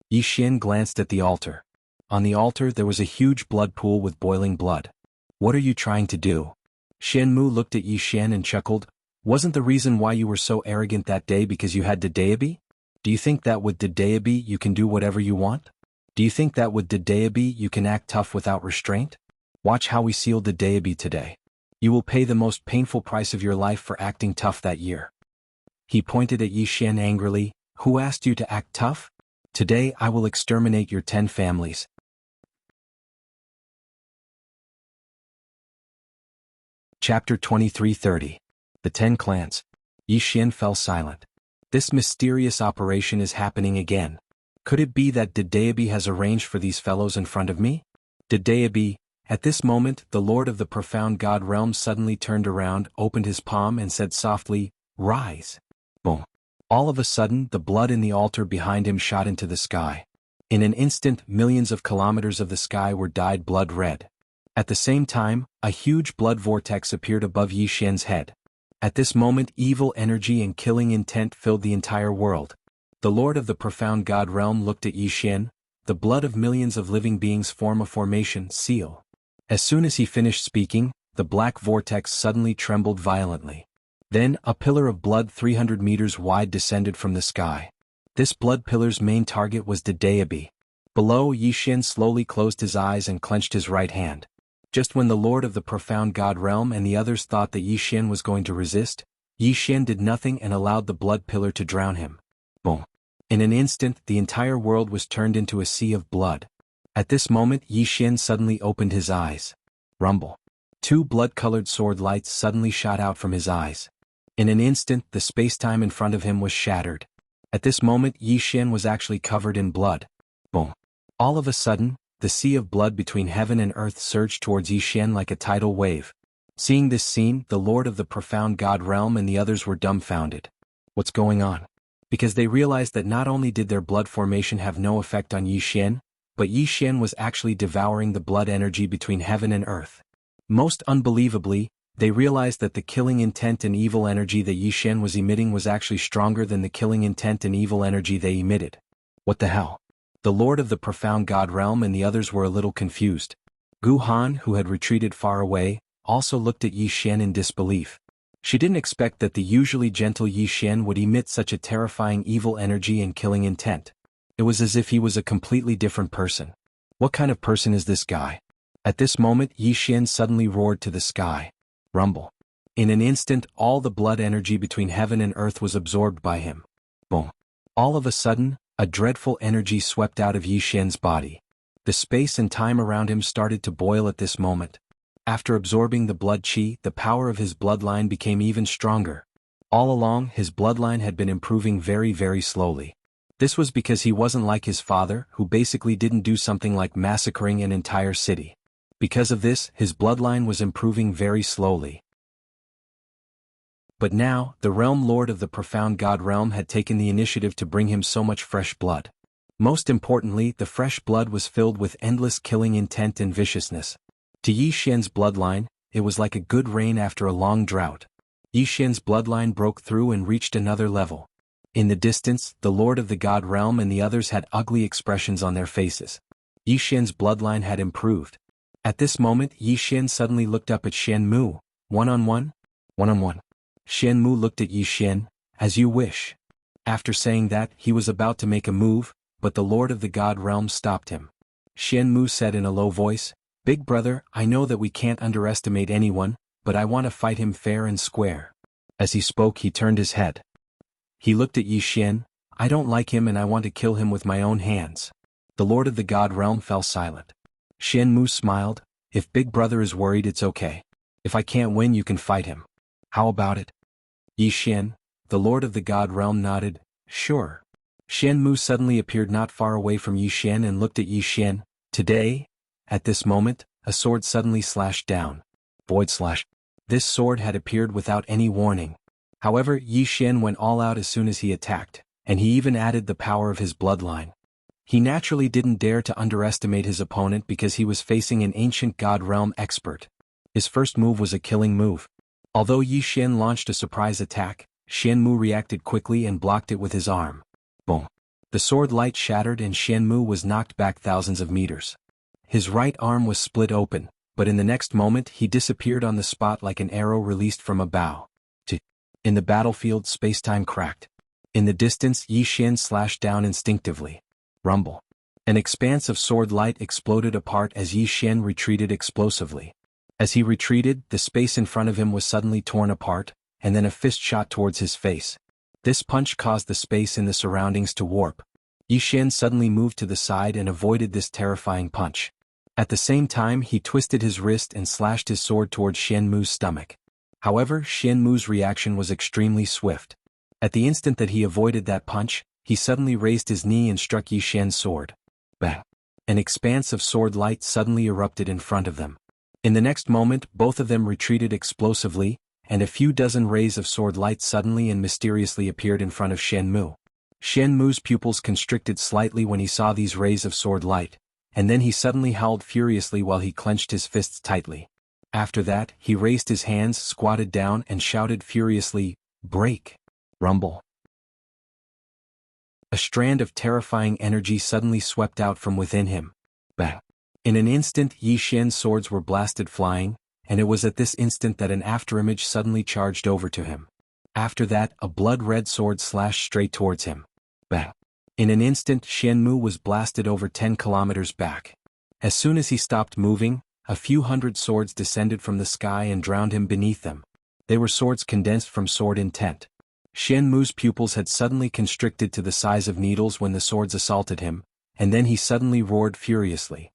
Yi Xian glanced at the altar. On the altar there was a huge blood pool with boiling blood. What are you trying to do? Xian Mu looked at Yi Xian and chuckled. Wasn't the reason why you were so arrogant that day because you had Dedeabi? Do you think that with Dedeabi you can do whatever you want? Do you think that with Dedeabi you can act tough without restraint? Watch how we seal Dedeabi today. You will pay the most painful price of your life for acting tough that year. He pointed at Yi Xian angrily. Who asked you to act tough? Today I will exterminate your 10 families. Chapter 2330. The 10 Clans. Yi Xian fell silent. This mysterious operation is happening again. Could it be that Dedeabi has arranged for these fellows in front of me? Dedeabi. At this moment, the Lord of the Profound God Realm suddenly turned around, opened his palm and said softly, Rise. Boom. All of a sudden, the blood in the altar behind him shot into the sky. In an instant, millions of kilometers of the sky were dyed blood red. At the same time, a huge blood vortex appeared above Yi Xian's head. At this moment, evil energy and killing intent filled the entire world. The Lord of the Profound God Realm looked at Yi Xian. The blood of millions of living beings form a formation, seal. As soon as he finished speaking, the black vortex suddenly trembled violently. Then, a pillar of blood 300 meters wide descended from the sky. This blood pillar's main target was Dedeabi. Below, Yi Xian slowly closed his eyes and clenched his right hand. Just when the Lord of the Profound God Realm and the others thought that Yi Xian was going to resist, Yi Xian did nothing and allowed the blood pillar to drown him. Boom. In an instant, the entire world was turned into a sea of blood. At this moment, Yi Xian suddenly opened his eyes. Rumble. 2 blood-colored sword lights suddenly shot out from his eyes. In an instant, the space-time in front of him was shattered. At this moment, Yi Xian was actually covered in blood. Boom. All of a sudden, the sea of blood between heaven and earth surged towards Yishan like a tidal wave. Seeing this scene, the Lord of the profound God realm and the others were dumbfounded. What's going on? Because they realized that not only did their blood formation have no effect on Yishan, but Yishan was actually devouring the blood energy between heaven and earth. Most unbelievably, they realized that the killing intent and evil energy that Yishan was emitting was actually stronger than the killing intent and evil energy they emitted. What the hell? The Lord of the profound God realm and the others were a little confused. Gu Han, who had retreated far away, also looked at Yishan in disbelief. She didn't expect that the usually gentle Yishan would emit such a terrifying evil energy and killing intent. It was as if he was a completely different person. What kind of person is this guy? At this moment, Yishan suddenly roared to the sky. Rumble. In an instant, all the blood energy between heaven and earth was absorbed by him. Boom. All of a sudden, a dreadful energy swept out of Yishan's body. The space and time around him started to boil at this moment. After absorbing the blood chi, the power of his bloodline became even stronger. All along, his bloodline had been improving very, very slowly. This was because he wasn't like his father, who basically didn't do something like massacring an entire city. Because of this, his bloodline was improving very slowly. But now, the realm lord of the profound God realm had taken the initiative to bring him so much fresh blood. Most importantly, the fresh blood was filled with endless killing intent and viciousness. To Yishan's bloodline, it was like a good rain after a long drought. Yishan's bloodline broke through and reached another level. In the distance, the Lord of the God realm and the others had ugly expressions on their faces. Yishan's bloodline had improved. At this moment, Yishan suddenly looked up at Shenmu. One-on-one? One-on-one. Shenmu looked at Yishan. As you wish. After saying that, he was about to make a move, but the Lord of the God realm stopped him. Shenmu said in a low voice, Big brother, I know that we can't underestimate anyone, but I want to fight him fair and square. As he spoke, he turned his head. He looked at Yishan. I don't like him and I want to kill him with my own hands. The Lord of the God realm fell silent. Shenmu smiled. If Big brother is worried, it's okay. If I can't win, you can fight him. How about it? Yishan, the Lord of the God realm nodded. Sure. Shenmu suddenly appeared not far away from Yishan and looked at Yishan. Today? At this moment, a sword suddenly slashed down. Void slash. This sword had appeared without any warning. However, Yishan went all out as soon as he attacked, and he even added the power of his bloodline. He naturally didn't dare to underestimate his opponent because he was facing an ancient God realm expert. His first move was a killing move. Although Yishan launched a surprise attack, Shenmu reacted quickly and blocked it with his arm. Boom. The sword light shattered and Shenmu was knocked back thousands of meters. His right arm was split open, but in the next moment he disappeared on the spot like an arrow released from a bow. In the battlefield, space-time cracked. In the distance, Yishan slashed down instinctively. Rumble. An expanse of sword light exploded apart as Yishan retreated explosively. As he retreated, the space in front of him was suddenly torn apart, and then a fist shot towards his face. This punch caused the space in the surroundings to warp. Yishan suddenly moved to the side and avoided this terrifying punch. At the same time, he twisted his wrist and slashed his sword towards Shenmu's stomach. However, Shenmu's reaction was extremely swift. At the instant that he avoided that punch, he suddenly raised his knee and struck Yishan's sword. Bang! An expanse of sword light suddenly erupted in front of them. In the next moment, both of them retreated explosively, and a few dozen rays of sword light suddenly and mysteriously appeared in front of Shenmu. Shenmu's pupils constricted slightly when he saw these rays of sword light, and then he suddenly howled furiously while he clenched his fists tightly. After that, he raised his hands, squatted down, and shouted furiously, "Break!" Rumble. A strand of terrifying energy suddenly swept out from within him. Bang! In an instant, Yishan's swords were blasted flying, and it was at this instant that an afterimage suddenly charged over to him. After that, a blood-red sword slashed straight towards him. Bang! In an instant, Shenmu was blasted over 10 kilometers back. As soon as he stopped moving, a few hundred swords descended from the sky and drowned him beneath them. They were swords condensed from sword intent. Shenmu's pupils had suddenly constricted to the size of needles when the swords assaulted him, and then he suddenly roared furiously.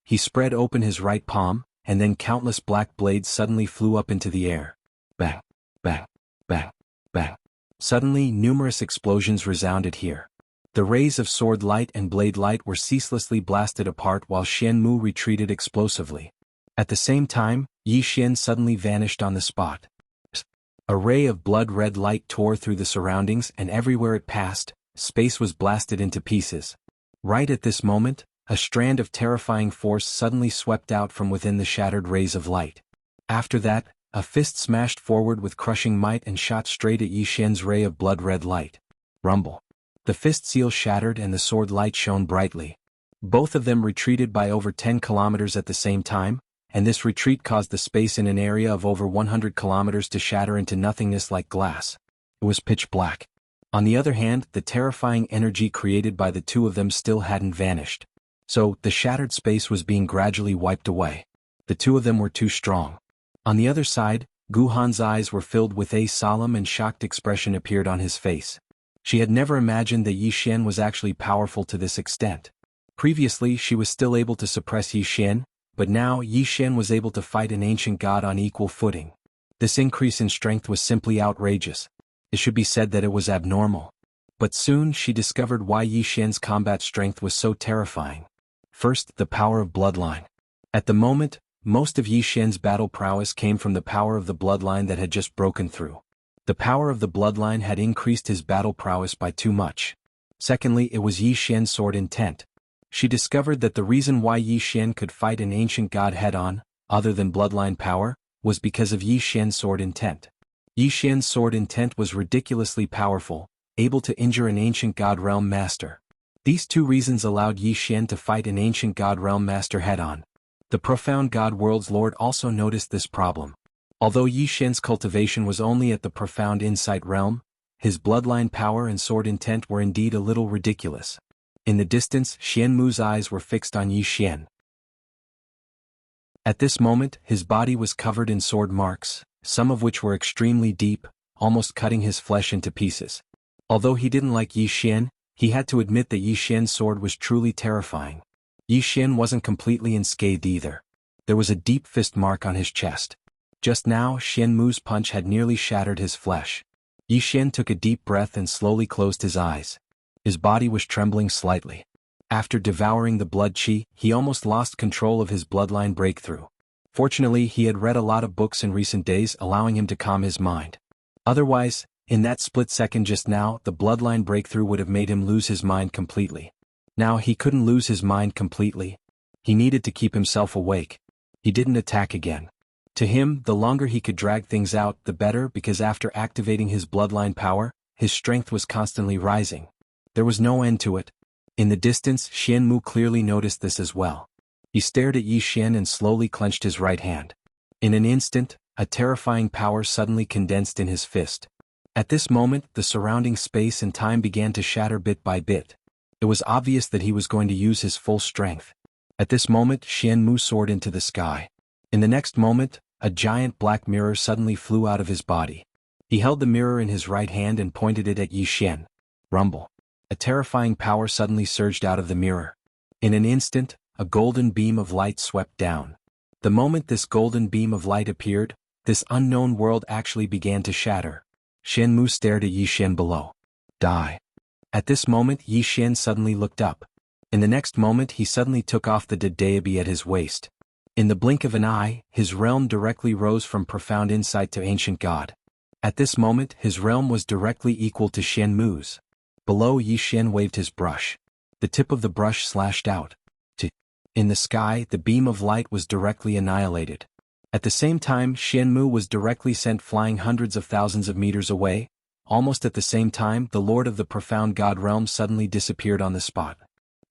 He spread open his right palm, and then countless black blades suddenly flew up into the air. Bang! Bang! Bang! Bang! Suddenly, numerous explosions resounded here. The rays of sword light and blade light were ceaselessly blasted apart while Xian Mu retreated explosively. At the same time, Yi Xian suddenly vanished on the spot. A ray of blood-red light tore through the surroundings, and everywhere it passed, space was blasted into pieces. Right at this moment, a strand of terrifying force suddenly swept out from within the shattered rays of light. After that, a fist smashed forward with crushing might and shot straight at Yi Xian's ray of blood-red light. Rumble. The fist seal shattered and the sword light shone brightly. Both of them retreated by over 10 kilometers at the same time, and this retreat caused the space in an area of over 100 kilometers to shatter into nothingness like glass. It was pitch black. On the other hand, the terrifying energy created by the two of them still hadn't vanished. So, the shattered space was being gradually wiped away. The two of them were too strong. On the other side, Guhan's eyes were filled with a solemn and shocked expression appeared on his face. She had never imagined that Yi Xian was actually powerful to this extent. Previously she was still able to suppress Yi Xian, but now Yi Xian was able to fight an ancient god on equal footing. This increase in strength was simply outrageous. It should be said that it was abnormal. But soon she discovered why Yi Xian's combat strength was so terrifying. First, the power of bloodline. At the moment, most of Yi Xian's battle prowess came from the power of the bloodline that had just broken through. The power of the bloodline had increased his battle prowess by too much. Secondly, it was Yi Xian's sword intent. She discovered that the reason why Yi Xian could fight an ancient god head-on, other than bloodline power, was because of Yi Xian's sword intent. Yi Xian's sword intent was ridiculously powerful, able to injure an ancient god realm master. These two reasons allowed Yi Xian to fight an ancient god realm master head-on. The profound god world's lord also noticed this problem. Although Yi Xian's cultivation was only at the profound insight realm, his bloodline power and sword intent were indeed a little ridiculous. In the distance, Xian Mu's eyes were fixed on Yi Xian. At this moment, his body was covered in sword marks, some of which were extremely deep, almost cutting his flesh into pieces. Although he didn't like Yi Xian, he had to admit that Yi Xian's sword was truly terrifying. Yi Xian wasn't completely unscathed either. There was a deep fist mark on his chest. Just now, Xian Mu's punch had nearly shattered his flesh. Yi Xian took a deep breath and slowly closed his eyes. His body was trembling slightly. After devouring the blood qi, he almost lost control of his bloodline breakthrough. Fortunately, he had read a lot of books in recent days, allowing him to calm his mind. Otherwise, in that split second just now, the bloodline breakthrough would have made him lose his mind completely. Now he couldn't lose his mind completely. He needed to keep himself awake. He didn't attack again. To him, the longer he could drag things out, the better, because after activating his bloodline power, his strength was constantly rising. There was no end to it. In the distance, Xian Mu clearly noticed this as well. He stared at Yi Xian and slowly clenched his right hand. In an instant, a terrifying power suddenly condensed in his fist. At this moment, the surrounding space and time began to shatter bit by bit. It was obvious that he was going to use his full strength. At this moment, Xian Mu soared into the sky. In the next moment, a giant black mirror suddenly flew out of his body. He held the mirror in his right hand and pointed it at Yi Xian. Rumble. A terrifying power suddenly surged out of the mirror. In an instant, a golden beam of light swept down. The moment this golden beam of light appeared, this unknown world actually began to shatter. Xian Mu stared at Yi Xian below. Die. At this moment, Yi Xian suddenly looked up. In the next moment, he suddenly took off the Dedeabi at his waist. In the blink of an eye, his realm directly rose from profound insight to ancient god. At this moment, his realm was directly equal to Xian Mu's. Below, Yi Xian waved his brush. The tip of the brush slashed out. In the sky, the beam of light was directly annihilated. At the same time, Xian Mu was directly sent flying hundreds of thousands of meters away. Almost at the same time, the lord of the profound god realm suddenly disappeared on the spot.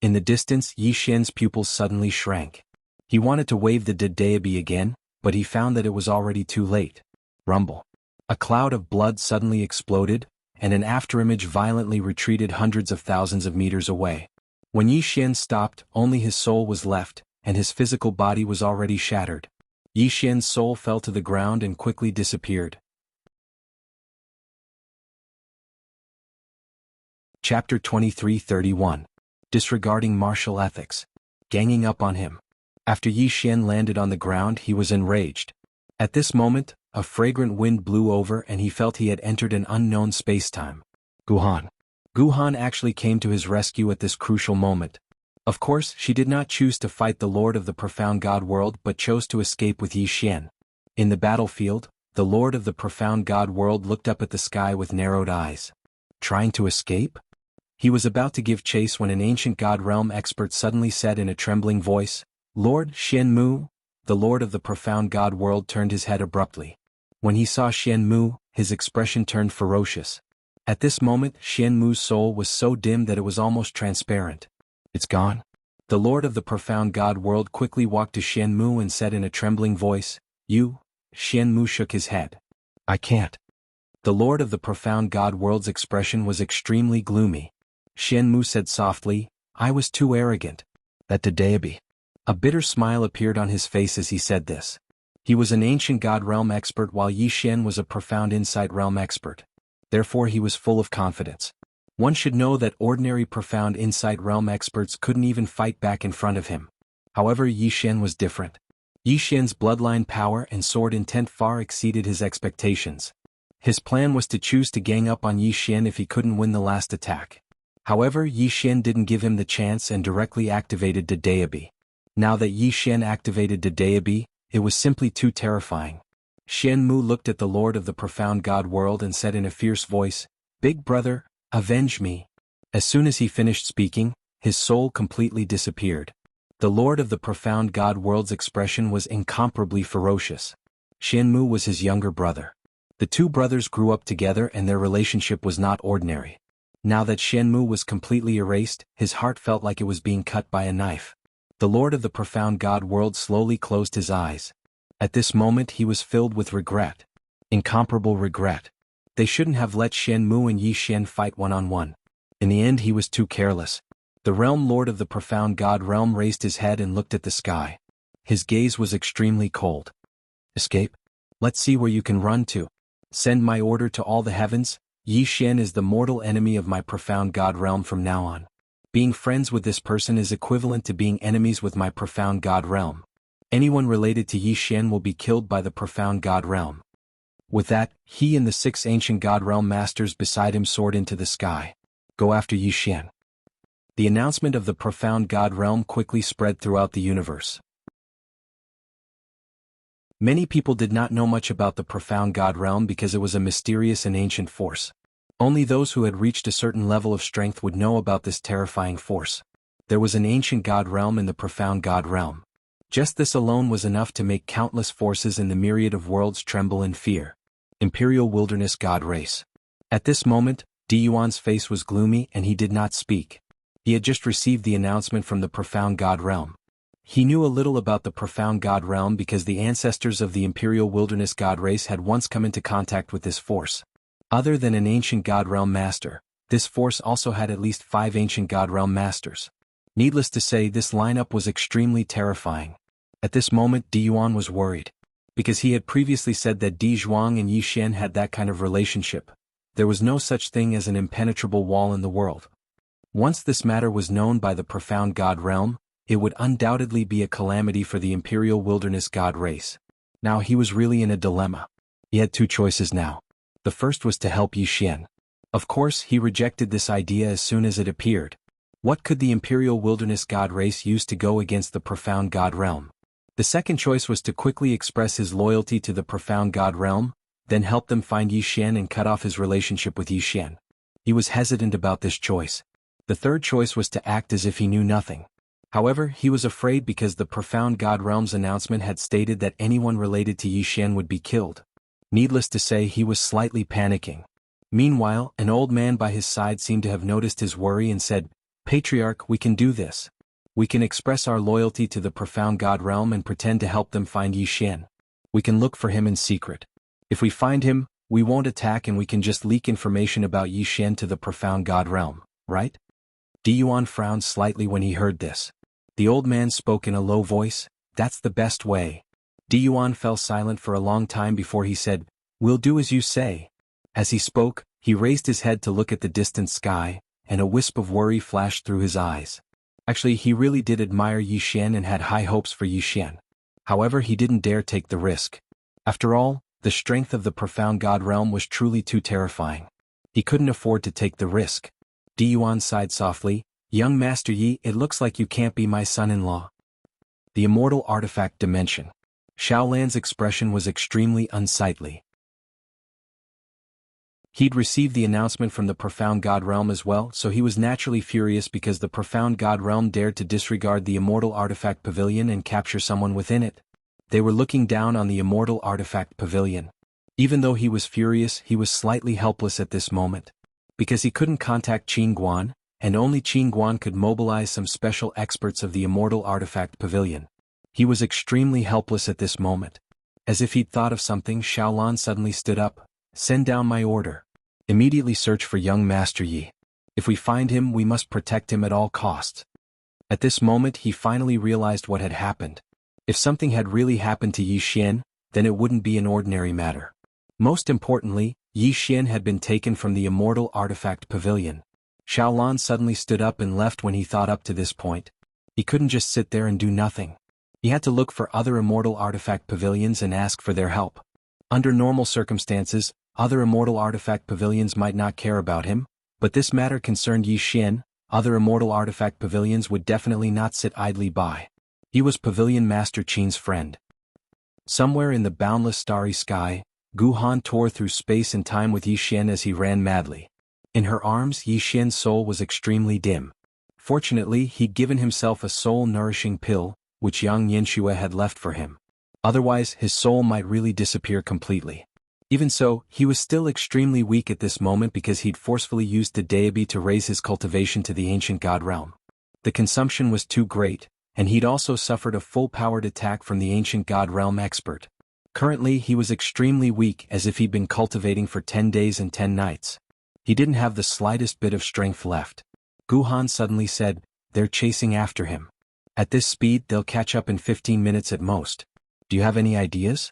In the distance, Yi Xian's pupils suddenly shrank. He wanted to wave the Dedeabi again, but he found that it was already too late. Rumble. A cloud of blood suddenly exploded, and an afterimage violently retreated hundreds of thousands of meters away. When Yi Xian stopped, only his soul was left, and his physical body was already shattered. Yi Xian's soul fell to the ground and quickly disappeared. Chapter 23:31. Disregarding martial ethics. Ganging up on him. After Yi Xian landed on the ground, he was enraged. At this moment, a fragrant wind blew over and he felt he had entered an unknown spacetime. Guhan. Guhan actually came to his rescue at this crucial moment. Of course, she did not choose to fight the Lord of the Profound God World but chose to escape with Yi Xian. In the battlefield, the Lord of the Profound God World looked up at the sky with narrowed eyes. Trying to escape? He was about to give chase when an ancient God Realm expert suddenly said in a trembling voice, "Lord Xian Mu." The Lord of the Profound God World turned his head abruptly. When he saw Xian Mu, his expression turned ferocious. At this moment, Xian Mu's soul was so dim that it was almost transparent. "It's gone?" The Lord of the Profound God World quickly walked to Xian Mu and said in a trembling voice, "You?" Xian Mu shook his head. "I can't." The Lord of the Profound God World's expression was extremely gloomy. Xian Mu said softly, "I was too arrogant." "That today be." A bitter smile appeared on his face as he said this. He was an ancient God Realm expert while Yi Xian was a profound insight realm expert. Therefore he was full of confidence. One should know that ordinary profound insight realm experts couldn't even fight back in front of him. However, Yi Xian was different. Yi Xian's bloodline power and sword intent far exceeded his expectations. His plan was to choose to gang up on Yi Xian if he couldn't win the last attack. However, Yi Xian didn't give him the chance and directly activated Dedeabi. Now that Yi Xian activated Dedeabi, it was simply too terrifying. Xian Mu looked at the Lord of the Profound God World and said in a fierce voice, "Big brother, avenge me." As soon as he finished speaking, his soul completely disappeared. The Lord of the Profound God World's expression was incomparably ferocious. Xian Mu was his younger brother. The two brothers grew up together and their relationship was not ordinary. Now that Xian Mu was completely erased, his heart felt like it was being cut by a knife. The Lord of the Profound God World slowly closed his eyes. At this moment he was filled with regret. Incomparable regret. They shouldn't have let Xian Mu and Yi Xian fight one-on-one. In the end he was too careless. The Realm Lord of the Profound God Realm raised his head and looked at the sky. His gaze was extremely cold. "Escape? Let's see where you can run to. Send my order to all the heavens. Yi Xian is the mortal enemy of my Profound God Realm from now on. Being friends with this person is equivalent to being enemies with my Profound God Realm. Anyone related to Yi Xian will be killed by the Profound God Realm." With that, he and the 6 ancient God Realm masters beside him soared into the sky. "Go after Yi Xian." The announcement of the Profound God Realm quickly spread throughout the universe. Many people did not know much about the Profound God Realm because it was a mysterious and ancient force. Only those who had reached a certain level of strength would know about this terrifying force. There was an ancient God Realm in the Profound God Realm. Just this alone was enough to make countless forces in the myriad of worlds tremble in fear. Imperial Wilderness God Race. At this moment, Di Yuan's face was gloomy and he did not speak. He had just received the announcement from the Profound God Realm. He knew a little about the Profound God Realm because the ancestors of the Imperial Wilderness God Race had once come into contact with this force. Other than an ancient God Realm master, this force also had at least 5 ancient God Realm masters. Needless to say, this lineup was extremely terrifying. At this moment Di Yuan was worried. Because he had previously said that Di Zhuang and Yi Xian had that kind of relationship. There was no such thing as an impenetrable wall in the world. Once this matter was known by the Profound God Realm, it would undoubtedly be a calamity for the Imperial Wilderness God Race. Now he was really in a dilemma. He had 2 choices now. The first was to help Yi Xian. Of course, he rejected this idea as soon as it appeared. What could the Imperial Wilderness God Race use to go against the Profound God Realm? The second choice was to quickly express his loyalty to the Profound God Realm, then help them find Yi Xian and cut off his relationship with Yi Xian. He was hesitant about this choice. The third choice was to act as if he knew nothing. However, he was afraid because the Profound God Realm's announcement had stated that anyone related to Yi Xian would be killed. Needless to say, he was slightly panicking. Meanwhile, an old man by his side seemed to have noticed his worry and said, "Patriarch, we can do this. We can express our loyalty to the Profound God Realm and pretend to help them find Yi Xian. We can look for him in secret. If we find him, we won't attack and we can just leak information about Yi Xian to the Profound God Realm, right?" Di Yuan frowned slightly when he heard this. The old man spoke in a low voice, "That's the best way." Di Yuan fell silent for a long time before he said, "We'll do as you say." As he spoke, he raised his head to look at the distant sky, and a wisp of worry flashed through his eyes. Actually, he really did admire Yi Xian and had high hopes for Yi Xian. However, he didn't dare take the risk. After all, the strength of the Profound God Realm was truly too terrifying. He couldn't afford to take the risk. Yuan sighed softly, "Young Master Yi, it looks like you can't be my son-in-law." The immortal artifact dimension. Xiaolan's expression was extremely unsightly. He'd received the announcement from the Profound God Realm as well, so he was naturally furious because the Profound God Realm dared to disregard the Immortal Artifact Pavilion and capture someone within it. They were looking down on the Immortal Artifact Pavilion. Even though he was furious, he was slightly helpless at this moment. Because he couldn't contact Qin Guan, and only Qin Guan could mobilize some special experts of the Immortal Artifact Pavilion. He was extremely helpless at this moment. As if he'd thought of something, Xiaolan suddenly stood up. "Send down my order. Immediately search for young Master Yi. If we find him, we must protect him at all costs." At this moment he finally realized what had happened. If something had really happened to Yi Xian, then it wouldn't be an ordinary matter. Most importantly, Yi Xian had been taken from the Immortal Artifact Pavilion. Xiaolan suddenly stood up and left when he thought up to this point. He couldn't just sit there and do nothing. He had to look for other Immortal Artifact Pavilions and ask for their help. Under normal circumstances, other Immortal Artifact Pavilions might not care about him, but this matter concerned Yi Xian. Other Immortal Artifact Pavilions would definitely not sit idly by. He was Pavilion Master Qin's friend. Somewhere in the boundless starry sky, Gu Han tore through space and time with Yi Xian as he ran madly. In her arms, Yi Xian's soul was extremely dim. Fortunately, he'd given himself a soul-nourishing pill, which Yang Yanxue had left for him. Otherwise, his soul might really disappear completely. Even so, he was still extremely weak at this moment because he'd forcefully used the deity to raise his cultivation to the ancient god realm. The consumption was too great, and he'd also suffered a full-powered attack from the ancient god realm expert. Currently he was extremely weak, as if he'd been cultivating for 10 days and 10 nights. He didn't have the slightest bit of strength left. Gu Han suddenly said, "They're chasing after him. At this speed they'll catch up in 15 minutes at most. Do you have any ideas?"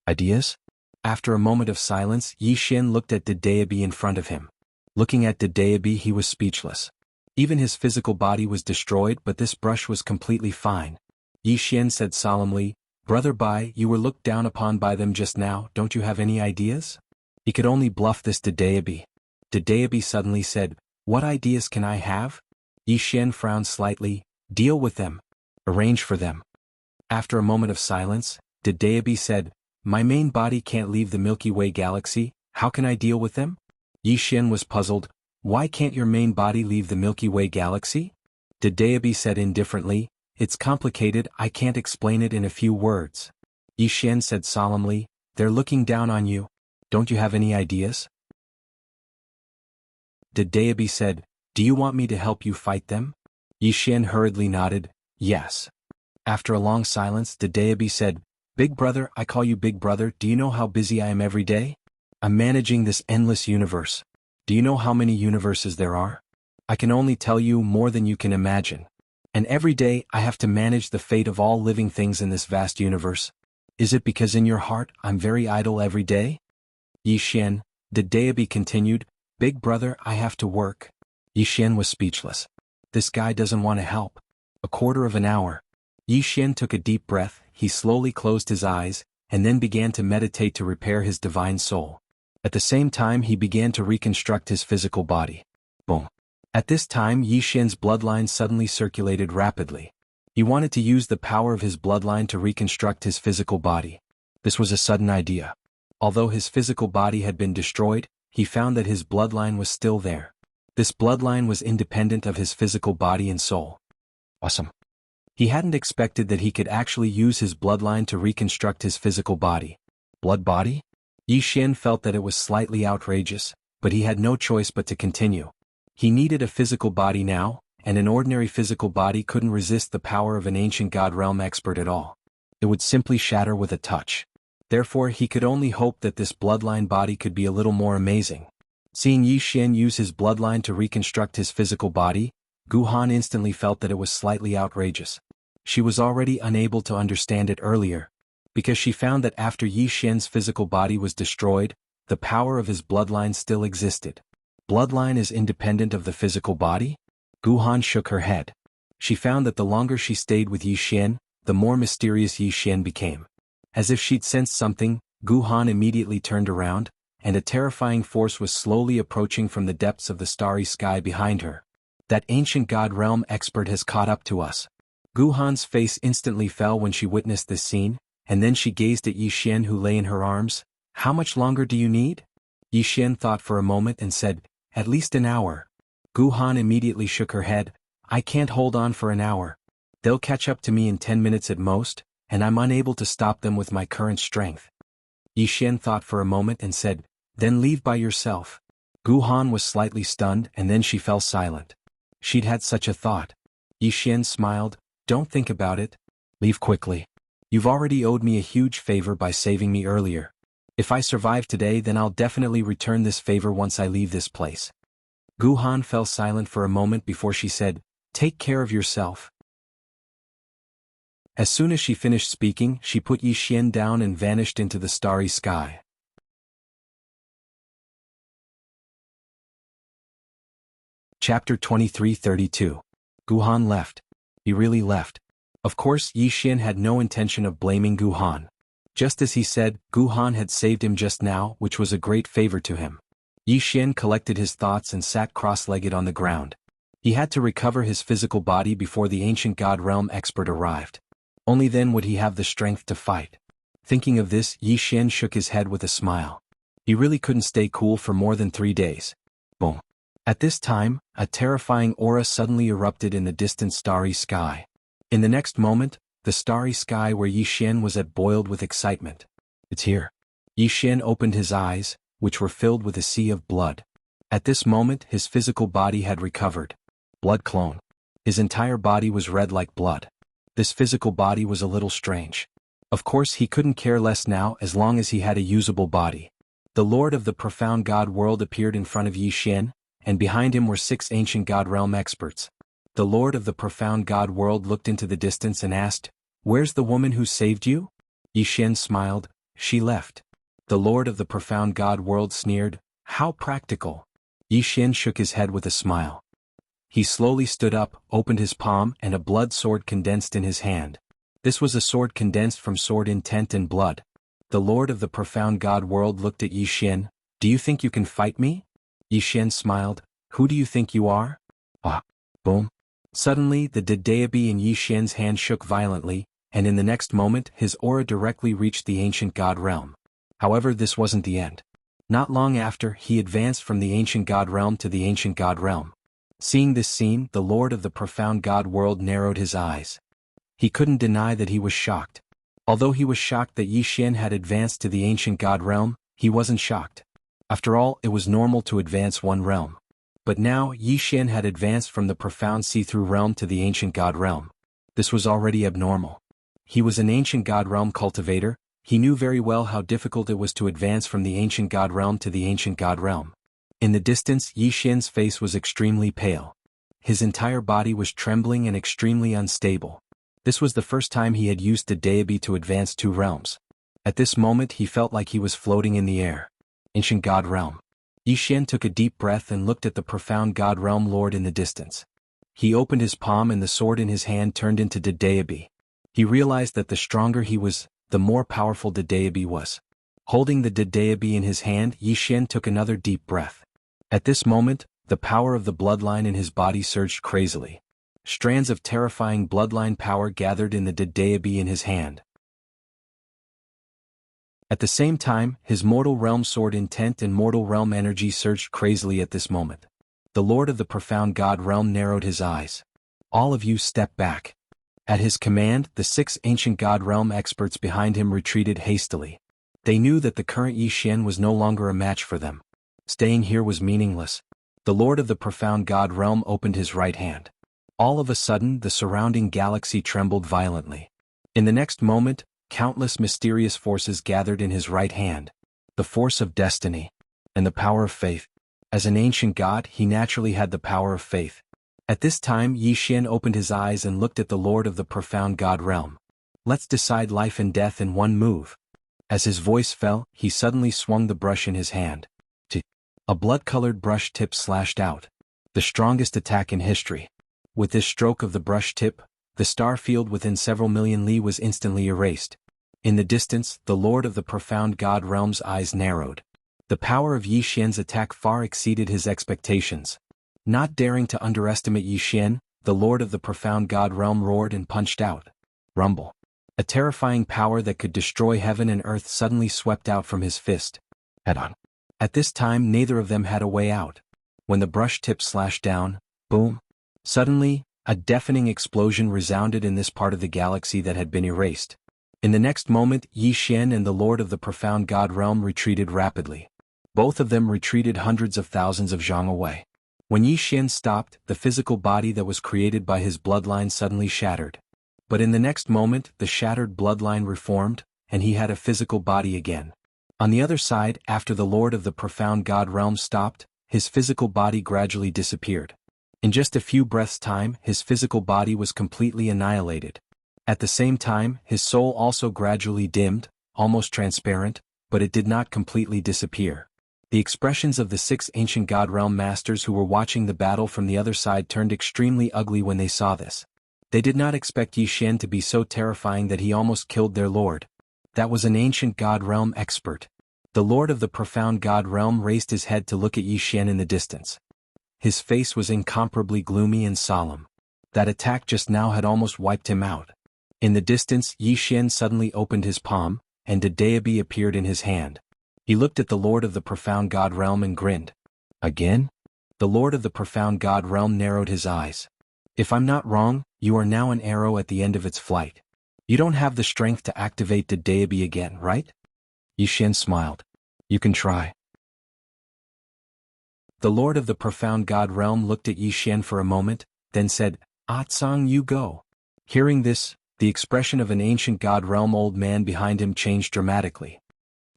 "Ideas?" After a moment of silence, Yi Xian looked at the deity in front of him. Looking at the deity, he was speechless. Even his physical body was destroyed, but this brush was completely fine. Yi Xian said solemnly, "Brother Bai, you were looked down upon by them just now, don't you have any ideas?" He could only bluff this deity. Deity suddenly said, "What ideas can I have?" Yi Xian frowned slightly, "Deal with them. Arrange for them." After a moment of silence, deity said, "My main body can't leave the Milky Way galaxy, how can I deal with them?" Yi Xian was puzzled. "Why can't your main body leave the Milky Way galaxy?" Deity said indifferently, "It's complicated, I can't explain it in a few words." Yi Xian said solemnly, "They're looking down on you. Don't you have any ideas?" Deity said, "Do you want me to help you fight them?" Yi Xian hurriedly nodded, "Yes." After a long silence, Deity said, "Big brother, I call you big brother, do you know how busy I am every day? I'm managing this endless universe. Do you know how many universes there are? I can only tell you more than you can imagine. And every day I have to manage the fate of all living things in this vast universe. Is it because in your heart I'm very idle every day?" Yi Xian, the deity continued, "Big brother, I have to work." Yi Xian was speechless. This guy doesn't want to help. A quarter of an hour. Yi Xian took a deep breath, he slowly closed his eyes, and then began to meditate to repair his divine soul. At the same time he began to reconstruct his physical body. Boom. At this time Yi Xian's bloodline suddenly circulated rapidly. He wanted to use the power of his bloodline to reconstruct his physical body. This was a sudden idea. Although his physical body had been destroyed, he found that his bloodline was still there. This bloodline was independent of his physical body and soul. Awesome. He hadn't expected that he could actually use his bloodline to reconstruct his physical body. Blood body? Yi Xian felt that it was slightly outrageous, but he had no choice but to continue. He needed a physical body now, and an ordinary physical body couldn't resist the power of an ancient god realm expert at all. It would simply shatter with a touch. Therefore he could only hope that this bloodline body could be a little more amazing. Seeing Yi Xian use his bloodline to reconstruct his physical body, Gu Han instantly felt that it was slightly outrageous. She was already unable to understand it earlier, because she found that after Yi Xian's physical body was destroyed, the power of his bloodline still existed. Bloodline is independent of the physical body? Gu Han shook her head. She found that the longer she stayed with Yi Xian, the more mysterious Yi Xian became. As if she'd sensed something, Gu Han immediately turned around, and a terrifying force was slowly approaching from the depths of the starry sky behind her. That ancient god realm expert has caught up to us. Gu Han's face instantly fell when she witnessed this scene, and then she gazed at Yi Xian who lay in her arms. How much longer do you need? Yi Xian thought for a moment and said, at least an hour. Gu Han immediately shook her head. I can't hold on for an hour. They'll catch up to me in 10 minutes at most, and I'm unable to stop them with my current strength. Yi Xian thought for a moment and said, then leave by yourself. Gu Han was slightly stunned and then she fell silent. She'd had such a thought. Yi Xian smiled, don't think about it. Leave quickly. You've already owed me a huge favor by saving me earlier. If I survive today, then I'll definitely return this favor once I leave this place. Gu Han fell silent for a moment before she said, take care of yourself. As soon as she finished speaking, she put Yi Xian down and vanished into the starry sky. Chapter 23:32. Gu Han left. He really left. Of course, Yi Xian had no intention of blaming Gu Han. Just as he said, Gu Han had saved him just now, which was a great favor to him. Yi Xian collected his thoughts and sat cross-legged on the ground. He had to recover his physical body before the ancient god realm expert arrived. Only then would he have the strength to fight. Thinking of this, Yi Xian shook his head with a smile. He really couldn't stay cool for more than 3 days. Boom. At this time, a terrifying aura suddenly erupted in the distant starry sky. In the next moment, the starry sky where Yi Xian was at boiled with excitement. It's here. Yi Xian opened his eyes, which were filled with a sea of blood. At this moment, his physical body had recovered. Blood clone. His entire body was red like blood. This physical body was a little strange. Of course, he couldn't care less now as long as he had a usable body. The Lord of the Profound God World appeared in front of Yi Xian, and behind him were 6 ancient God realm experts. The Lord of the Profound God World looked into the distance and asked, where's the woman who saved you? Yi Xian smiled, she left. The Lord of the Profound God World sneered, how practical. Yi Xian shook his head with a smile. He slowly stood up, opened his palm, and a blood sword condensed in his hand. This was a sword condensed from sword intent and blood. The Lord of the Profound God World looked at Yi Xian, do you think you can fight me? Yi Xian smiled, who do you think you are? Ah, boom. Suddenly, the Dedeabi in Yi Xian's hand shook violently, and in the next moment, his aura directly reached the ancient god realm. However, this wasn't the end. Not long after, he advanced from the ancient god realm to the ancient god realm. Seeing this scene, the Lord of the Profound God World narrowed his eyes. He couldn't deny that he was shocked. Although he was shocked that Yi Xian had advanced to the ancient god realm, he wasn't shocked. After all, it was normal to advance one realm. But now, Yi Xian had advanced from the profound see-through realm to the ancient god realm. This was already abnormal. He was an ancient god realm cultivator. He knew very well how difficult it was to advance from the ancient god realm to the ancient god realm. In the distance, Yi Xian's face was extremely pale. His entire body was trembling and extremely unstable. This was the first time he had used the Deabi to advance 2 realms. At this moment, he felt like he was floating in the air. Ancient God Realm. Yi Xian took a deep breath and looked at the Profound God Realm Lord in the distance. He opened his palm and the sword in his hand turned into Dedeabi. He realized that the stronger he was, the more powerful Dedeabi was. Holding the Dedeabi in his hand, Yi Xian took another deep breath. At this moment, the power of the bloodline in his body surged crazily. Strands of terrifying bloodline power gathered in the Dedeabi in his hand. At the same time, his mortal realm sword intent and mortal realm energy surged crazily at this moment. The Lord of the Profound God Realm narrowed his eyes. All of you step back. At his command, the 6 ancient God Realm experts behind him retreated hastily. They knew that the current Yi Xian was no longer a match for them. Staying here was meaningless. The Lord of the Profound God Realm opened his right hand. All of a sudden, the surrounding galaxy trembled violently. In the next moment, countless mysterious forces gathered in his right hand. The force of destiny. And the power of faith. As an ancient god, he naturally had the power of faith. At this time, Yi Xian opened his eyes and looked at the Lord of the Profound God Realm. Let's decide life and death in one move. As his voice fell, he suddenly swung the brush in his hand. A blood-colored brush tip slashed out. The strongest attack in history. With this stroke of the brush tip, the star field within several million li was instantly erased. In the distance, the Lord of the Profound God Realm's eyes narrowed. The power of Yi Xian's attack far exceeded his expectations. Not daring to underestimate Yi Xian, the Lord of the Profound God Realm roared and punched out. Rumble. A terrifying power that could destroy heaven and earth suddenly swept out from his fist. Head-on. At this time neither of them had a way out. When the brush tip slashed down, boom. Suddenly, a deafening explosion resounded in this part of the galaxy that had been erased. In the next moment, Yi Xian and the Lord of the Profound God Realm retreated rapidly. Both of them retreated hundreds of thousands of zhang away. When Yi Xian stopped, the physical body that was created by his bloodline suddenly shattered. But in the next moment, the shattered bloodline reformed, and he had a physical body again. On the other side, after the Lord of the Profound God Realm stopped, his physical body gradually disappeared. In just a few breaths' time, his physical body was completely annihilated. At the same time, his soul also gradually dimmed, almost transparent, but it did not completely disappear. The expressions of the 6 ancient God Realm masters who were watching the battle from the other side turned extremely ugly when they saw this. They did not expect Yi Xian to be so terrifying that he almost killed their lord. That was an ancient God Realm expert. The Lord of the Profound God Realm raised his head to look at Yi Xian in the distance. His face was incomparably gloomy and solemn. That attack just now had almost wiped him out. In the distance, Yi Xian suddenly opened his palm, and a deity appeared in his hand. He looked at the Lord of the Profound God Realm and grinned. Again? The Lord of the Profound God Realm narrowed his eyes. If I'm not wrong, you are now an arrow at the end of its flight. You don't have the strength to activate the deity again, right? Yi Xian smiled. You can try. The Lord of the Profound God Realm looked at Yi Xian for a moment, then said, Tsang, you go. Hearing this, the expression of an ancient God Realm old man behind him changed dramatically.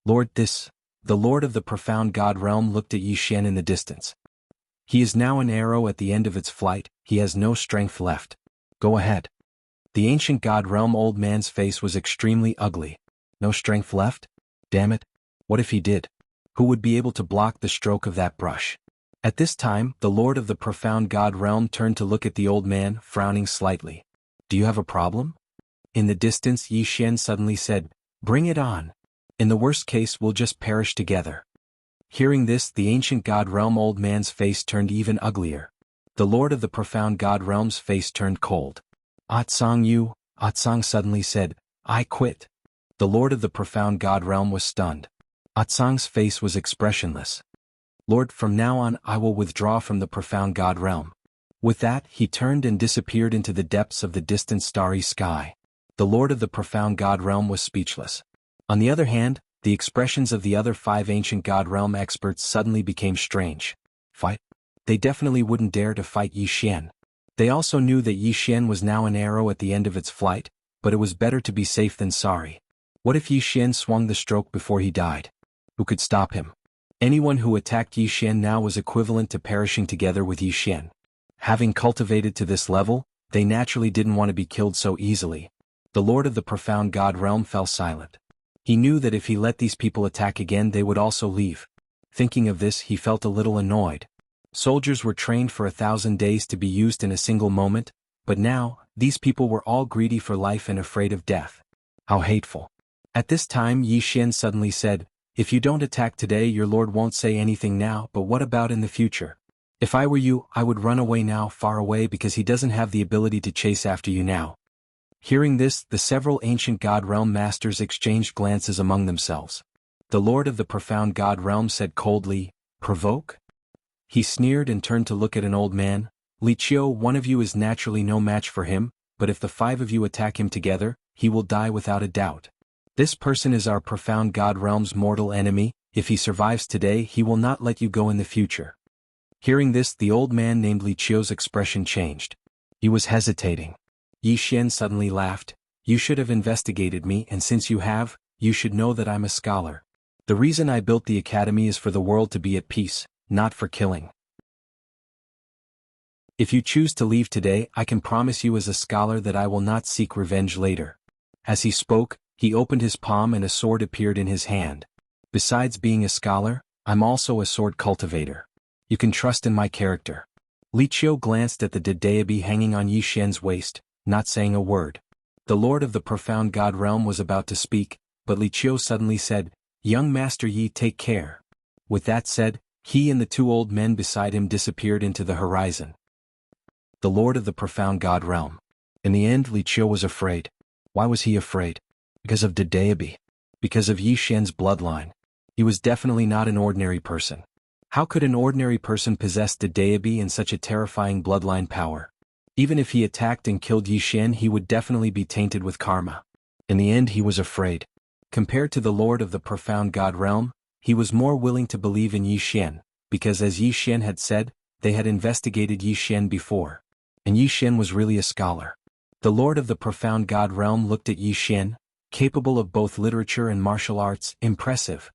The Lord of the Profound God Realm looked at Yi Xian in the distance. He is now an arrow at the end of its flight, he has no strength left. Go ahead. The ancient God Realm old man's face was extremely ugly. No strength left? Damn it. What if he did? Who would be able to block the stroke of that brush? At this time, the Lord of the Profound God Realm turned to look at the old man, frowning slightly. Do you have a problem? In the distance, Yi Xian suddenly said, Bring it on. In the worst case, we'll just perish together. Hearing this, the ancient God Realm old man's face turned even uglier. The Lord of the Profound God Realm's face turned cold. Tsang suddenly said, I quit. The Lord of the Profound God Realm was stunned. Tsang's face was expressionless. Lord, from now on I will withdraw from the Profound God Realm. With that, he turned and disappeared into the depths of the distant starry sky. The Lord of the Profound God Realm was speechless. On the other hand, the expressions of the other 5 ancient God Realm experts suddenly became strange. Fight? They definitely wouldn't dare to fight Yi Xian. They also knew that Yi Xian was now an arrow at the end of its flight, but it was better to be safe than sorry. What if Yi Xian swung the stroke before he died? Who could stop him? Anyone who attacked Yi Xian now was equivalent to perishing together with Yi Xian. Having cultivated to this level, they naturally didn't want to be killed so easily. The Lord of the Profound God Realm fell silent. He knew that if he let these people attack again they would also leave. Thinking of this, he felt a little annoyed. Soldiers were trained for 1,000 days to be used in a single moment, but now, these people were all greedy for life and afraid of death. How hateful. At this time Yi Xian suddenly said, If you don't attack today your lord won't say anything now, but what about in the future? If I were you, I would run away now, far away, because he doesn't have the ability to chase after you now. Hearing this, the several ancient God Realm masters exchanged glances among themselves. The Lord of the Profound God Realm said coldly, Provoke? He sneered and turned to look at an old man. Li Qiu, one of you is naturally no match for him, but if the 5 of you attack him together, he will die without a doubt. This person is our Profound God Realm's mortal enemy. If he survives today, he will not let you go in the future. Hearing this, the old man named Li Qiu's expression changed. He was hesitating. Yi Xian suddenly laughed. You should have investigated me, and since you have, you should know that I'm a scholar. The reason I built the academy is for the world to be at peace, not for killing. If you choose to leave today, I can promise you as a scholar that I will not seek revenge later. As he spoke, he opened his palm and a sword appeared in his hand. Besides being a scholar, I'm also a sword cultivator. You can trust in my character. Li Qiu glanced at the deity hanging on Yi Xian's waist, not saying a word. The Lord of the Profound God Realm was about to speak, but Li Qiu suddenly said, Young Master Yi, take care. With that said, he and the two old men beside him disappeared into the horizon. The Lord of the Profound God Realm. In the end, Li Qiu was afraid. Why was he afraid? Because of Dedeabi. Because of Yi Xian's bloodline. He was definitely not an ordinary person. How could an ordinary person possess Dedeabi and such a terrifying bloodline power? Even if he attacked and killed Yi Xian, he would definitely be tainted with karma. In the end, he was afraid. Compared to the Lord of the Profound God Realm, he was more willing to believe in Yi Xian, because as Yi Xian had said, they had investigated Yi Xian before. And Yi Xian was really a scholar. The Lord of the Profound God Realm looked at Yi Xian, capable of both literature and martial arts, impressive.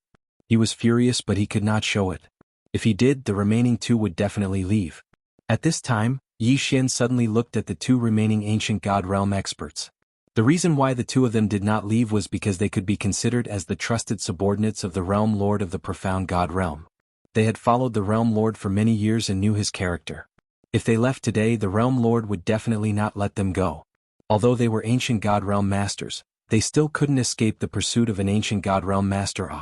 He was furious, but he could not show it. If he did, the remaining two would definitely leave. At this time, Yi Xian suddenly looked at the two remaining ancient God Realm experts. The reason why the two of them did not leave was because they could be considered as the trusted subordinates of the Realm Lord of the Profound God Realm. They had followed the Realm Lord for many years and knew his character. If they left today, the Realm Lord would definitely not let them go. Although they were ancient God Realm masters, they still couldn't escape the pursuit of an ancient God Realm master.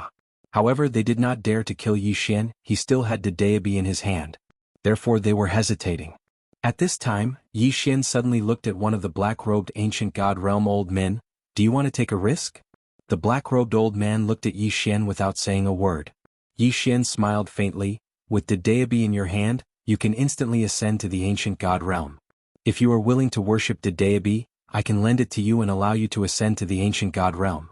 However, they did not dare to kill Yi Xian. He still had Dedeabi in his hand. Therefore they were hesitating. At this time, Yi Xian suddenly looked at one of the black-robed ancient God Realm old men. Do you want to take a risk? The black-robed old man looked at Yi Xian without saying a word. Yi Xian smiled faintly. With Dedeabi in your hand, you can instantly ascend to the ancient God Realm. If you are willing to worship Dedeabi, I can lend it to you and allow you to ascend to the ancient God Realm.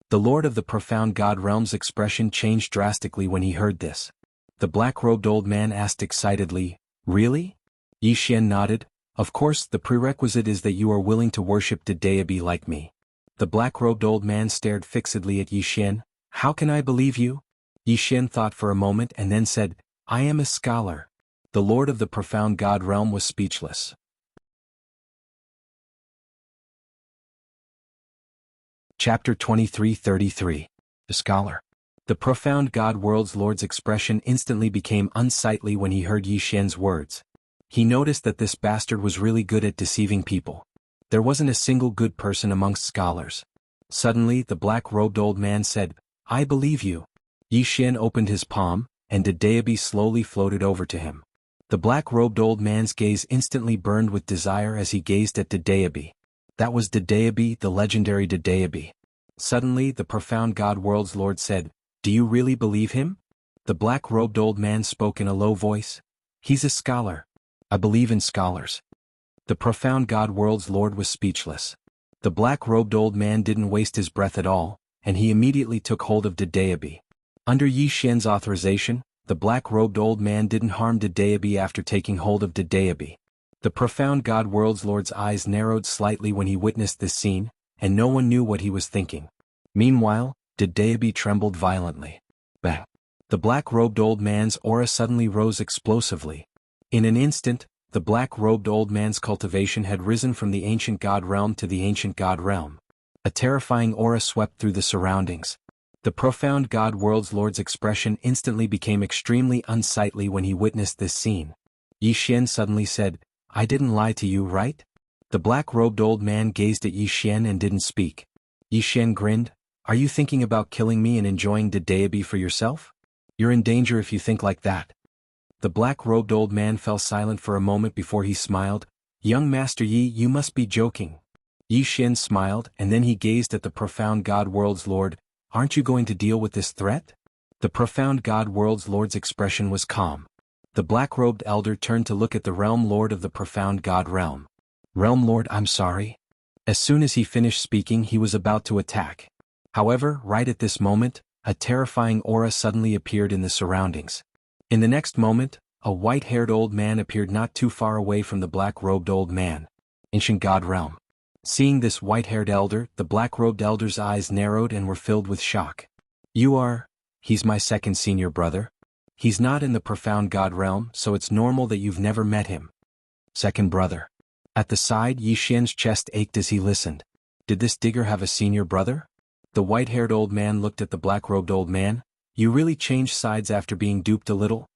The Lord of the Profound God Realm's expression changed drastically when he heard this. The black-robed old man asked excitedly, Really? Yi Xian nodded. Of course, the prerequisite is that you are willing to worship Dedeabi like me. The black-robed old man stared fixedly at Yi Xian. How can I believe you? Yi Xian thought for a moment and then said, I am a scholar. The Lord of the Profound God Realm was speechless. Chapter 23:33. The Scholar. The Profound God World's Lord's expression instantly became unsightly when he heard Yi Xian's words. He noticed that this bastard was really good at deceiving people. There wasn't a single good person amongst scholars. Suddenly, the black-robed old man said, I believe you. Yi Xian opened his palm, and Dedeabi slowly floated over to him. The black-robed old man's gaze instantly burned with desire as he gazed at Dedeabi. That was Dedeabi, the legendary Dedeabi. Suddenly, the Profound God World's Lord said, Do you really believe him? The black-robed old man spoke in a low voice. He's a scholar. I believe in scholars. The Profound God World's Lord was speechless. The black-robed old man didn't waste his breath at all, and he immediately took hold of Dedeabi. Under Yi Xian's authorization, the black-robed old man didn't harm Dedeabi after taking hold of Dedeabi. The Profound God World's Lord's eyes narrowed slightly when he witnessed this scene, and no one knew what he was thinking. Meanwhile, Dedeabi trembled violently. Bang! The black-robed old man's aura suddenly rose explosively. In an instant, the black-robed old man's cultivation had risen from the ancient God Realm to the ancient God Realm. A terrifying aura swept through the surroundings. The Profound God World's Lord's expression instantly became extremely unsightly when he witnessed this scene. Yi Xian suddenly said, I didn't lie to you, right? The black-robed old man gazed at Yi Xian and didn't speak. Yi Xian grinned. Are you thinking about killing me and enjoying Dedeabi for yourself? You're in danger if you think like that. The black-robed old man fell silent for a moment before he smiled. Young Master Yi, you must be joking. Yi Xian smiled and then he gazed at the Profound God World's Lord. Aren't you going to deal with this threat? The Profound God World's Lord's expression was calm. The black-robed elder turned to look at the Realm Lord of the Profound God Realm. Realm Lord, I'm sorry. As soon as he finished speaking, he was about to attack. However, right at this moment, a terrifying aura suddenly appeared in the surroundings. In the next moment, a white-haired old man appeared not too far away from the black-robed old man. Ancient God Realm. Seeing this white-haired elder, the black-robed elder's eyes narrowed and were filled with shock. He's my second senior brother. He's not in the Profound God Realm, so it's normal that you've never met him. Second brother. At the side, Yi Xian's chest ached as he listened. Did this digger have a senior brother? The white-haired old man looked at the black-robed old man. You really changed sides after being duped a little?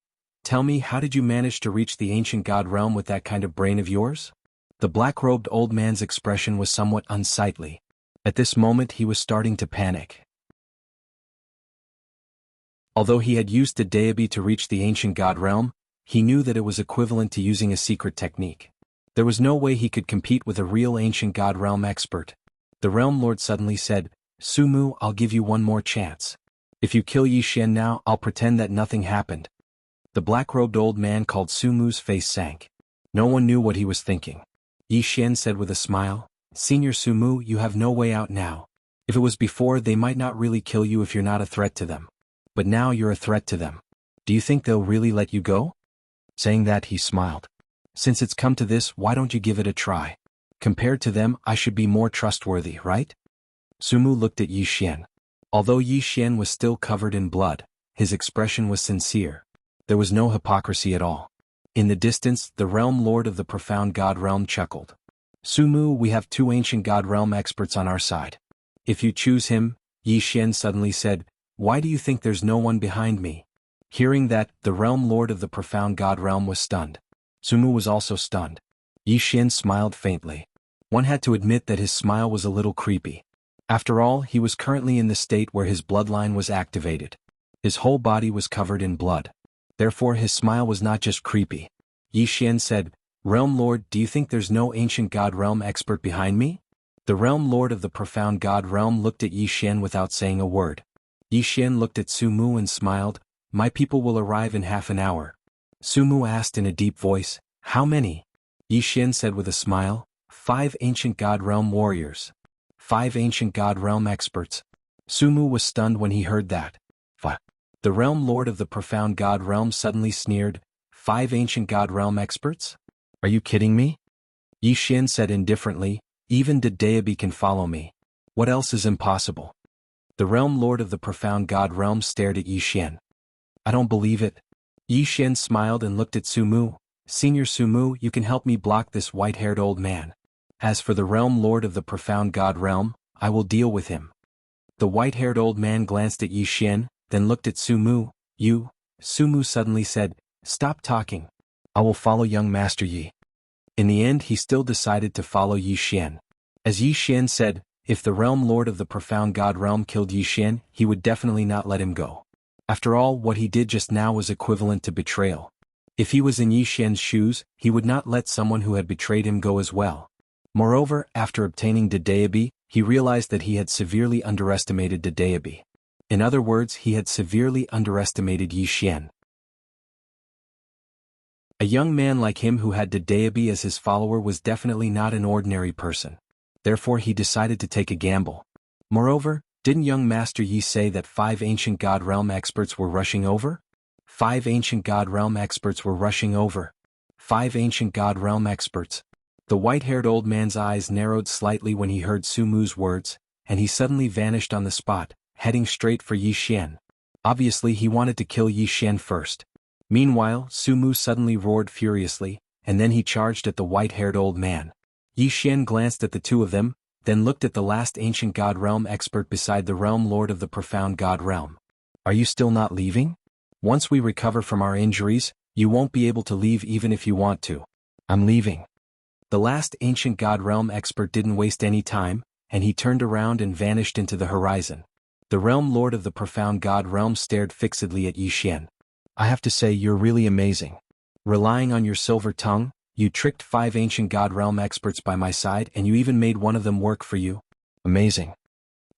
Tell me, how did you manage to reach the ancient God Realm with that kind of brain of yours? The black-robed old man's expression was somewhat unsightly. At this moment he was starting to panic. Although he had used the deity to reach the ancient god realm, he knew that it was equivalent to using a secret technique. There was no way he could compete with a real ancient god realm expert. The realm lord suddenly said, "Sumu, I'll give you one more chance. If you kill Yi Xian now, I'll pretend that nothing happened." The black-robed old man called Sumu's face sank. No one knew what he was thinking. Yi Xian said with a smile, "Senior Sumu, you have no way out now. If it was before, they might not really kill you if you're not a threat to them. But now you're a threat to them. Do you think they'll really let you go?" Saying that, he smiled. "Since it's come to this, why don't you give it a try? Compared to them, I should be more trustworthy, right?" Sumu looked at Yi Xian. Although Yi Xian was still covered in blood, his expression was sincere. There was no hypocrisy at all. In the distance, the realm lord of the profound god realm chuckled. "Sumu, we have 2 ancient god realm experts on our side. If you choose him," Yi Xian suddenly said, "why do you think there's no one behind me?" Hearing that, the realm lord of the profound god realm was stunned. Sumu was also stunned. Yi Xian smiled faintly. One had to admit that his smile was a little creepy. After all, he was currently in the state where his bloodline was activated. His whole body was covered in blood. Therefore his smile was not just creepy. Yi Xian said, "Realm Lord, do you think there's no ancient god realm expert behind me?" The realm lord of the profound god realm looked at Yi Xian without saying a word. Yi Xian looked at Sumu and smiled, "My people will arrive in half an hour." Sumu asked in a deep voice, "How many?" Yi Xian said with a smile, 5 ancient god realm warriors. 5 ancient god realm experts. Sumu was stunned when he heard that. The realm lord of the profound god realm suddenly sneered, 5 ancient god realm experts? Are you kidding me? Yi Xian said indifferently, "Even the deity can follow me. What else is impossible?" The realm lord of the profound god realm stared at Yi Xian. "I don't believe it." Yi Xian smiled and looked at Sumu. "Senior Sumu, you can help me block this white-haired old man. As for the realm lord of the profound god realm, I will deal with him." The white-haired old man glanced at Yi Xian, then looked at Sumu. "You?" Sumu suddenly said, "Stop talking. I will follow young Master Yi." In the end, he still decided to follow Yi Xian. As Yi Xian said, if the realm lord of the profound god realm killed Yi Xian, he would definitely not let him go. After all, what he did just now was equivalent to betrayal. If he was in Yi Xian's shoes, he would not let someone who had betrayed him go as well. Moreover, after obtaining the deity, he realized that he had severely underestimated the deity. In other words, he had severely underestimated Yi Xian. A young man like him who had the deity as his follower was definitely not an ordinary person. Therefore he decided to take a gamble. Moreover, didn't young Master Yi say that 5 ancient god realm experts were rushing over? 5 ancient god realm experts were rushing over. 5 ancient god realm experts. The white-haired old man's eyes narrowed slightly when he heard Sumu's words, and he suddenly vanished on the spot, heading straight for Yi Xian. Obviously he wanted to kill Yi Xian first. Meanwhile, Sumu suddenly roared furiously, and then he charged at the white-haired old man. Yi Xian glanced at the two of them, then looked at the last ancient god realm expert beside the realm lord of the profound god realm. "Are you still not leaving? Once we recover from our injuries, you won't be able to leave even if you want to." "I'm leaving." The last ancient god realm expert didn't waste any time, and he turned around and vanished into the horizon. The realm lord of the profound god realm stared fixedly at Yi Xian. "I have to say you're really amazing. Relying on your silver tongue, you tricked 5 ancient god realm experts by my side and you even made one of them work for you. Amazing."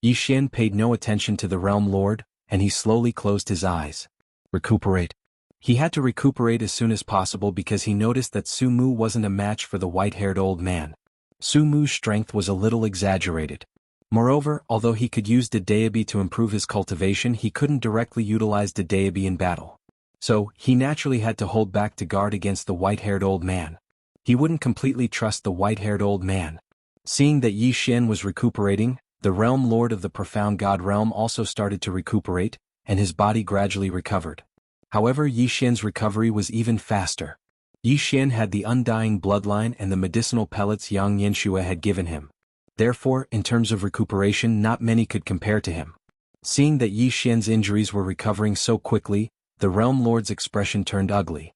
Yi Xian paid no attention to the realm lord, and he slowly closed his eyes. Recuperate. He had to recuperate as soon as possible because he noticed that Sumu wasn't a match for the white-haired old man. Sumu's strength was a little exaggerated. Moreover, although he could use the deity to improve his cultivation, he couldn't directly utilize the deity in battle. So, he naturally had to hold back to guard against the white-haired old man. He wouldn't completely trust the white-haired old man. Seeing that Yi Xian was recuperating, the realm lord of the profound god realm also started to recuperate, and his body gradually recovered. However, Yi Xian's recovery was even faster. Yi Xian had the undying bloodline and the medicinal pellets Yang Yanshua had given him. Therefore, in terms of recuperation, not many could compare to him. Seeing that Yi Xian's injuries were recovering so quickly, the realm lord's expression turned ugly.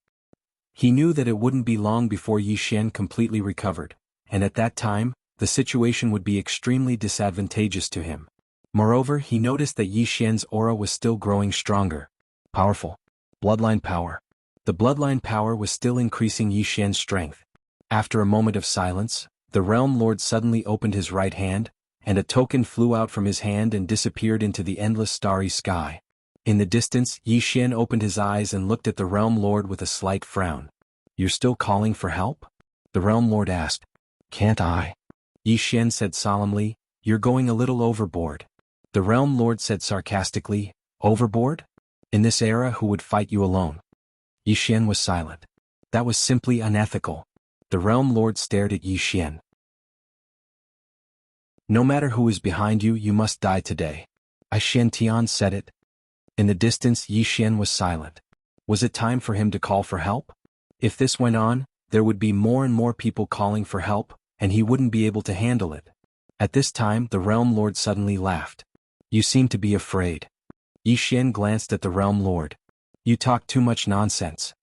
He knew that it wouldn't be long before Yi Xian completely recovered, and at that time, the situation would be extremely disadvantageous to him. Moreover, he noticed that Yi Xian's aura was still growing stronger. Powerful. Bloodline power. The bloodline power was still increasing Yi Xian's strength. After a moment of silence, the Realm Lord suddenly opened his right hand, and a token flew out from his hand and disappeared into the endless starry sky. In the distance, Yi Xian opened his eyes and looked at the Realm Lord with a slight frown. You're still calling for help? The Realm Lord asked. Can't I? Yi Xian said solemnly, You're going a little overboard. The Realm Lord said sarcastically, Overboard? In this era, who would fight you alone? Yi Xian was silent. That was simply unethical. The Realm Lord stared at Yi Xian. No matter who is behind you, you must die today. I Tian said it. In the distance, Yi Xian was silent. Was it time for him to call for help? If this went on, there would be more and more people calling for help, and he wouldn't be able to handle it. At this time, the Realm Lord suddenly laughed. You seem to be afraid. Yi Xian glanced at the Realm Lord. You talk too much nonsense.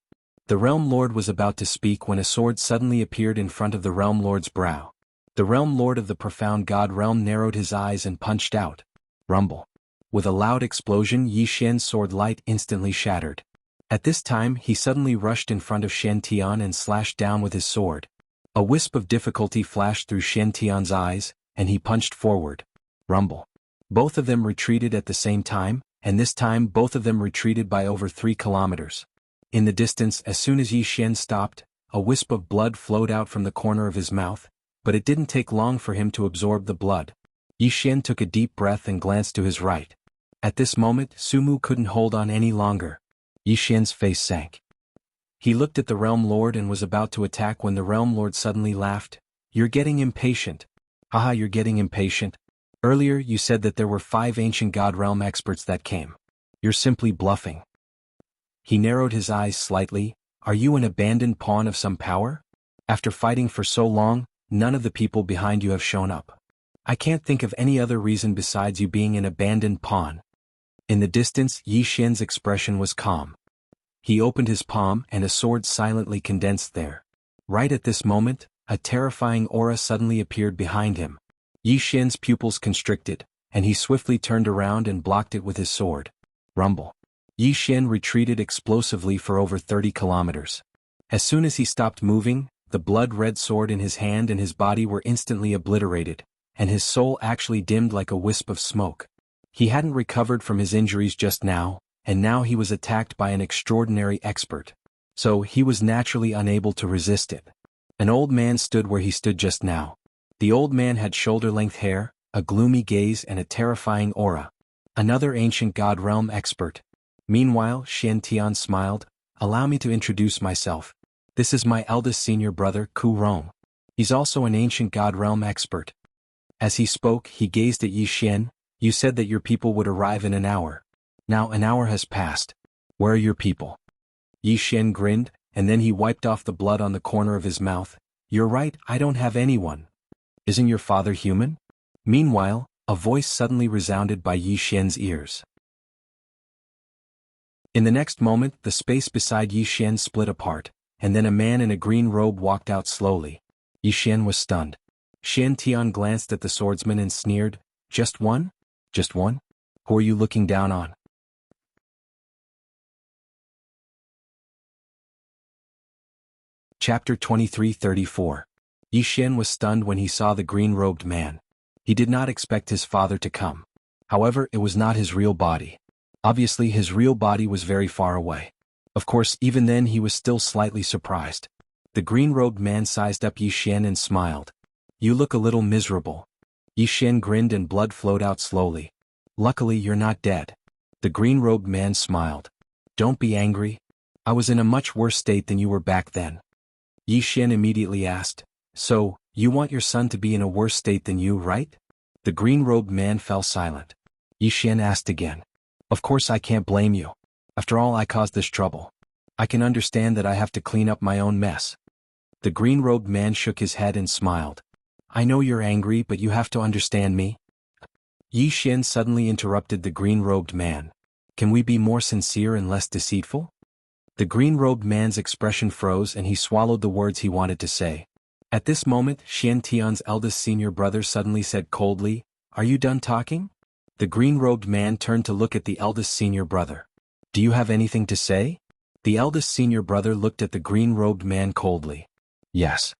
The Realm Lord was about to speak when a sword suddenly appeared in front of the Realm Lord's brow. The Realm Lord of the profound God Realm narrowed his eyes and punched out. Rumble. With a loud explosion, Yi Xian's sword light instantly shattered. At this time, he suddenly rushed in front of Shen Tian and slashed down with his sword. A wisp of difficulty flashed through Shen Tian's eyes, and he punched forward. Rumble. Both of them retreated at the same time, and this time both of them retreated by over 3 kilometers. In the distance, as soon as Yi Xian stopped, a wisp of blood flowed out from the corner of his mouth, but it didn't take long for him to absorb the blood. Yi Xian took a deep breath and glanced to his right. At this moment, Sumu couldn't hold on any longer. Yi Xian's face sank. He looked at the Realm Lord and was about to attack when the Realm Lord suddenly laughed. You're getting impatient. Haha, you're getting impatient? Earlier you said that there were 5 ancient God Realm experts that came. You're simply bluffing. He narrowed his eyes slightly. Are you an abandoned pawn of some power? After fighting for so long, none of the people behind you have shown up. I can't think of any other reason besides you being an abandoned pawn. In the distance, Yi Xian's expression was calm. He opened his palm and a sword silently condensed there. Right at this moment, a terrifying aura suddenly appeared behind him. Yi Xian's pupils constricted, and he swiftly turned around and blocked it with his sword. Rumble. Yi Xian retreated explosively for over 30 kilometers. As soon as he stopped moving, the blood-red sword in his hand and his body were instantly obliterated, and his soul actually dimmed like a wisp of smoke. He hadn't recovered from his injuries just now, and now he was attacked by an extraordinary expert. So he was naturally unable to resist it. An old man stood where he stood just now. The old man had shoulder-length hair, a gloomy gaze and a terrifying aura. Another ancient God Realm expert. Meanwhile, Shen Tian smiled. Allow me to introduce myself. This is my eldest senior brother, Ku Rong. He's also an ancient God Realm expert. As he spoke, he gazed at Yi Xian. You said that your people would arrive in an hour. Now an hour has passed. Where are your people? Yi Xian grinned, and then he wiped off the blood on the corner of his mouth. You're right, I don't have anyone. Isn't your father human? Meanwhile, a voice suddenly resounded by Yi Xian's ears. In the next moment, the space beside Yi Xian split apart, and then a man in a green robe walked out slowly. Yi Xian was stunned. Shen Tian glanced at the swordsman and sneered, Just one? Just one? Who are you looking down on? Chapter 23:34. Yi Xian was stunned when he saw the green-robed man. He did not expect his father to come. However, it was not his real body. Obviously, his real body was very far away. Of course, even then he was still slightly surprised. The green-robed man sized up Yi Xian and smiled. You look a little miserable. Yi Xian grinned and blood flowed out slowly. Luckily, you're not dead. The green-robed man smiled. Don't be angry. I was in a much worse state than you were back then. Yi Xian immediately asked, So, you want your son to be in a worse state than you, right? The green-robed man fell silent. Yi Xian asked again. Of course I can't blame you. After all, I caused this trouble. I can understand that I have to clean up my own mess. The green-robed man shook his head and smiled. I know you're angry, but you have to understand me. Yi Xian suddenly interrupted the green-robed man. Can we be more sincere and less deceitful? The green-robed man's expression froze and he swallowed the words he wanted to say. At this moment, Shen Tian's eldest senior brother suddenly said coldly, Are you done talking? The green-robed man turned to look at the eldest senior brother. Do you have anything to say? The eldest senior brother looked at the green-robed man coldly. Yes.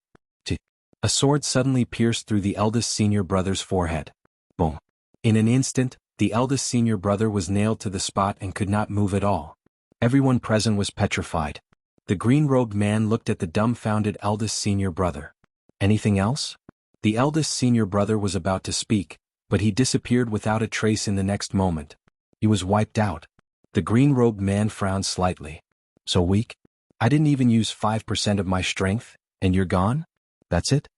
A sword suddenly pierced through the eldest senior brother's forehead. Boom. In an instant, the eldest senior brother was nailed to the spot and could not move at all. Everyone present was petrified. The green-robed man looked at the dumbfounded eldest senior brother. Anything else? The eldest senior brother was about to speak, but he disappeared without a trace in the next moment. He was wiped out. The green-robed man frowned slightly. So weak? I didn't even use 5% of my strength, and you're gone? That's it?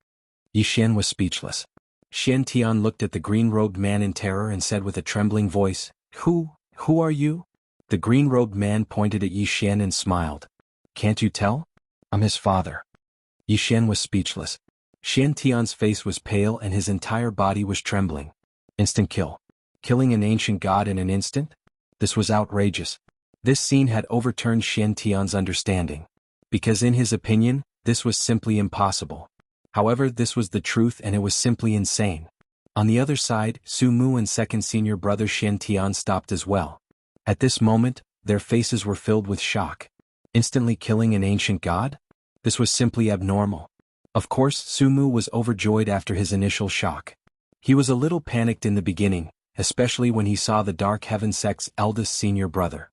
Yi Xian was speechless. Xian Tian looked at the green-robed man in terror and said with a trembling voice, Who are you? The green-robed man pointed at Yi Xian and smiled. Can't you tell? I'm his father. Yi Xian was speechless. Xian Tian's face was pale and his entire body was trembling. Instant kill. Killing an ancient god in an instant? This was outrageous. This scene had overturned Xian Tian's understanding. Because in his opinion, this was simply impossible. However, this was the truth and it was simply insane. On the other side, Su Mu and second senior brother Xian Tian stopped as well. At this moment, their faces were filled with shock. Instantly killing an ancient god? This was simply abnormal. Of course, Su Mu was overjoyed after his initial shock. He was a little panicked in the beginning, especially when he saw the Dark Heaven sect's eldest senior brother.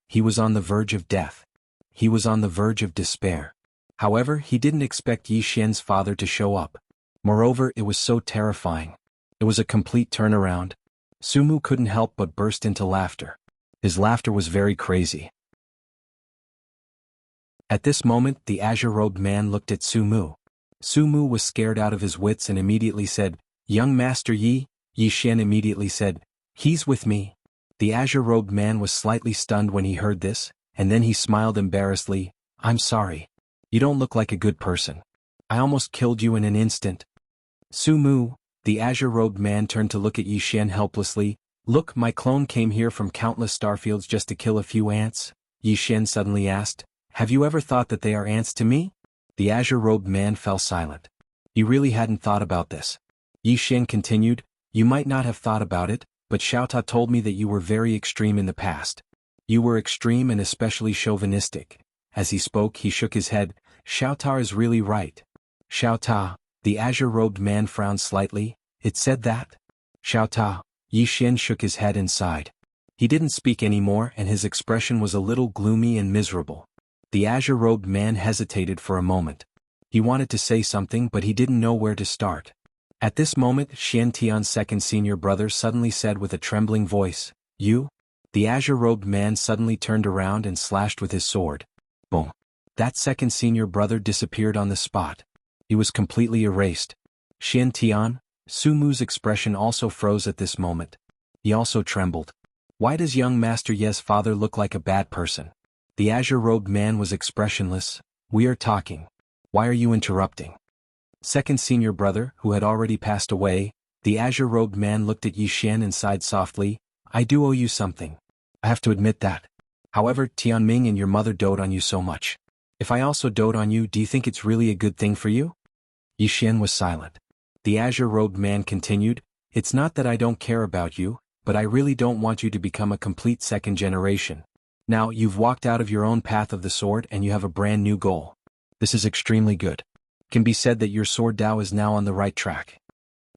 He was on the verge of death. He was on the verge of despair. However, he didn't expect Yi Xian's father to show up. Moreover, it was so terrifying. It was a complete turnaround. Su Mu couldn't help but burst into laughter. His laughter was very crazy. At this moment, the azure-robed man looked at Su Mu. Su Mu was scared out of his wits and immediately said, Young Master Yi. Yi Xian immediately said, He's with me. The azure-robed man was slightly stunned when he heard this, and then he smiled embarrassedly. I'm sorry. You don't look like a good person. I almost killed you in an instant. Su Mu, the azure-robed man turned to look at Yi Xian helplessly. Look, my clone came here from countless starfields just to kill a few ants? Yi Xian suddenly asked. Have you ever thought that they are ants to me? The azure-robed man fell silent. He really hadn't thought about this. Yi Xian continued, You might not have thought about it, but Xiaota told me that you were very extreme in the past. You were extreme and especially chauvinistic. As he spoke, he shook his head. Xiaota is really right. Xiaota, the azure-robed man frowned slightly. It said that? Xiaota, Yi Xian shook his head and sighed. He didn't speak anymore and his expression was a little gloomy and miserable. The azure-robed man hesitated for a moment. He wanted to say something but he didn't know where to start. At this moment, Xian Tian's second senior brother suddenly said with a trembling voice, You? The azure-robed man suddenly turned around and slashed with his sword. Boom. That second senior brother disappeared on the spot. He was completely erased. Xian Tian, Su Mu's expression also froze at this moment. He also trembled. Why does young Master Ye's father look like a bad person? The azure-robed man was expressionless. We are talking. Why are you interrupting? Second senior brother, who had already passed away, the azure-robed man looked at Yi Xian and sighed softly. I do owe you something. I have to admit that. However, Tianming and your mother dote on you so much. If I also dote on you, do you think it's really a good thing for you? Yi Xian was silent. The azure-robed man continued, It's not that I don't care about you, but I really don't want you to become a complete second generation. Now, you've walked out of your own path of the sword and you have a brand new goal. This is extremely good. It can be said that your sword Dao is now on the right track.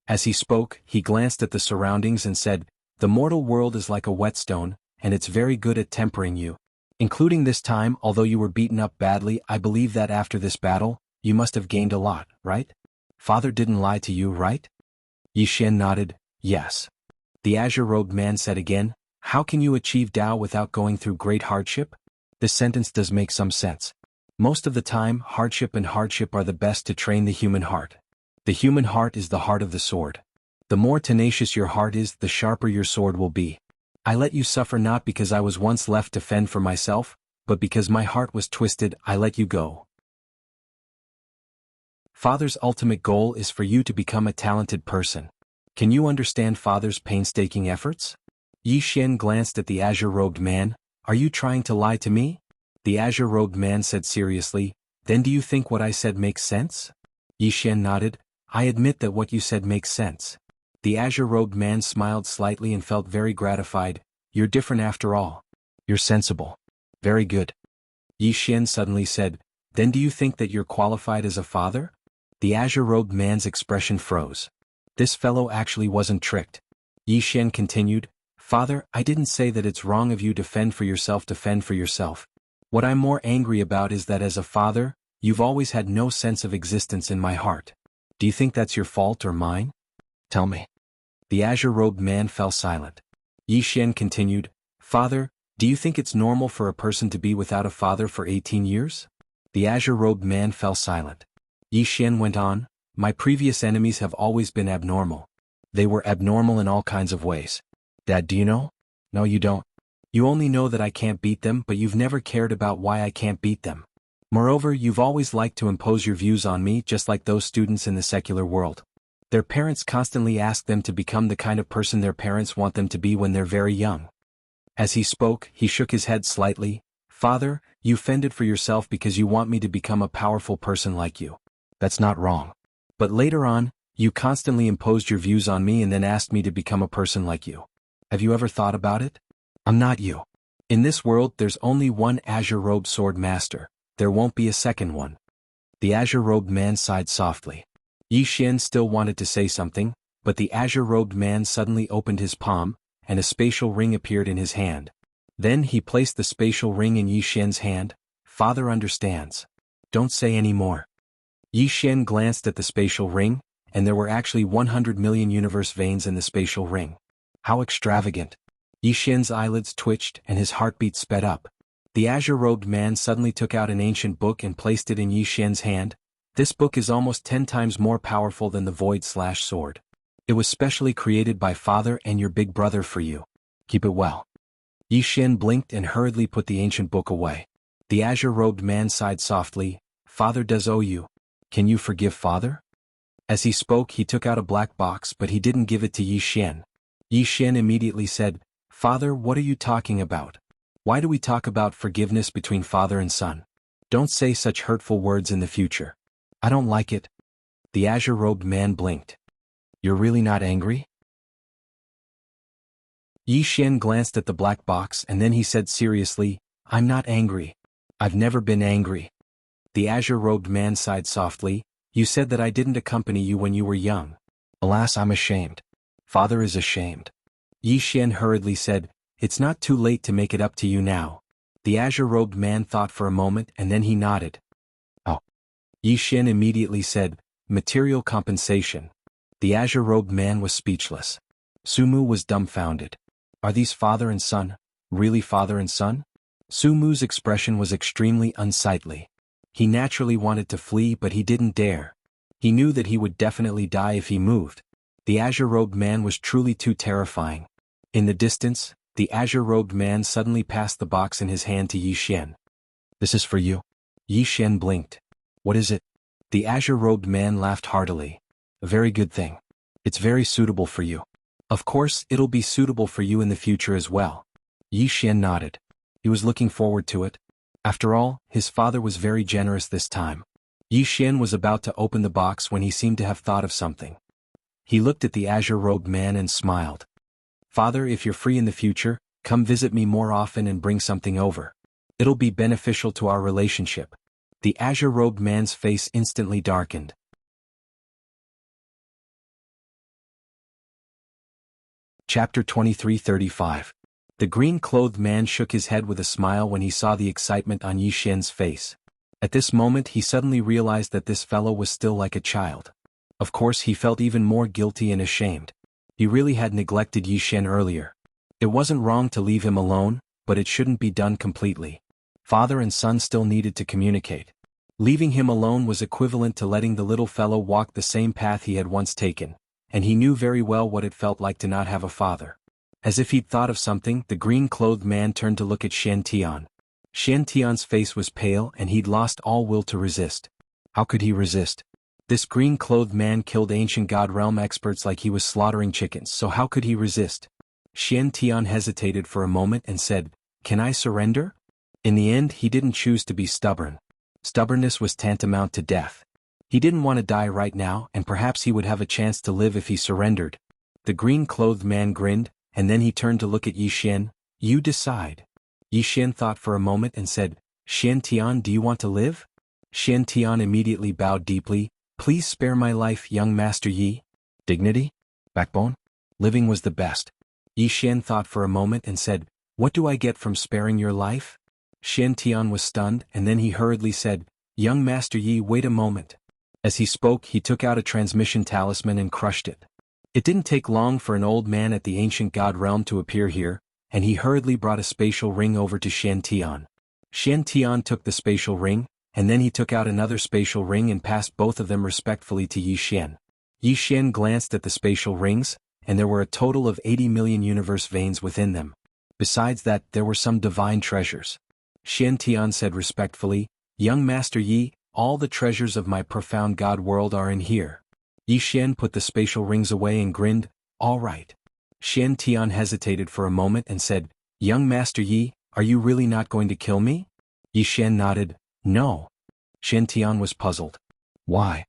As he spoke, he glanced at the surroundings and said, The mortal world is like a whetstone, and it's very good at tempering you. Including this time, although you were beaten up badly, I believe that after this battle, you must have gained a lot, right? Father didn't lie to you, right? Yi Xian nodded, yes. The azure-robed man said again, How can you achieve Dao without going through great hardship? This sentence does make some sense. Most of the time, hardship are the best to train the human heart. The human heart is the heart of the sword. The more tenacious your heart is, the sharper your sword will be. I let you suffer not because I was once left to fend for myself, but because my heart was twisted, I let you go. Father's ultimate goal is for you to become a talented person. Can you understand Father's painstaking efforts? Yi Xian glanced at the azure-robed man. Are you trying to lie to me? The azure-robed man said seriously, Then do you think what I said makes sense? Yi Xian nodded. I admit that what you said makes sense. The azure-robed man smiled slightly and felt very gratified. You're different after all. You're sensible. Very good. Yi Xian suddenly said, then do you think that you're qualified as a father? The azure-robed man's expression froze. This fellow actually wasn't tricked. Yi Xian continued, Father, I didn't say that it's wrong of you to fend for yourself. What I'm more angry about is that as a father, you've always had no sense of existence in my heart. Do you think that's your fault or mine? Tell me. The azure-robed man fell silent. Yi Xian continued, Father, do you think it's normal for a person to be without a father for 18 years? The azure-robed man fell silent. Yi Xian went on, my previous enemies have always been abnormal. They were abnormal in all kinds of ways. Dad, do you know? No, you don't. You only know that I can't beat them, but you've never cared about why I can't beat them. Moreover, you've always liked to impose your views on me just like those students in the secular world. Their parents constantly ask them to become the kind of person their parents want them to be when they're very young. As he spoke, he shook his head slightly. Father, you fended for yourself because you want me to become a powerful person like you. That's not wrong. But later on, you constantly imposed your views on me and then asked me to become a person like you. Have you ever thought about it? I'm not you. In this world there's only one azure-robed sword master. There won't be a second one. The azure-robed man sighed softly. Yi Xian still wanted to say something, but the azure-robed man suddenly opened his palm, and a spatial ring appeared in his hand. Then he placed the spatial ring in Yi Xian's hand. Father understands. Don't say any more. Yi Xian glanced at the spatial ring, and there were actually 100 million universe veins in the spatial ring. How extravagant. Yi Xian's eyelids twitched and his heartbeat sped up. The azure-robed man suddenly took out an ancient book and placed it in Yi Xian's hand. This book is almost 10 times more powerful than the Void/Sword. It was specially created by Father and your big brother for you. Keep it well. Yi Xian blinked and hurriedly put the ancient book away. The azure-robed man sighed softly. Father does owe you. Can you forgive Father? As he spoke, he took out a black box, but he didn't give it to Yi Xian. Yi Xian immediately said, Father, what are you talking about? Why do we talk about forgiveness between father and son? Don't say such hurtful words in the future. I don't like it. The azure-robed man blinked. You're really not angry? Yi Xian glanced at the black box and then he said seriously, I'm not angry. I've never been angry. The azure-robed man sighed softly. You said that I didn't accompany you when you were young. Alas, I'm ashamed. Father is ashamed. Yi Xian hurriedly said, It's not too late to make it up to you now. The azure-robed man thought for a moment and then he nodded. Oh. Yi Xian immediately said, Material compensation. The azure-robed man was speechless. Sumu was dumbfounded. Are these father and son? Really father and son? Sumu's expression was extremely unsightly. He naturally wanted to flee but he didn't dare. He knew that he would definitely die if he moved. The azure-robed man was truly too terrifying. In the distance, the azure-robed man suddenly passed the box in his hand to Yi Xian. This is for you. Yi Xian blinked. What is it? The azure-robed man laughed heartily. A very good thing. It's very suitable for you. Of course, it'll be suitable for you in the future as well. Yi Xian nodded. He was looking forward to it. After all, his father was very generous this time. Yi Xian was about to open the box when he seemed to have thought of something. He looked at the azure-robed man and smiled. Father, if you're free in the future, come visit me more often and bring something over. It'll be beneficial to our relationship. The azure-robed man's face instantly darkened. Chapter 23:35. The green-clothed man shook his head with a smile when he saw the excitement on Yi Xian's face. At this moment he suddenly realized that this fellow was still like a child. Of course he felt even more guilty and ashamed. He really had neglected Yi Xian earlier. It wasn't wrong to leave him alone, but it shouldn't be done completely. Father and son still needed to communicate. Leaving him alone was equivalent to letting the little fellow walk the same path he had once taken, and he knew very well what it felt like to not have a father. As if he'd thought of something, the green-clothed man turned to look at Shen Tian. Shen Tian's face was pale and he'd lost all will to resist. How could he resist? This green-clothed man killed ancient God realm experts like he was slaughtering chickens, so how could he resist? Shen Tian hesitated for a moment and said, Can I surrender? In the end he didn't choose to be stubborn. Stubbornness was tantamount to death. He didn't want to die right now and perhaps he would have a chance to live if he surrendered. The green-clothed man grinned, and then he turned to look at Yi Xian. You decide. Yi Xian thought for a moment and said, Xian Tian, do you want to live? Xian Tian immediately bowed deeply. Please spare my life, young Master Yi. Dignity? Backbone? Living was the best. Yi Xian thought for a moment and said, What do I get from sparing your life? Xian Tian was stunned, and then he hurriedly said, Young Master Yi, wait a moment. As he spoke, he took out a transmission talisman and crushed it. It didn't take long for an old man at the ancient god realm to appear here, and he hurriedly brought a spatial ring over to Xian Tian. Xian Tian took the spatial ring, and then he took out another spatial ring and passed both of them respectfully to Yi Xian. Yi Xian glanced at the spatial rings, and there were a total of 80 million universe veins within them. Besides that, there were some divine treasures. Xian Tian said respectfully, Young Master Yi, all the treasures of my profound god world are in here. Yi Xian put the spatial rings away and grinned, All right. Xian Tian hesitated for a moment and said, Young Master Yi, are you really not going to kill me? Yi Xian nodded, No. Xian Tian was puzzled. Why?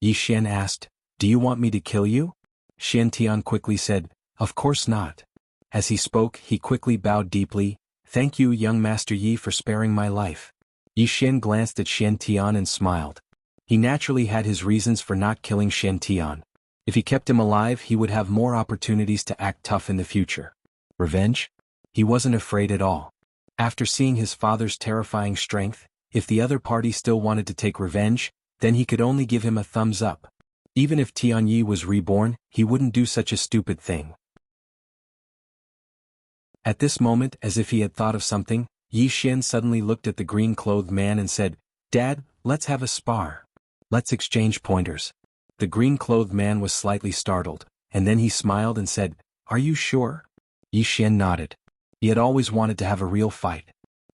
Yi Xian asked, Do you want me to kill you? Xian Tian quickly said, Of course not. As he spoke, he quickly bowed deeply, Thank you, young Master Yi, for sparing my life. Yi Xian glanced at Xian Tian and smiled. He naturally had his reasons for not killing Xian Tian. If he kept him alive, he would have more opportunities to act tough in the future. Revenge? He wasn't afraid at all. After seeing his father's terrifying strength, if the other party still wanted to take revenge, then he could only give him a thumbs up. Even if Tianyi was reborn, he wouldn't do such a stupid thing. At this moment, as if he had thought of something, Yi Xian suddenly looked at the green-clothed man and said, Dad, let's have a spar. Let's exchange pointers. The green-clothed man was slightly startled, and then he smiled and said, Are you sure? Yi Xian nodded. He had always wanted to have a real fight.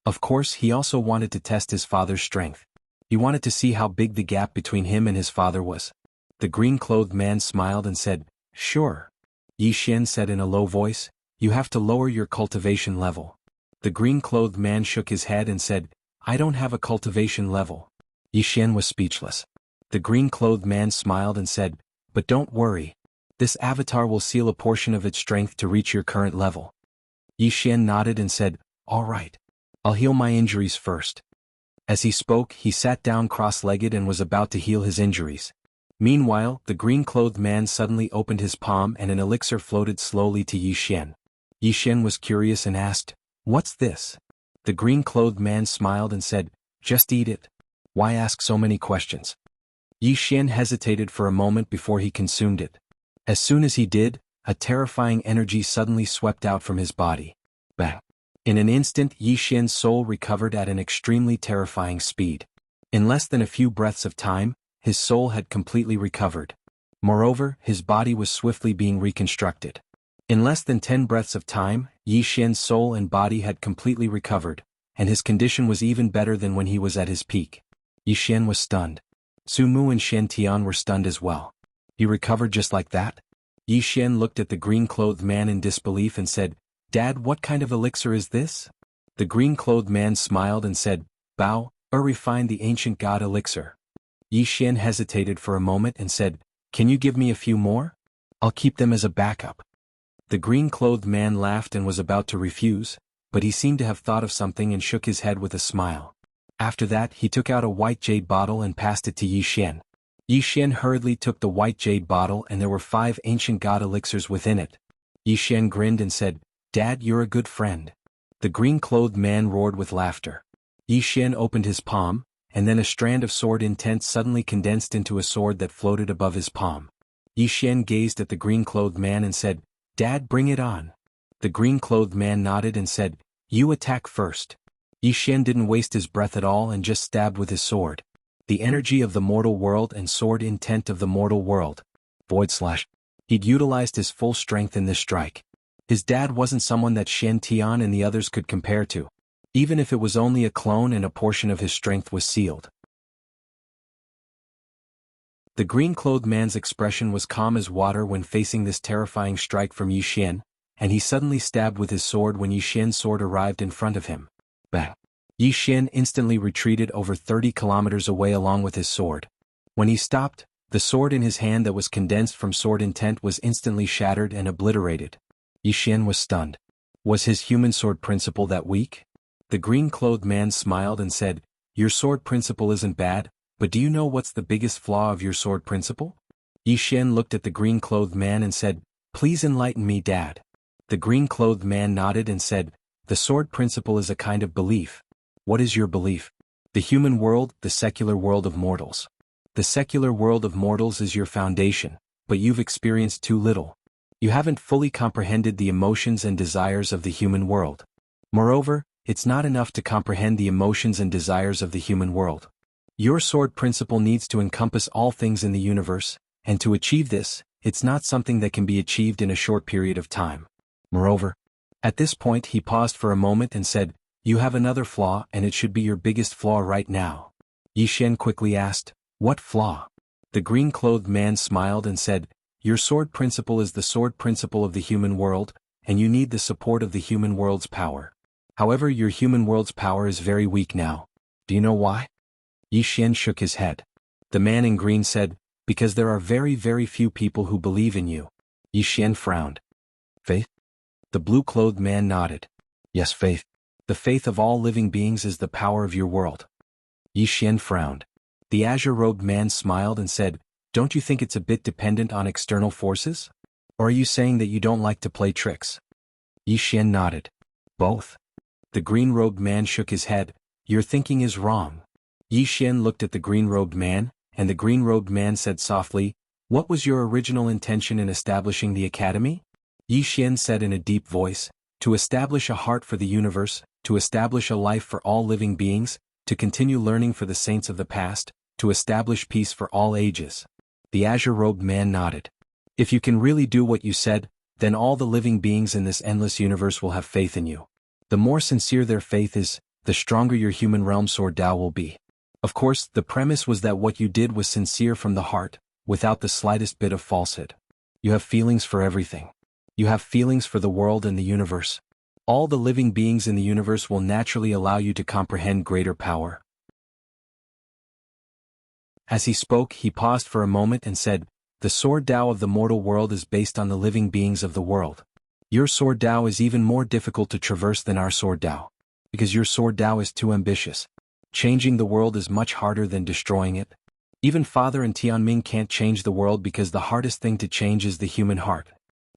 Of course, he also wanted to test his father's strength. He wanted to see how big the gap between him and his father was. The green-clothed man smiled and said, Sure. Yi Xian said in a low voice, You have to lower your cultivation level. The green-clothed man shook his head and said, I don't have a cultivation level. Yi Xian was speechless. The green-clothed man smiled and said, But don't worry. This avatar will seal a portion of its strength to reach your current level. Yi Xian nodded and said, All right. I'll heal my injuries first. As he spoke, he sat down cross-legged and was about to heal his injuries. Meanwhile, the green-clothed man suddenly opened his palm and an elixir floated slowly to Yi Xian. Yi Xian was curious and asked, What's this? The green-clothed man smiled and said, Just eat it. Why ask so many questions? Yi Xian hesitated for a moment before he consumed it. As soon as he did, a terrifying energy suddenly swept out from his body. Bang! In an instant, Yi Xian's soul recovered at an extremely terrifying speed. In less than a few breaths of time, his soul had completely recovered. Moreover, his body was swiftly being reconstructed. In less than 10 breaths of time, Yi Xian's soul and body had completely recovered, and his condition was even better than when he was at his peak. Yi Xian was stunned. Su Mu and Xian Tian were stunned as well. He recovered just like that? Yi Xian looked at the green-clothed man in disbelief and said, Dad, what kind of elixir is this? The green-clothed man smiled and said, Bao, refined the ancient god elixir. Yi Xian hesitated for a moment and said, Can you give me a few more? I'll keep them as a backup. The green-clothed man laughed and was about to refuse, but he seemed to have thought of something and shook his head with a smile. After that, he took out a white jade bottle and passed it to Yi Xian. Yi Xian hurriedly took the white jade bottle and there were 5 ancient god elixirs within it. Yi Xian grinned and said, Dad, you're a good friend. The green-clothed man roared with laughter. Yi Xian opened his palm, and then a strand of sword intent suddenly condensed into a sword that floated above his palm. Yi Xian gazed at the green-clothed man and said, Dad, bring it on. The green-clothed man nodded and said, You attack first. Yi Xian didn't waste his breath at all and just stabbed with his sword. The energy of the mortal world and sword intent of the mortal world. He'd utilized his full strength in this strike. His dad wasn't someone that Xian Tian and the others could compare to. Even if it was only a clone and a portion of his strength was sealed. The green-clothed man's expression was calm as water when facing this terrifying strike from Yi Xian, and he suddenly stabbed with his sword when Yi Xian's sword arrived in front of him. Bang! Yi Xian instantly retreated over 30 kilometers away along with his sword. When he stopped, the sword in his hand that was condensed from sword intent was instantly shattered and obliterated. Yi Xian was stunned. Was his human sword principle that weak? The green-clothed man smiled and said, "Your sword principle isn't bad, but do you know what's the biggest flaw of your sword principle?" Yi Xian looked at the green-clothed man and said, "Please enlighten me, Dad." The green-clothed man nodded and said, "The sword principle is a kind of belief." "What is your belief?" "The human world, the secular world of mortals. The secular world of mortals is your foundation, but you've experienced too little. You haven't fully comprehended the emotions and desires of the human world. Moreover, it's not enough to comprehend the emotions and desires of the human world. Your sword principle needs to encompass all things in the universe, and to achieve this, it's not something that can be achieved in a short period of time. Moreover, at this point he paused for a moment and said, "You have another flaw and it should be your biggest flaw right now." Yi Xian quickly asked, "What flaw?" The green-clothed man smiled and said, "Your sword principle is the sword principle of the human world, and you need the support of the human world's power. However, your human world's power is very weak now. Do you know why?" Yi Xian shook his head. The man in green said, "Because there are very, very few people who believe in you." Yi Xian frowned. "Faith?" The blue-clothed man nodded. "Yes, faith. The faith of all living beings is the power of your world." Yi Xian frowned. The azure-robed man smiled and said, "Don't you think it's a bit dependent on external forces? Or are you saying that you don't like to play tricks?" Yi Xian nodded. "Both." The green-robed man shook his head. "Your thinking is wrong." Yi Xian looked at the green-robed man, and the green-robed man said softly, "What was your original intention in establishing the academy?" Yi Xian said in a deep voice, "To establish a heart for the universe, to establish a life for all living beings, to continue learning for the saints of the past, to establish peace for all ages." The azure-robed man nodded. "If you can really do what you said, then all the living beings in this endless universe will have faith in you. The more sincere their faith is, the stronger your human realm sword Tao will be. Of course, the premise was that what you did was sincere from the heart, without the slightest bit of falsehood. You have feelings for everything. You have feelings for the world and the universe. All the living beings in the universe will naturally allow you to comprehend greater power." As he spoke, he paused for a moment and said, "The sword Tao of the mortal world is based on the living beings of the world. Your sword Tao is even more difficult to traverse than our sword Tao, because your sword Tao is too ambitious. Changing the world is much harder than destroying it. Even Father and Tianming can't change the world because the hardest thing to change is the human heart.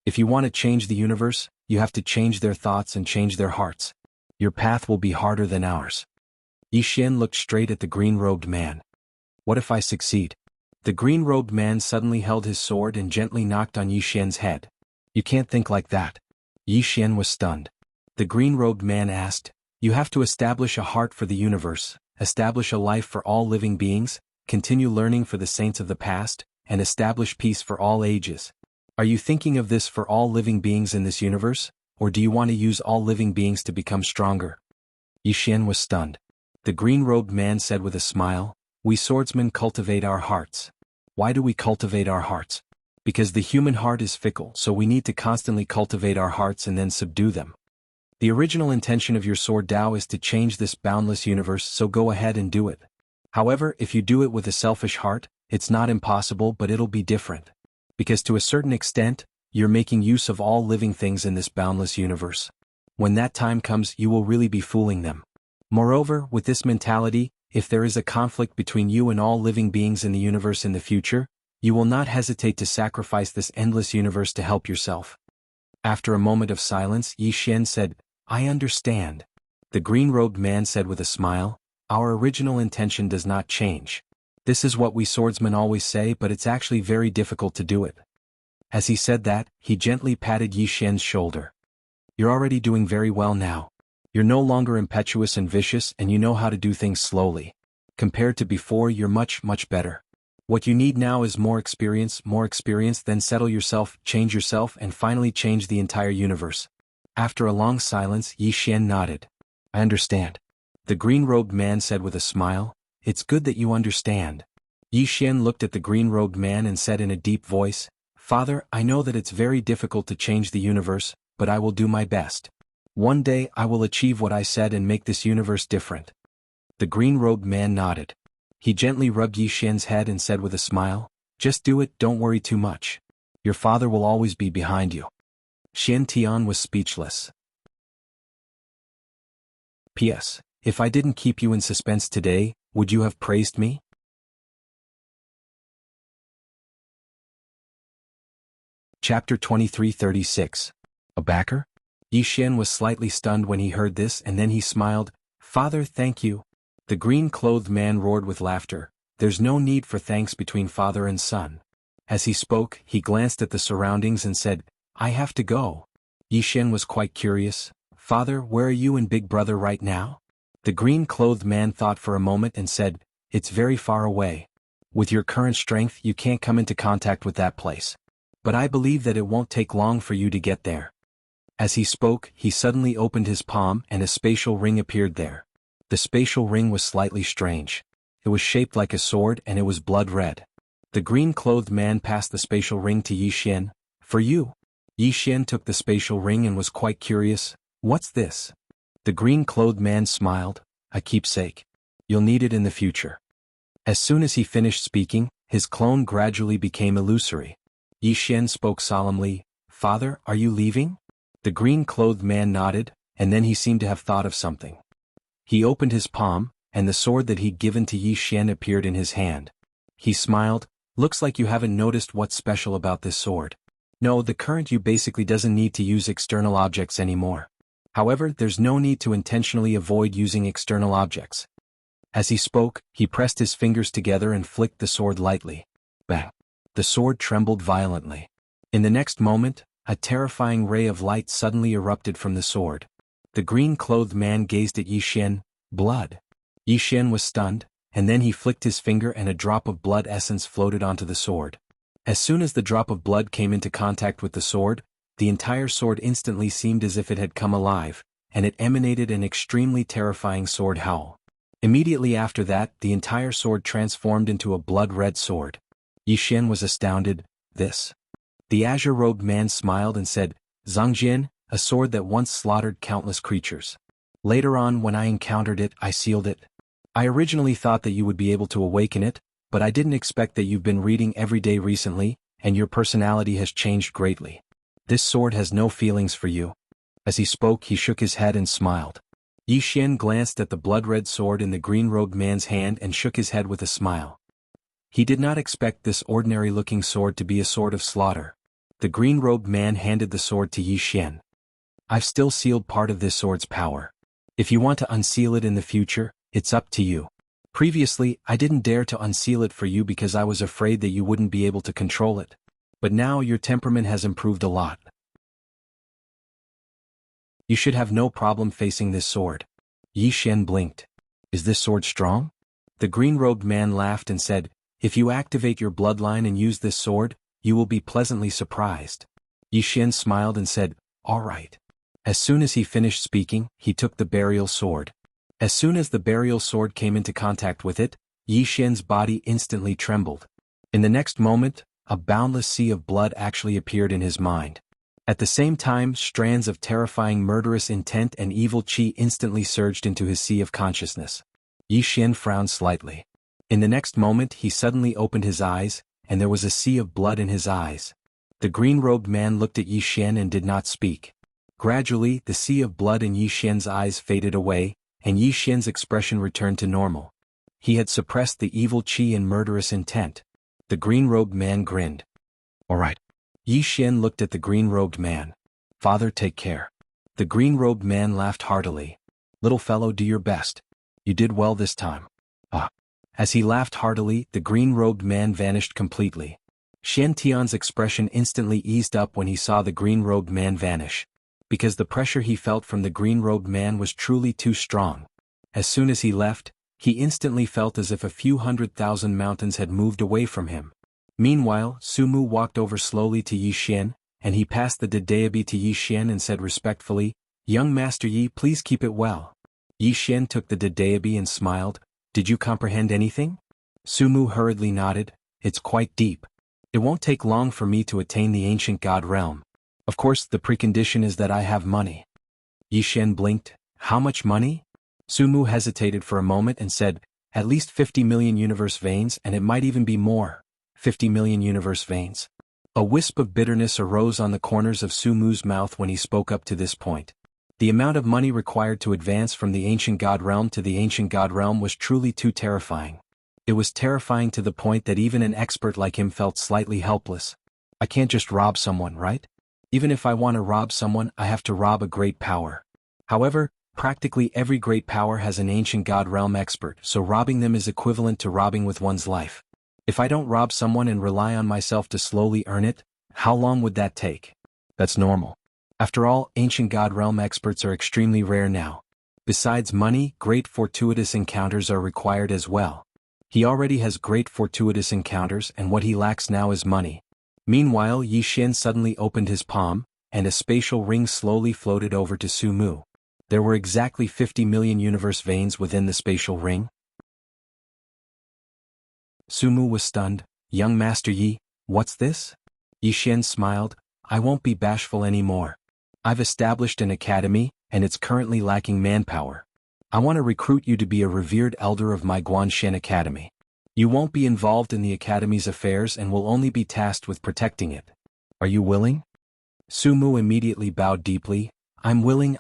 If you want to change the universe, you have to change their thoughts and change their hearts. Your path will be harder than ours." Yi Xian looked straight at the green-robed man. "What if I succeed?" The green-robed man suddenly held his sword and gently knocked on Yi Xian's head. "You can't think like that." Yi Xian was stunned. The green-robed man asked, "You have to establish a heart for the universe, establish a life for all living beings, continue learning for the saints of the past, and establish peace for all ages. Are you thinking of this for all living beings in this universe, or do you want to use all living beings to become stronger?" Yi Xian was stunned. The green-robed man said with a smile, "We swordsmen cultivate our hearts." "Why do we cultivate our hearts?" "Because the human heart is fickle, so we need to constantly cultivate our hearts and then subdue them. The original intention of your sword Tao is to change this boundless universe, so go ahead and do it. However, if you do it with a selfish heart, it's not impossible, but it'll be different. Because to a certain extent, you're making use of all living things in this boundless universe. When that time comes, you will really be fooling them. Moreover, with this mentality, if there is a conflict between you and all living beings in the universe in the future, you will not hesitate to sacrifice this endless universe to help yourself." After a moment of silence, Yi Xian said, "I understand." The green-robed man said with a smile, "Our original intention does not change. This is what we swordsmen always say, but it's actually very difficult to do it." As he said that, he gently patted Yi Xian's shoulder. "You're already doing very well now. You're no longer impetuous and vicious, and you know how to do things slowly. Compared to before, you're much, much better. What you need now is more experience, then settle yourself, and finally change the entire universe." After a long silence, Yi Xian nodded. "I understand." The green-robed man said with a smile, "It's good that you understand." Yi Xian looked at the green-robed man and said in a deep voice, "Father, I know that it's very difficult to change the universe, but I will do my best. One day I will achieve what I said and make this universe different." The green-robed man nodded. He gently rubbed Yi Xian's head and said with a smile, "Just do it, don't worry too much. Your father will always be behind you." Xian Tian was speechless. P.S. If I didn't keep you in suspense today, would you have praised me? Chapter 23:36. A backer? Yi Xian was slightly stunned when he heard this, and then he smiled. Father, thank you. The green-clothed man roared with laughter. There's no need for thanks between father and son. As he spoke, he glanced at the surroundings and said, I have to go. Yi Xian was quite curious. Father, where are you and big brother right now? The green-clothed man thought for a moment and said, It's very far away. With your current strength, you can't come into contact with that place. But I believe that it won't take long for you to get there. As he spoke, he suddenly opened his palm and a spatial ring appeared there. The spatial ring was slightly strange. It was shaped like a sword and it was blood red. The green-clothed man passed the spatial ring to Yi Xian. For you. Yi Xian took the spatial ring and was quite curious. What's this? The green-clothed man smiled. A keepsake. You'll need it in the future. As soon as he finished speaking, his clone gradually became illusory. Yi Xian spoke solemnly. Father, are you leaving? The green-clothed man nodded, and then he seemed to have thought of something. He opened his palm, and the sword that he'd given to Yi Xian appeared in his hand. He smiled. Looks like you haven't noticed what's special about this sword. No, the current you basically doesn't need to use external objects anymore. However, there's no need to intentionally avoid using external objects. As he spoke, he pressed his fingers together and flicked the sword lightly. Bang! The sword trembled violently. In the next moment, a terrifying ray of light suddenly erupted from the sword. The green-clothed man gazed at Yi Xian. Blood. Yi Xian was stunned, and then he flicked his finger and a drop of blood essence floated onto the sword. As soon as the drop of blood came into contact with the sword, the entire sword instantly seemed as if it had come alive, and it emanated an extremely terrifying sword howl. Immediately after that, the entire sword transformed into a blood-red sword. Yi Xian was astounded. This. The azure-robed man smiled and said, Zhangjian, a sword that once slaughtered countless creatures. Later on, when I encountered it, I sealed it. I originally thought that you would be able to awaken it, but I didn't expect that you've been reading every day recently, and your personality has changed greatly. This sword has no feelings for you. As he spoke, he shook his head and smiled. Yi Xian glanced at the blood-red sword in the green-robed man's hand and shook his head with a smile. He did not expect this ordinary-looking sword to be a sword of slaughter. The green-robed man handed the sword to Yi Xian. I've still sealed part of this sword's power. If you want to unseal it in the future, it's up to you. Previously, I didn't dare to unseal it for you because I was afraid that you wouldn't be able to control it. But now your temperament has improved a lot. You should have no problem facing this sword. Yi Xian blinked. Is this sword strong? The green-robed man laughed and said, If you activate your bloodline and use this sword, you will be pleasantly surprised. Yi Xian smiled and said, All right. As soon as he finished speaking, he took the burial sword. As soon as the burial sword came into contact with it, Yi Xian's body instantly trembled. In the next moment, a boundless sea of blood actually appeared in his mind. At the same time, strands of terrifying murderous intent and evil qi instantly surged into his sea of consciousness. Yi Xian frowned slightly. In the next moment he suddenly opened his eyes, and there was a sea of blood in his eyes. The green-robed man looked at Yi Xian and did not speak. Gradually, the sea of blood in Yi Xian's eyes faded away, and Yi Xian's expression returned to normal. He had suppressed the evil qi and murderous intent. The green-robed man grinned. All right. Yi Xian looked at the green-robed man. Father, take care. The green-robed man laughed heartily. Little fellow, do your best. You did well this time. Ah. As he laughed heartily, the green-robed man vanished completely. Xian Tian's expression instantly eased up when he saw the green-robed man vanish. Because the pressure he felt from the green-robed man was truly too strong. As soon as he left, he instantly felt as if a few 100,000 mountains had moved away from him. Meanwhile, Sumu walked over slowly to Yi Xian, and he passed the Dedeabi to Yi Xian and said respectfully, Young Master Yi, please keep it well. Yi Xian took the Dedeabi and smiled. Did you comprehend anything? Sumu hurriedly nodded. It's quite deep. It won't take long for me to attain the ancient god realm. Of course, the precondition is that I have money. Yi Xian blinked. How much money? Sumu hesitated for a moment and said, At least 50 million universe veins, and it might even be more. 50 million universe veins. A wisp of bitterness arose on the corners of Sumu's mouth when he spoke up to this point. The amount of money required to advance from the ancient god realm to the ancient god realm was truly too terrifying. It was terrifying to the point that even an expert like him felt slightly helpless. I can't just rob someone, right? Even if I want to rob someone, I have to rob a great power. However, practically every great power has an ancient god realm expert, so robbing them is equivalent to robbing with one's life. If I don't rob someone and rely on myself to slowly earn it, how long would that take? That's normal. After all, ancient god realm experts are extremely rare now. Besides money, great fortuitous encounters are required as well. He already has great fortuitous encounters, and what he lacks now is money. Meanwhile, Yi Xian suddenly opened his palm, and a spatial ring slowly floated over to Su Mu. There were exactly 50 million universe veins within the spatial ring. Su Mu was stunned. Young Master Yi, what's this? Yi Xian smiled. I won't be bashful anymore. I've established an academy, and it's currently lacking manpower. I want to recruit you to be a revered elder of my Guanshen Academy. You won't be involved in the academy's affairs and will only be tasked with protecting it. Are you willing? Su Mu immediately bowed deeply. I'm willing.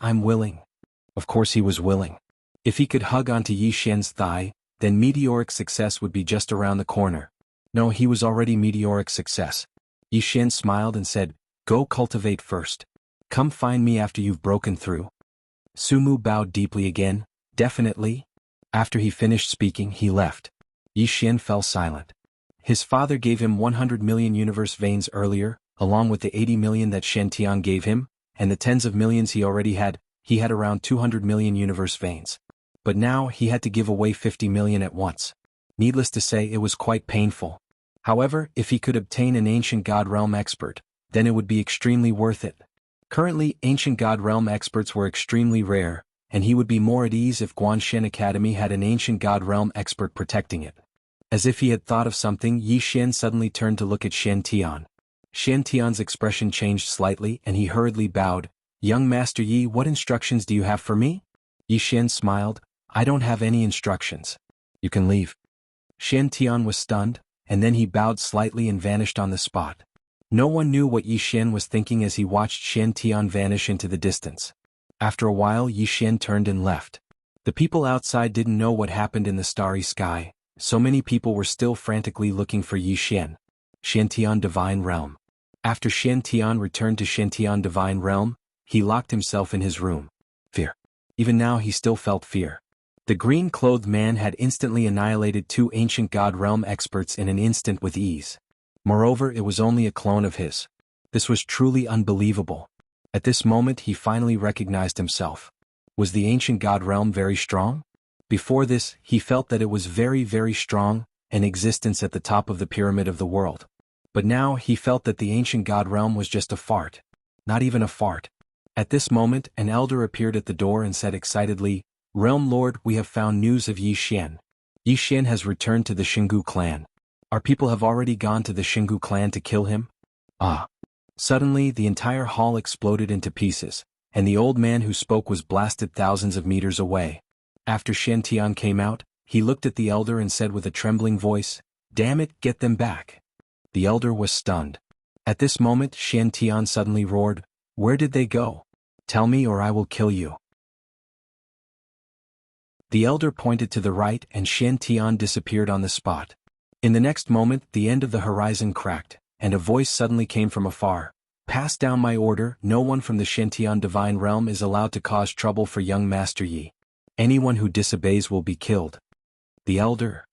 Of course he was willing. If he could hug onto Yi Xian's thigh, then meteoric success would be just around the corner. No, he was already meteoric success. Yi Xian smiled and said, Go cultivate first. Come find me after you've broken through. Su Mu bowed deeply again. Definitely. After he finished speaking, he left. Yi Xian fell silent. His father gave him 100 million universe veins earlier, along with the 80 million that Shen Tian gave him, and the tens of millions he already had. He had around 200 million universe veins. But now he had to give away 50 million at once. Needless to say, it was quite painful. However, if he could obtain an ancient god realm expert, then it would be extremely worth it. Currently, ancient god realm experts were extremely rare, and he would be more at ease if Guanshen Academy had an ancient god realm expert protecting it. As if he had thought of something, Yi Xian suddenly turned to look at Shen Tian. Shen Tian's expression changed slightly and he hurriedly bowed. Young Master Yi, what instructions do you have for me? Yi Xian smiled. I don't have any instructions. You can leave. Shen Tian was stunned, and then he bowed slightly and vanished on the spot. No one knew what Yi Xian was thinking as he watched Shen Tian vanish into the distance. After a while, Yi Xian turned and left. The people outside didn't know what happened in the starry sky. So many people were still frantically looking for Yi Xian. Shen Tian Divine Realm. After Shen Tian returned to Shen Tian Divine Realm, he locked himself in his room. Fear. Even now he still felt fear. The green-clothed man had instantly annihilated 2 ancient god realm experts in an instant with ease. Moreover, it was only a clone of his. This was truly unbelievable. At this moment he finally recognized himself. Was the ancient god realm very strong? Before this, he felt that it was very strong, in existence at the top of the pyramid of the world. But now he felt that the ancient god realm was just a fart. Not even a fart. At this moment, an elder appeared at the door and said excitedly, Realm Lord, we have found news of Yi Xian. Yi Xian has returned to the Xingu clan. Our people have already gone to the Xingu clan to kill him? Ah. Suddenly, the entire hall exploded into pieces, and the old man who spoke was blasted thousands of meters away. After Shen Tian came out, he looked at the elder and said with a trembling voice, Damn it, get them back. The elder was stunned. At this moment, Shen Tian suddenly roared, Where did they go? Tell me or I will kill you. The elder pointed to the right and Shen Tian disappeared on the spot. In the next moment, the end of the horizon cracked, and a voice suddenly came from afar. Pass down my order, no one from the Shen Tian Divine Realm is allowed to cause trouble for young Master Yi. Anyone who disobeys will be killed. The elder.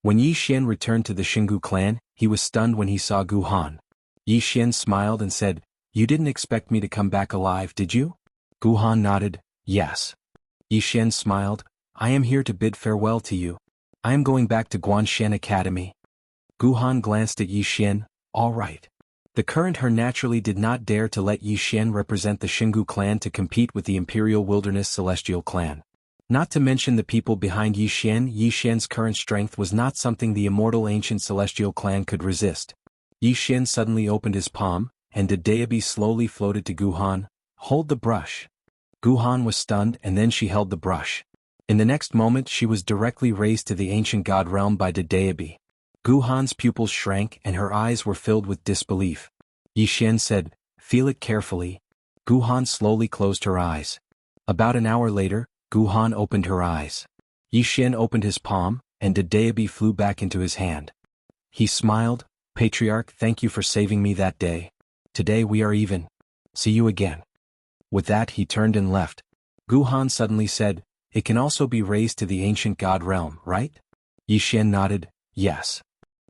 When Yi Xian returned to the Xingu clan, he was stunned when he saw Gu Han. Yi Xian smiled and said, You didn't expect me to come back alive, did you? Gu Han nodded, Yes. Yi Xian smiled, I am here to bid farewell to you. I am going back to Guanshen Academy. Gu Han glanced at Yi Xian, All right. The current her naturally did not dare to let Yi Xian represent the Xingu clan to compete with the Imperial Wilderness Celestial clan. Not to mention the people behind Yi Xian's current strength was not something the immortal ancient celestial clan could resist. Yi Xian suddenly opened his palm, and the deity slowly floated to Gu Han. Hold the brush. Gu Han was stunned and then she held the brush. In the next moment she was directly raised to the ancient god realm by the deity. Gu Han's pupils shrank and her eyes were filled with disbelief. Yi Xian said, Feel it carefully. Gu Han slowly closed her eyes. About an hour later, Guhan opened her eyes. Yixin opened his palm, and the Daebi flew back into his hand. He smiled, "Patriarch, thank you for saving me that day. Today we are even. See you again." With that he turned and left. Guhan suddenly said, "It can also be raised to the ancient god realm, right?" Yixin nodded, "Yes."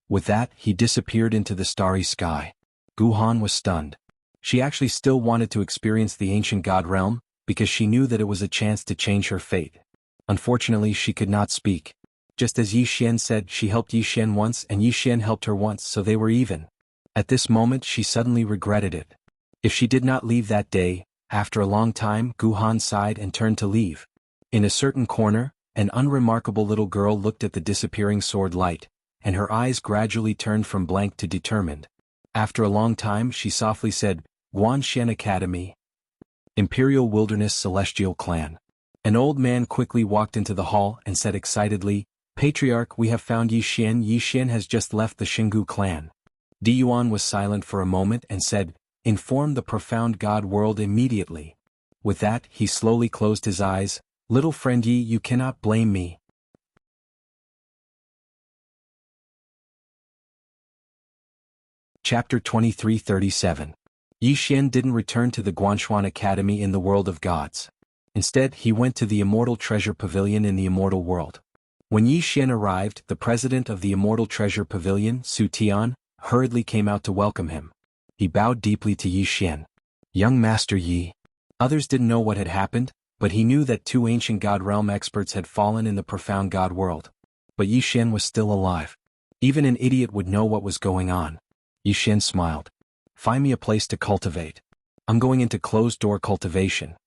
With that he disappeared into the starry sky. Guhan was stunned. She actually still wanted to experience the ancient god realm, because she knew that it was a chance to change her fate. Unfortunately she could not speak. Just as Yixin said, she helped Yixin once and Yixin helped her once, so they were even. At this moment she suddenly regretted it. If she did not leave that day, after a long time Guhan sighed and turned to leave. In a certain corner, an unremarkable little girl looked at the disappearing sword light, and her eyes gradually turned from blank to determined. After a long time she softly said, "Guanshen Academy. Imperial Wilderness Celestial Clan." An old man quickly walked into the hall and said excitedly, "Patriarch, we have found Yixin. Yixin has just left the Xingu clan." Diyuan was silent for a moment and said, "Inform the profound god world immediately." With that he slowly closed his eyes. "Little friend Yi, you cannot blame me. Chapter 2337. Yixin didn't return to the Guanshuan Academy in the world of gods. Instead, he went to the Immortal Treasure Pavilion in the Immortal World. When Yixin arrived, the president of the Immortal Treasure Pavilion, Su Tian, hurriedly came out to welcome him. He bowed deeply to Yixin. "Young Master Yi." Others didn't know what had happened, but he knew that two ancient god realm experts had fallen in the profound god world. But Yixin was still alive. Even an idiot would know what was going on. Yixin smiled. "Find me a place to cultivate. I'm going into closed-door cultivation."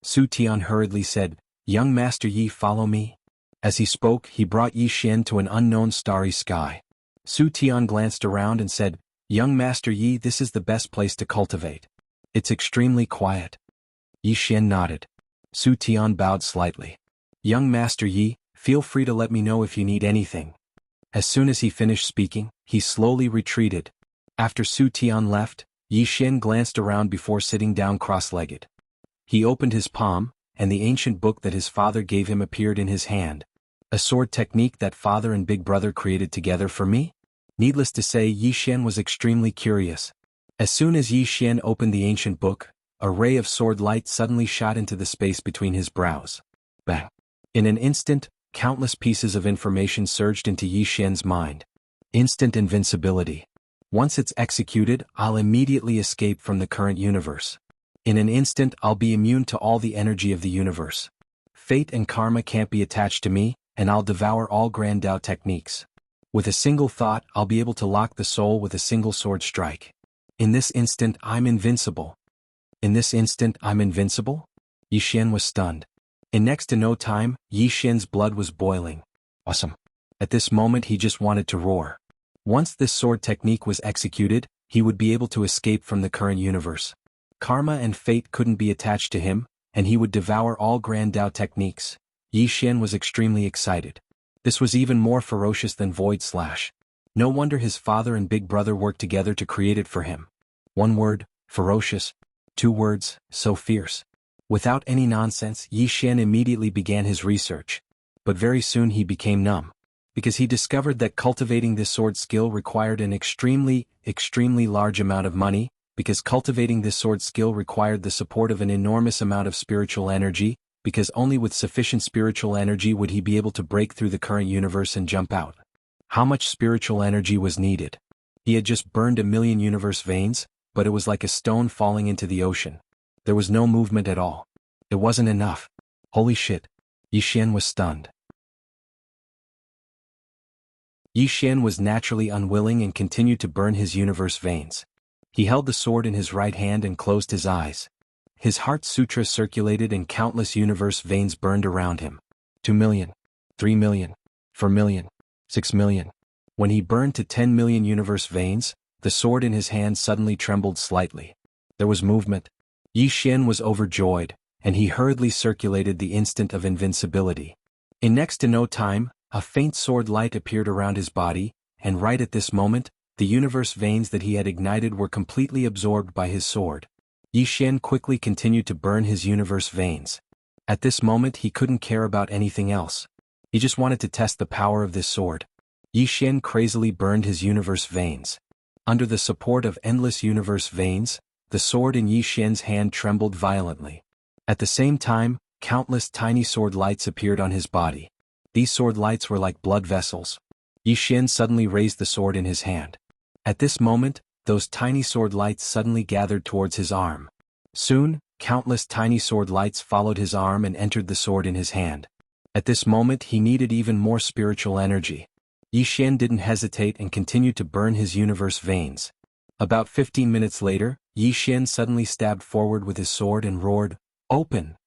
Su Tian hurriedly said, "Young Master Yi, follow me." As he spoke, he brought Yixin to an unknown starry sky. Su Tian glanced around and said, "Young Master Yi, this is the best place to cultivate. It's extremely quiet." Yixin nodded. Su Tian bowed slightly. "Young Master Yi, feel free to let me know if you need anything." As soon as he finished speaking, he slowly retreated. After Su Tian left, Yixin glanced around before sitting down cross-legged. He opened his palm, and the ancient book that his father gave him appeared in his hand. A sword technique that father and big brother created together for me? Needless to say, Yixin was extremely curious. As soon as Yixin opened the ancient book, a ray of sword light suddenly shot into the space between his brows. Bang! In an instant, countless pieces of information surged into Yixin's mind. Instant invincibility. Once it's executed, I'll immediately escape from the current universe. In an instant, I'll be immune to all the energy of the universe. Fate and karma can't be attached to me, and I'll devour all Grand Dao techniques. With a single thought, I'll be able to lock the soul with a single sword strike. In this instant, I'm invincible. In this instant, I'm invincible? Yixin was stunned. In next to no time, Yixin's blood was boiling. Awesome. At this moment he just wanted to roar. Once this sword technique was executed, he would be able to escape from the current universe. Karma and fate couldn't be attached to him, and he would devour all Grand Dao techniques. Yixin was extremely excited. This was even more ferocious than Void Slash. No wonder his father and big brother worked together to create it for him. One word, ferocious. Two words, so fierce. Without any nonsense, Yixin immediately began his research. But very soon he became numb. Because he discovered that cultivating this sword skill required an extremely large amount of money, because cultivating this sword skill required the support of an enormous amount of spiritual energy, because only with sufficient spiritual energy would he be able to break through the current universe and jump out. How much spiritual energy was needed? He had just burned 1,000,000 universe veins, but it was like a stone falling into the ocean. There was no movement at all. It wasn't enough. Holy shit. Yixin was stunned. Yixin was naturally unwilling and continued to burn his universe veins. He held the sword in his right hand and closed his eyes. His heart sutra circulated and countless universe veins burned around him. 2,000,000, 3,000,000, 4,000,000, 6,000,000. When he burned to 10,000,000 universe veins, the sword in his hand suddenly trembled slightly. There was movement. Yixin was overjoyed, and he hurriedly circulated the instant of invincibility. In next to no time, a faint sword light appeared around his body, and right at this moment, the universe veins that he had ignited were completely absorbed by his sword. Yixin quickly continued to burn his universe veins. At this moment he couldn't care about anything else. He just wanted to test the power of this sword. Yi Xian crazily burned his universe veins. Under the support of endless universe veins, the sword in Yi Xian's hand trembled violently. At the same time, countless tiny sword lights appeared on his body. These sword lights were like blood vessels. Yi Xian suddenly raised the sword in his hand. At this moment, those tiny sword lights suddenly gathered towards his arm. Soon, countless tiny sword lights followed his arm and entered the sword in his hand. At this moment he needed even more spiritual energy. Yi Xian didn't hesitate and continued to burn his universe veins. About 15 minutes later, Yi Xian suddenly stabbed forward with his sword and roared, "Open!"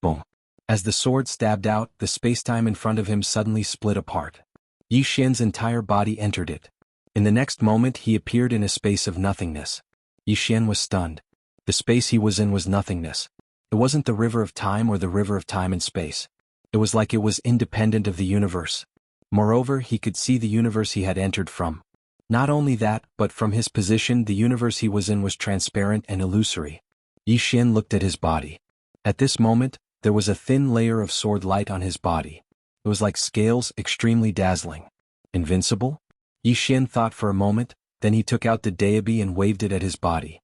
Boom. As the sword stabbed out, the spacetime in front of him suddenly split apart. Yi Xian's entire body entered it. In the next moment he appeared in a space of nothingness. Yi Xian was stunned. The space he was in was nothingness. It wasn't the river of time or the river of time and space. It was like it was independent of the universe. Moreover, he could see the universe he had entered from. Not only that, but from his position the universe he was in was transparent and illusory. Yi Xian looked at his body. At this moment, there was a thin layer of sword light on his body. It was like scales, extremely dazzling. Invincible? Yi Xian thought for a moment, then he took out the daebi and waved it at his body.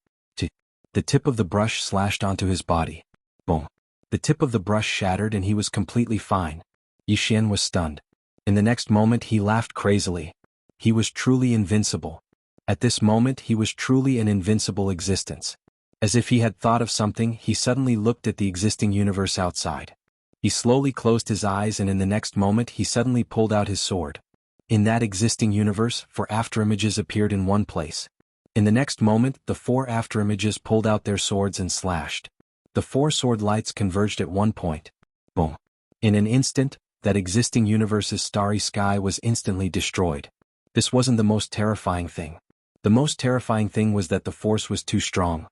The tip of the brush slashed onto his body. Boom. The tip of the brush shattered and he was completely fine. Yi Xian was stunned. In the next moment he laughed crazily. He was truly invincible. At this moment he was truly an invincible existence. As if he had thought of something, he suddenly looked at the existing universe outside. He slowly closed his eyes and in the next moment he suddenly pulled out his sword. In that existing universe, 4 afterimages appeared in one place. In the next moment, the 4 afterimages pulled out their swords and slashed. The 4 sword lights converged at one point. Boom. In an instant, that existing universe's starry sky was instantly destroyed. This wasn't the most terrifying thing. The most terrifying thing was that the force was too strong.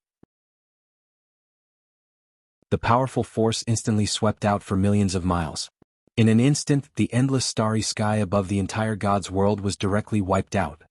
The powerful force instantly swept out for millions of miles. In an instant, the endless starry sky above the entire God's world was directly wiped out.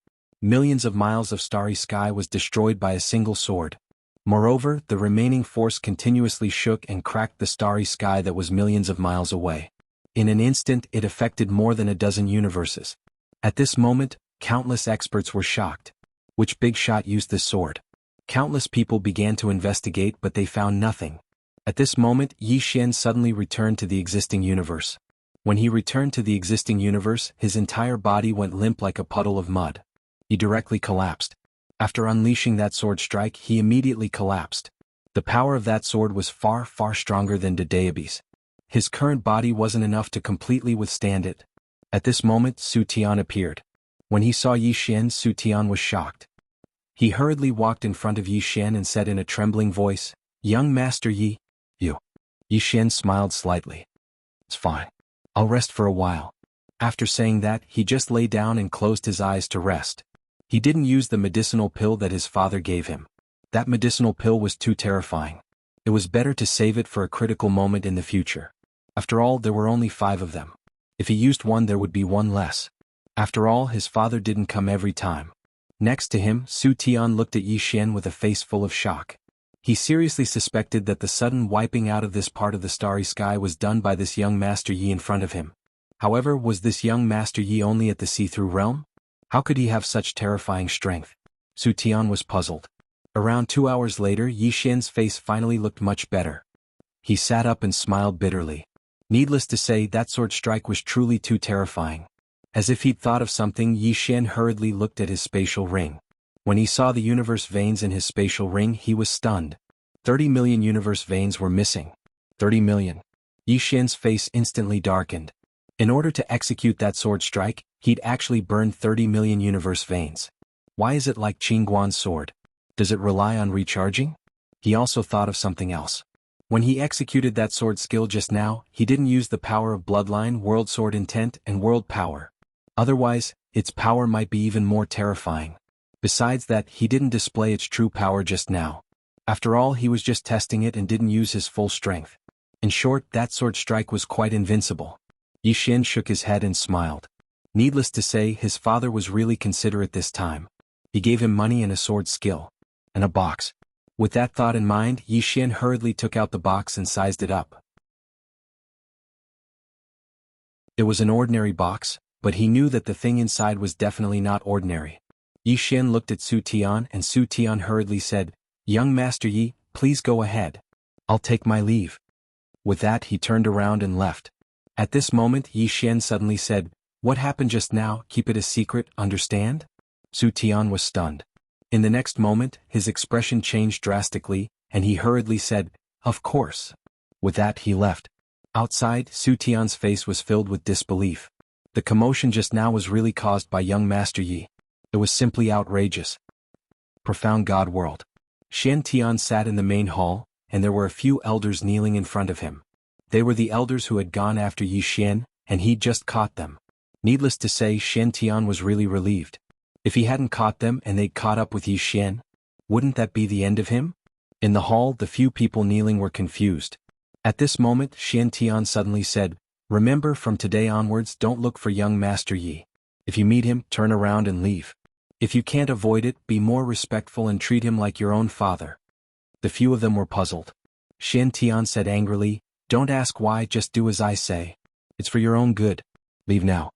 Millions of miles of starry sky was destroyed by a single sword. Moreover, the remaining force continuously shook and cracked the starry sky that was millions of miles away. In an instant, it affected more than a dozen universes. At this moment, countless experts were shocked. Which big shot used this sword? Countless people began to investigate, but they found nothing. At this moment, Yi Xian suddenly returned to the existing universe. When he returned to the existing universe, his entire body went limp like a puddle of mud. He directly collapsed. After unleashing that sword strike, he immediately collapsed. The power of that sword was far, far stronger than Daebi's. His current body wasn't enough to completely withstand it. At this moment, Su Tian appeared. When he saw Yi Xian, Su Tian was shocked. He hurriedly walked in front of Yi Xian and said in a trembling voice, "Young Master Yi, you." Yi Xian smiled slightly. "It's fine. I'll rest for a while." After saying that, he just lay down and closed his eyes to rest. He didn't use the medicinal pill that his father gave him. That medicinal pill was too terrifying. It was better to save it for a critical moment in the future. After all, there were only 5 of them. If he used one, there would be one less. After all, his father didn't come every time. Next to him, Su Tian looked at Yi Xian with a face full of shock. He seriously suspected that the sudden wiping out of this part of the starry sky was done by this young Master Yi in front of him. However, was this young Master Yi only at the see-through realm? How could he have such terrifying strength? Su Tian was puzzled. Around 2 hours later, Yi Xian's face finally looked much better. He sat up and smiled bitterly. Needless to say, that sword strike was truly too terrifying. As if he'd thought of something, Yi Xian hurriedly looked at his spatial ring. When he saw the universe veins in his spatial ring, he was stunned. 30 million universe veins were missing. 30 million. Yi Xian's face instantly darkened. In order to execute that sword strike, he'd actually burned 30 million universe veins. Why is it like Qingguan's sword? Does it rely on recharging? He also thought of something else. When he executed that sword skill just now, he didn't use the power of bloodline, world sword intent, and world power. Otherwise, its power might be even more terrifying. Besides that, he didn't display its true power just now. After all, he was just testing it and didn't use his full strength. In short, that sword strike was quite invincible. Yi Xian shook his head and smiled. Needless to say, his father was really considerate this time. He gave him money and a sword skill. And a box. With that thought in mind, Yi Xian hurriedly took out the box and sized it up. It was an ordinary box, but he knew that the thing inside was definitely not ordinary. Yi Xian looked at Su Tian and Su Tian hurriedly said, "Young Master Yi, please go ahead. I'll take my leave." With that he turned around and left. At this moment Yi Xian suddenly said, "What happened just now? Keep it a secret, understand?" Su Tian was stunned. In the next moment, his expression changed drastically, and he hurriedly said, "Of course." With that he left. Outside, Su Tian's face was filled with disbelief. The commotion just now was really caused by young Master Yi. It was simply outrageous. Profound God world. Shen Tian sat in the main hall, and there were a few elders kneeling in front of him. They were the elders who had gone after Yi Xian, and he'd just caught them. Needless to say, Shen Tian was really relieved. If he hadn't caught them and they'd caught up with Yi Xian, wouldn't that be the end of him? In the hall, the few people kneeling were confused. At this moment, Shen Tian suddenly said, "Remember, from today onwards, don't look for young Master Yi. If you meet him, turn around and leave. If you can't avoid it, be more respectful and treat him like your own father." The few of them were puzzled. Shen Tian said angrily, "Don't ask why, just do as I say. It's for your own good. Leave now."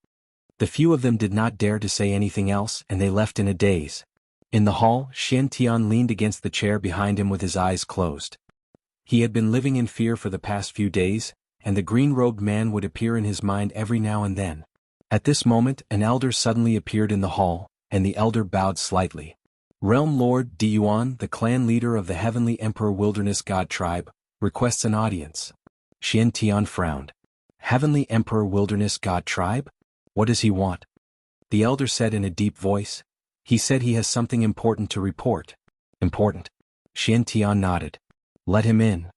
The few of them did not dare to say anything else, and they left in a daze. In the hall, Shen Tian leaned against the chair behind him with his eyes closed. He had been living in fear for the past few days, and the green-robed man would appear in his mind every now and then. At this moment, an elder suddenly appeared in the hall, and the elder bowed slightly. "Realm Lord Di Yuan, the clan leader of the Heavenly Emperor Wilderness God Tribe, requests an audience." Shen Tian frowned. "Heavenly Emperor Wilderness God Tribe? What does he want?" The elder said in a deep voice. "He said he has something important to report." "Important?" Shen Tian nodded. "Let him in."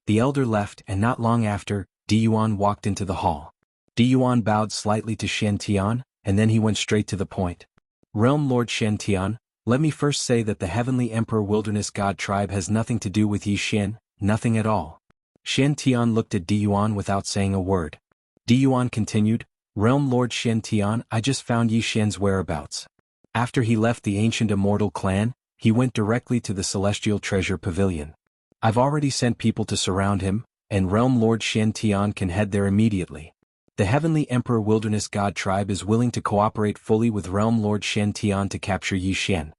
The elder left, and not long after, Di Yuan walked into the hall. Di Yuan bowed slightly to Shen Tian, and then he went straight to the point. "Realm Lord Shen Tian, let me first say that the Heavenly Emperor Wilderness God Tribe has nothing to do with Yi Xian, nothing at all." Shen Tian looked at Di Yuan without saying a word. Di Yuan continued, "Realm Lord Shen Tian, I just found Yi Xian's whereabouts. After he left the ancient immortal clan, he went directly to the Celestial Treasure Pavilion. I've already sent people to surround him, and Realm Lord Shen Tian can head there immediately. The Heavenly Emperor Wilderness God Tribe is willing to cooperate fully with Realm Lord Shen Tian to capture Yi Xian."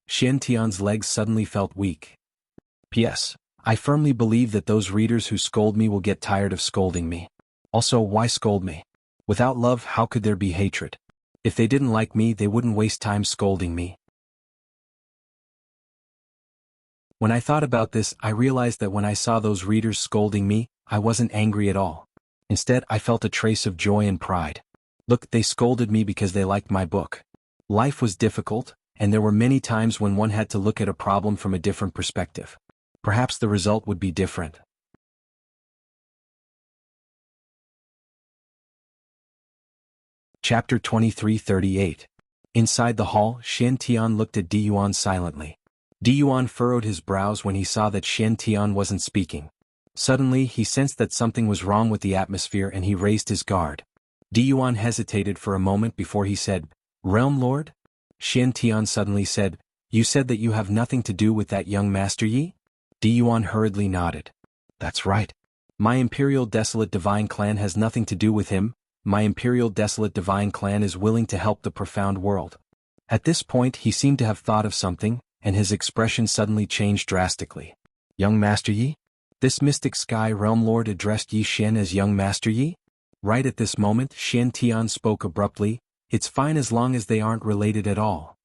Shen Tian's legs suddenly felt weak. "P.S. I firmly believe that those readers who scold me will get tired of scolding me. Also, why scold me? Without love, how could there be hatred? If they didn't like me, they wouldn't waste time scolding me." When I thought about this, I realized that when I saw those readers scolding me, I wasn't angry at all. Instead, I felt a trace of joy and pride. Look, they scolded me because they liked my book. Life was difficult, and there were many times when one had to look at a problem from a different perspective. Perhaps the result would be different. Chapter 23:38. Inside the hall, Shen Tian looked at Di Yuan silently. Di Yuan furrowed his brows when he saw that Shen Tian wasn't speaking. Suddenly, he sensed that something was wrong with the atmosphere and he raised his guard. Di Yuan hesitated for a moment before he said, "Realm Lord?" Shen Tian suddenly said, "You said that you have nothing to do with that young Master Yi?" Di Yuan hurriedly nodded. "That's right. My Imperial Desolate Divine Clan has nothing to do with him. My Imperial Desolate Divine Clan is willing to help the profound world." At this point he seemed to have thought of something, and his expression suddenly changed drastically. "Young Master Yi?" This Mystic Sky Realm Lord addressed Yi Xian as Young Master Yi? Right at this moment, Shen Tian spoke abruptly, "It's fine as long as they aren't related at all."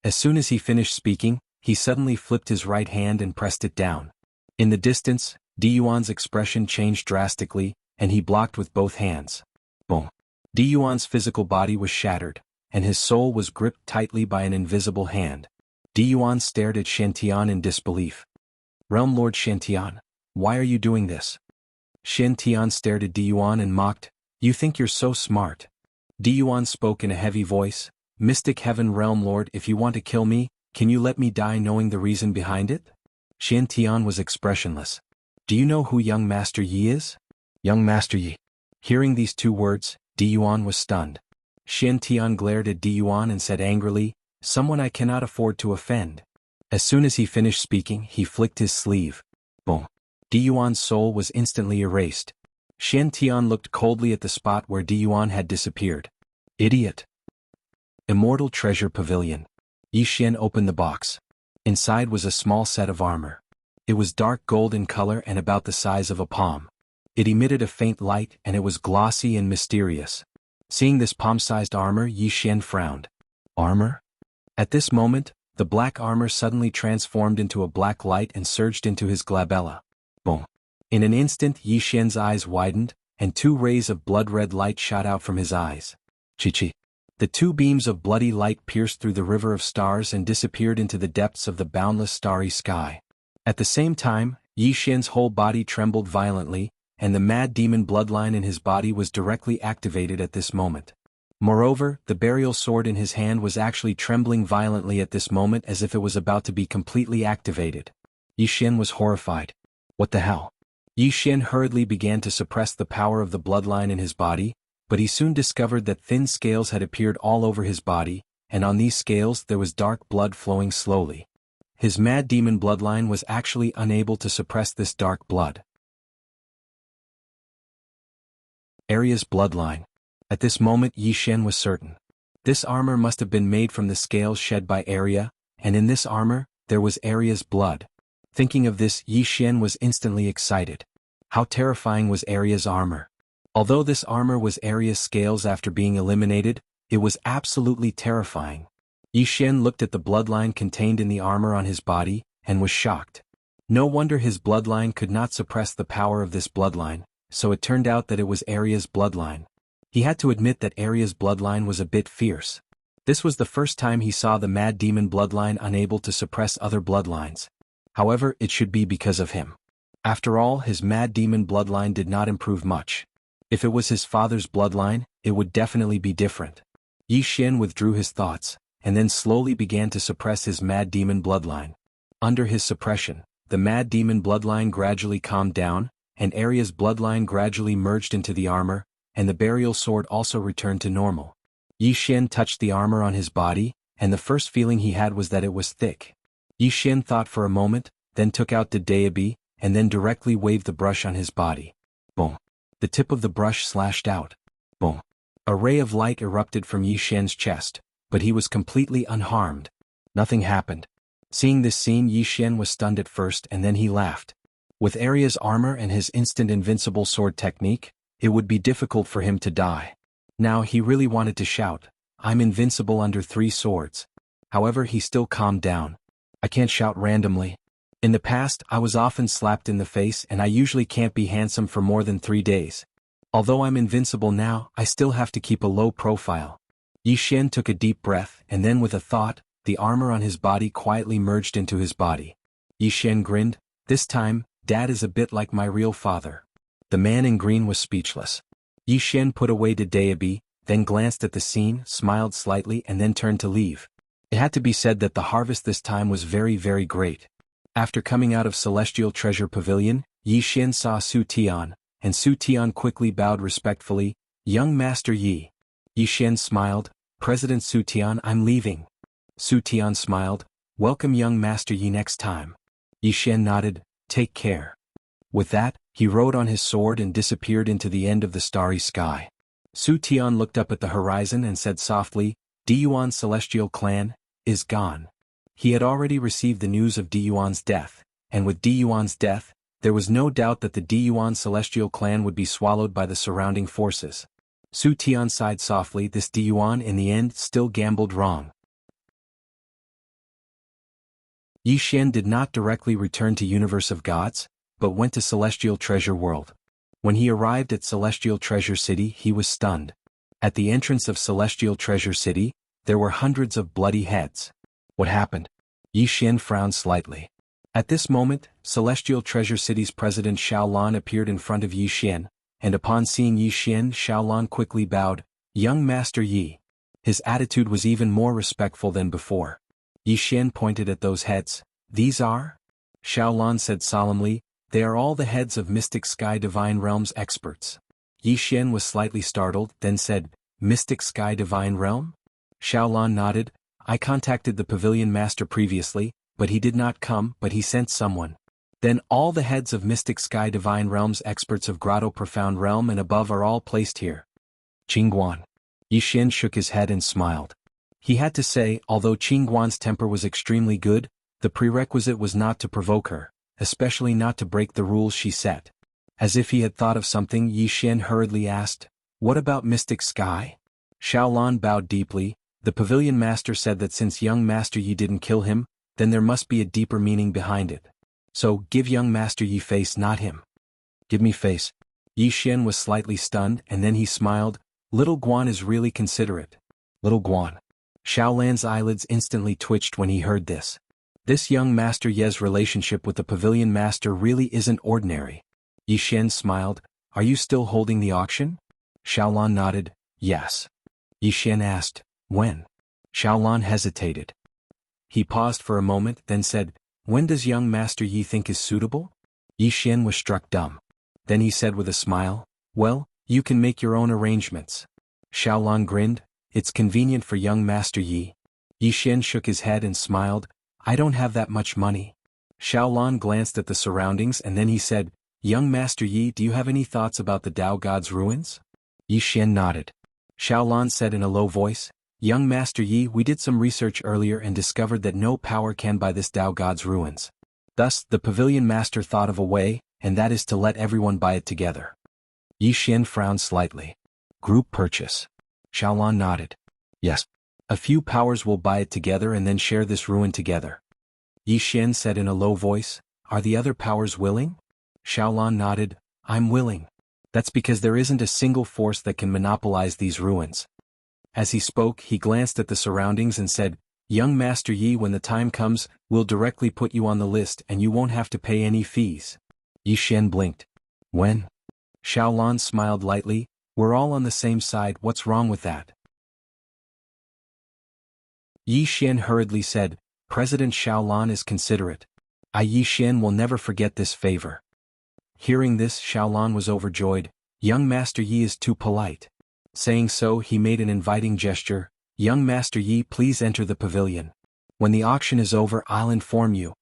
As soon as he finished speaking, he suddenly flipped his right hand and pressed it down. In the distance, Di Yuan's expression changed drastically, and he blocked with both hands. Boom. Di Yuan's physical body was shattered, and his soul was gripped tightly by an invisible hand. Di Yuan stared at Shen Tian in disbelief. "Realm Lord Shen Tian, why are you doing this?" Shen Tian stared at Di Yuan and mocked, "You think you're so smart." Di Yuan spoke in a heavy voice, "Mystic Heaven Realm Lord, if you want to kill me, can you let me die knowing the reason behind it?" Shen Tian was expressionless. "Do you know who Young Master Yi is?" "Young Master Yi." Hearing these two words, Di Yuan was stunned. Shen Tian glared at Di Yuan and said angrily, "Someone I cannot afford to offend." As soon as he finished speaking, he flicked his sleeve. Boom. Di Yuan's soul was instantly erased. Xian Tian looked coldly at the spot where Di Yuan had disappeared. Idiot. Immortal Treasure Pavilion. Yi Xian opened the box. Inside was a small set of armor. It was dark gold in color and about the size of a palm. It emitted a faint light and it was glossy and mysterious. Seeing this palm-sized armor, Yi Xian frowned. Armor? At this moment, the black armor suddenly transformed into a black light and surged into his glabella. Boom. In an instant Yi Xian's eyes widened, and 2 rays of blood-red light shot out from his eyes. Chi-chi. The 2 beams of bloody light pierced through the river of stars and disappeared into the depths of the boundless starry sky. At the same time, Yi Xian's whole body trembled violently, and the mad demon bloodline in his body was directly activated at this moment. Moreover, the burial sword in his hand was actually trembling violently at this moment as if it was about to be completely activated. Yi Xian was horrified. What the hell? Yi Xian hurriedly began to suppress the power of the bloodline in his body, but he soon discovered that thin scales had appeared all over his body, and on these scales there was dark blood flowing slowly. His mad demon bloodline was actually unable to suppress this dark blood. Arya's bloodline. At this moment Yi Xian was certain. This armor must have been made from the scales shed by Arya, and in this armor, there was Arya's blood. Thinking of this, Yi Xian was instantly excited. How terrifying was Arya's armor! Although this armor was Arya's scales after being eliminated, it was absolutely terrifying. Yi Xian looked at the bloodline contained in the armor on his body, and was shocked. No wonder his bloodline could not suppress the power of this bloodline, so it turned out that it was Arya's bloodline. He had to admit that Arya's bloodline was a bit fierce. This was the first time he saw the mad demon bloodline unable to suppress other bloodlines. However, it should be because of him. After all, his mad demon bloodline did not improve much. If it was his father's bloodline, it would definitely be different. Yi Xian withdrew his thoughts, and then slowly began to suppress his mad demon bloodline. Under his suppression, the mad demon bloodline gradually calmed down, and Arya's bloodline gradually merged into the armor, and the burial sword also returned to normal. Yi Xian touched the armor on his body, and the first feeling he had was that it was thick. Yi Xian thought for a moment, then took out the dayabi, and then directly waved the brush on his body. Boom. The tip of the brush slashed out. Boom. A ray of light erupted from Yi Xian's chest, but he was completely unharmed. Nothing happened. Seeing this scene, Yi Xian was stunned at first and then he laughed. With Arya's armor and his instant invincible sword technique, it would be difficult for him to die. Now he really wanted to shout, "I'm invincible under 3 swords." However, he still calmed down. I can't shout randomly. In the past, I was often slapped in the face and I usually can't be handsome for more than 3 days. Although I'm invincible now, I still have to keep a low profile. Yi Xian took a deep breath and then with a thought, the armor on his body quietly merged into his body. Yi Xian grinned. This time, Dad is a bit like my real father. The man in green was speechless. Yi Xian put away the dayabi, then glanced at the scene, smiled slightly and then turned to leave. It had to be said that the harvest this time was very, very great. After coming out of Celestial Treasure Pavilion, Yi Xian saw Su Tian, and Su Tian quickly bowed respectfully. "Young Master Yi." Yi Xian smiled. "President Su Tian, I'm leaving." Su Tian smiled. "Welcome young Master Yi next time." Yi Xian nodded. "Take care." With that, he rode on his sword and disappeared into the end of the starry sky. Su Tian looked up at the horizon and said softly, "Di Yuan's celestial clan is gone." He had already received the news of Di Yuan's death, and with Di Yuan's death, there was no doubt that the Di Yuan celestial clan would be swallowed by the surrounding forces. Su Tian sighed softly. This Di Yuan in the end still gambled wrong. Yi Xian did not directly return to Universe of Gods, but went to Celestial Treasure World. When he arrived at Celestial Treasure City, he was stunned. At the entrance of Celestial Treasure City, there were hundreds of bloody heads. What happened? Yi Xian frowned slightly. At this moment, Celestial Treasure City's president Xiaolan appeared in front of Yi Xian, and upon seeing Yi Xian, Xiaolan quickly bowed. "Young Master Yi." His attitude was even more respectful than before. Yi Xian pointed at those heads. "These are?" Xiaolan said solemnly, "They are all the heads of Mystic Sky Divine Realms experts." Yi Xian was slightly startled, then said, "Mystic Sky Divine Realm?" Xiaolan nodded. "I contacted the Pavilion Master previously, but he did not come, but he sent someone." Then all the heads of Mystic Sky Divine Realms, experts of Grotto Profound Realm and above are all placed here. Qingguan. Yi Xian shook his head and smiled. He had to say, although Qingguan's temper was extremely good, the prerequisite was not to provoke her, especially not to break the rules she set. As if he had thought of something, Yi Xian hurriedly asked, "What about Mystic Sky?" Xiaolan bowed deeply. The pavilion master said that since young Master Yi didn't kill him, then there must be a deeper meaning behind it. So, give young Master Yi face, not him. Give me face. Yi Xian was slightly stunned, and then he smiled. Little Guan is really considerate. Little Guan. Xiaolan's eyelids instantly twitched when he heard this. This young Master Ye's relationship with the pavilion master really isn't ordinary. Yi Xian smiled. Are you still holding the auction? Xiaolan nodded. Yes. Yi Xian asked, when? Xiaolan hesitated. He paused for a moment, then said, when does young Master Yi think is suitable? Yi Xian was struck dumb. Then he said with a smile, well, you can make your own arrangements. Xiaolan grinned, it's convenient for young Master Yi. Yi Xian shook his head and smiled, I don't have that much money. Xiaolan glanced at the surroundings and then he said, young Master Yi, do you have any thoughts about the Tao God's ruins? Yi Xian nodded. Xiaolan said in a low voice, young Master Yi, we did some research earlier and discovered that no power can buy this Tao God's ruins. Thus, the pavilion master thought of a way, and that is to let everyone buy it together. Yi Xian frowned slightly. Group purchase. Xiaolan nodded. Yes. A few powers will buy it together and then share this ruin together. Yi Xian said in a low voice, are the other powers willing? Xiaolan nodded, I'm willing. That's because there isn't a single force that can monopolize these ruins. As he spoke, he glanced at the surroundings and said, young Master Yi, when the time comes, we'll directly put you on the list and you won't have to pay any fees. Yi Xian blinked. When? Xiaolan smiled lightly, we're all on the same side, what's wrong with that? Yi Xian hurriedly said, President Xiaolan is considerate. Yi Xian will never forget this favor. Hearing this, Xiaolan was overjoyed, young Master Yi is too polite. Saying so, he made an inviting gesture, young Master Yi, please enter the pavilion. When the auction is over, I'll inform you.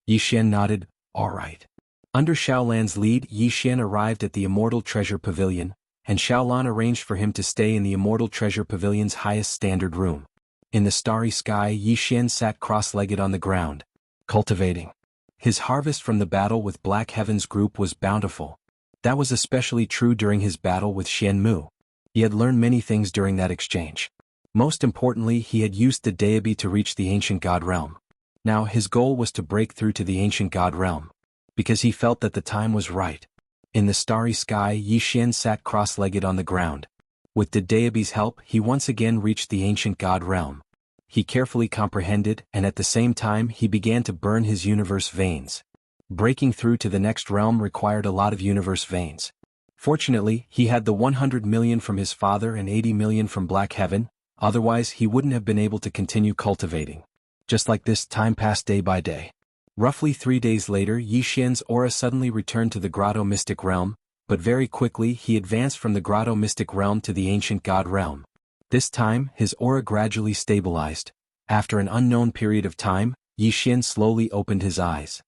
Yi Xian nodded, all right. Under Xiaolan's lead, Yi Xian arrived at the Immortal Treasure Pavilion, and Xiaolan arranged for him to stay in the Immortal Treasure Pavilion's highest standard room. In the starry sky, Yi Xian sat cross-legged on the ground, cultivating. His harvest from the battle with Black Heaven's group was bountiful. That was especially true during his battle with Xian Mu. He had learned many things during that exchange. Most importantly, he had used the Daebi to reach the Ancient God Realm. Now his goal was to break through to the Ancient God Realm, because he felt that the time was right. In the starry sky, Yi Xian sat cross-legged on the ground. With the Daebi's help, he once again reached the Ancient God Realm. He carefully comprehended, and at the same time he began to burn his universe veins. Breaking through to the next realm required a lot of universe veins. Fortunately, he had the 100 million from his father and 80 million from Black Heaven, otherwise he wouldn't have been able to continue cultivating. Just like this, time passed day by day. Roughly 3 days later, Yi Xian's aura suddenly returned to the Grotto Mystic Realm, but very quickly he advanced from the Grotto Mystic Realm to the Ancient God Realm. This time, his aura gradually stabilized. After an unknown period of time, Yi Xian slowly opened his eyes.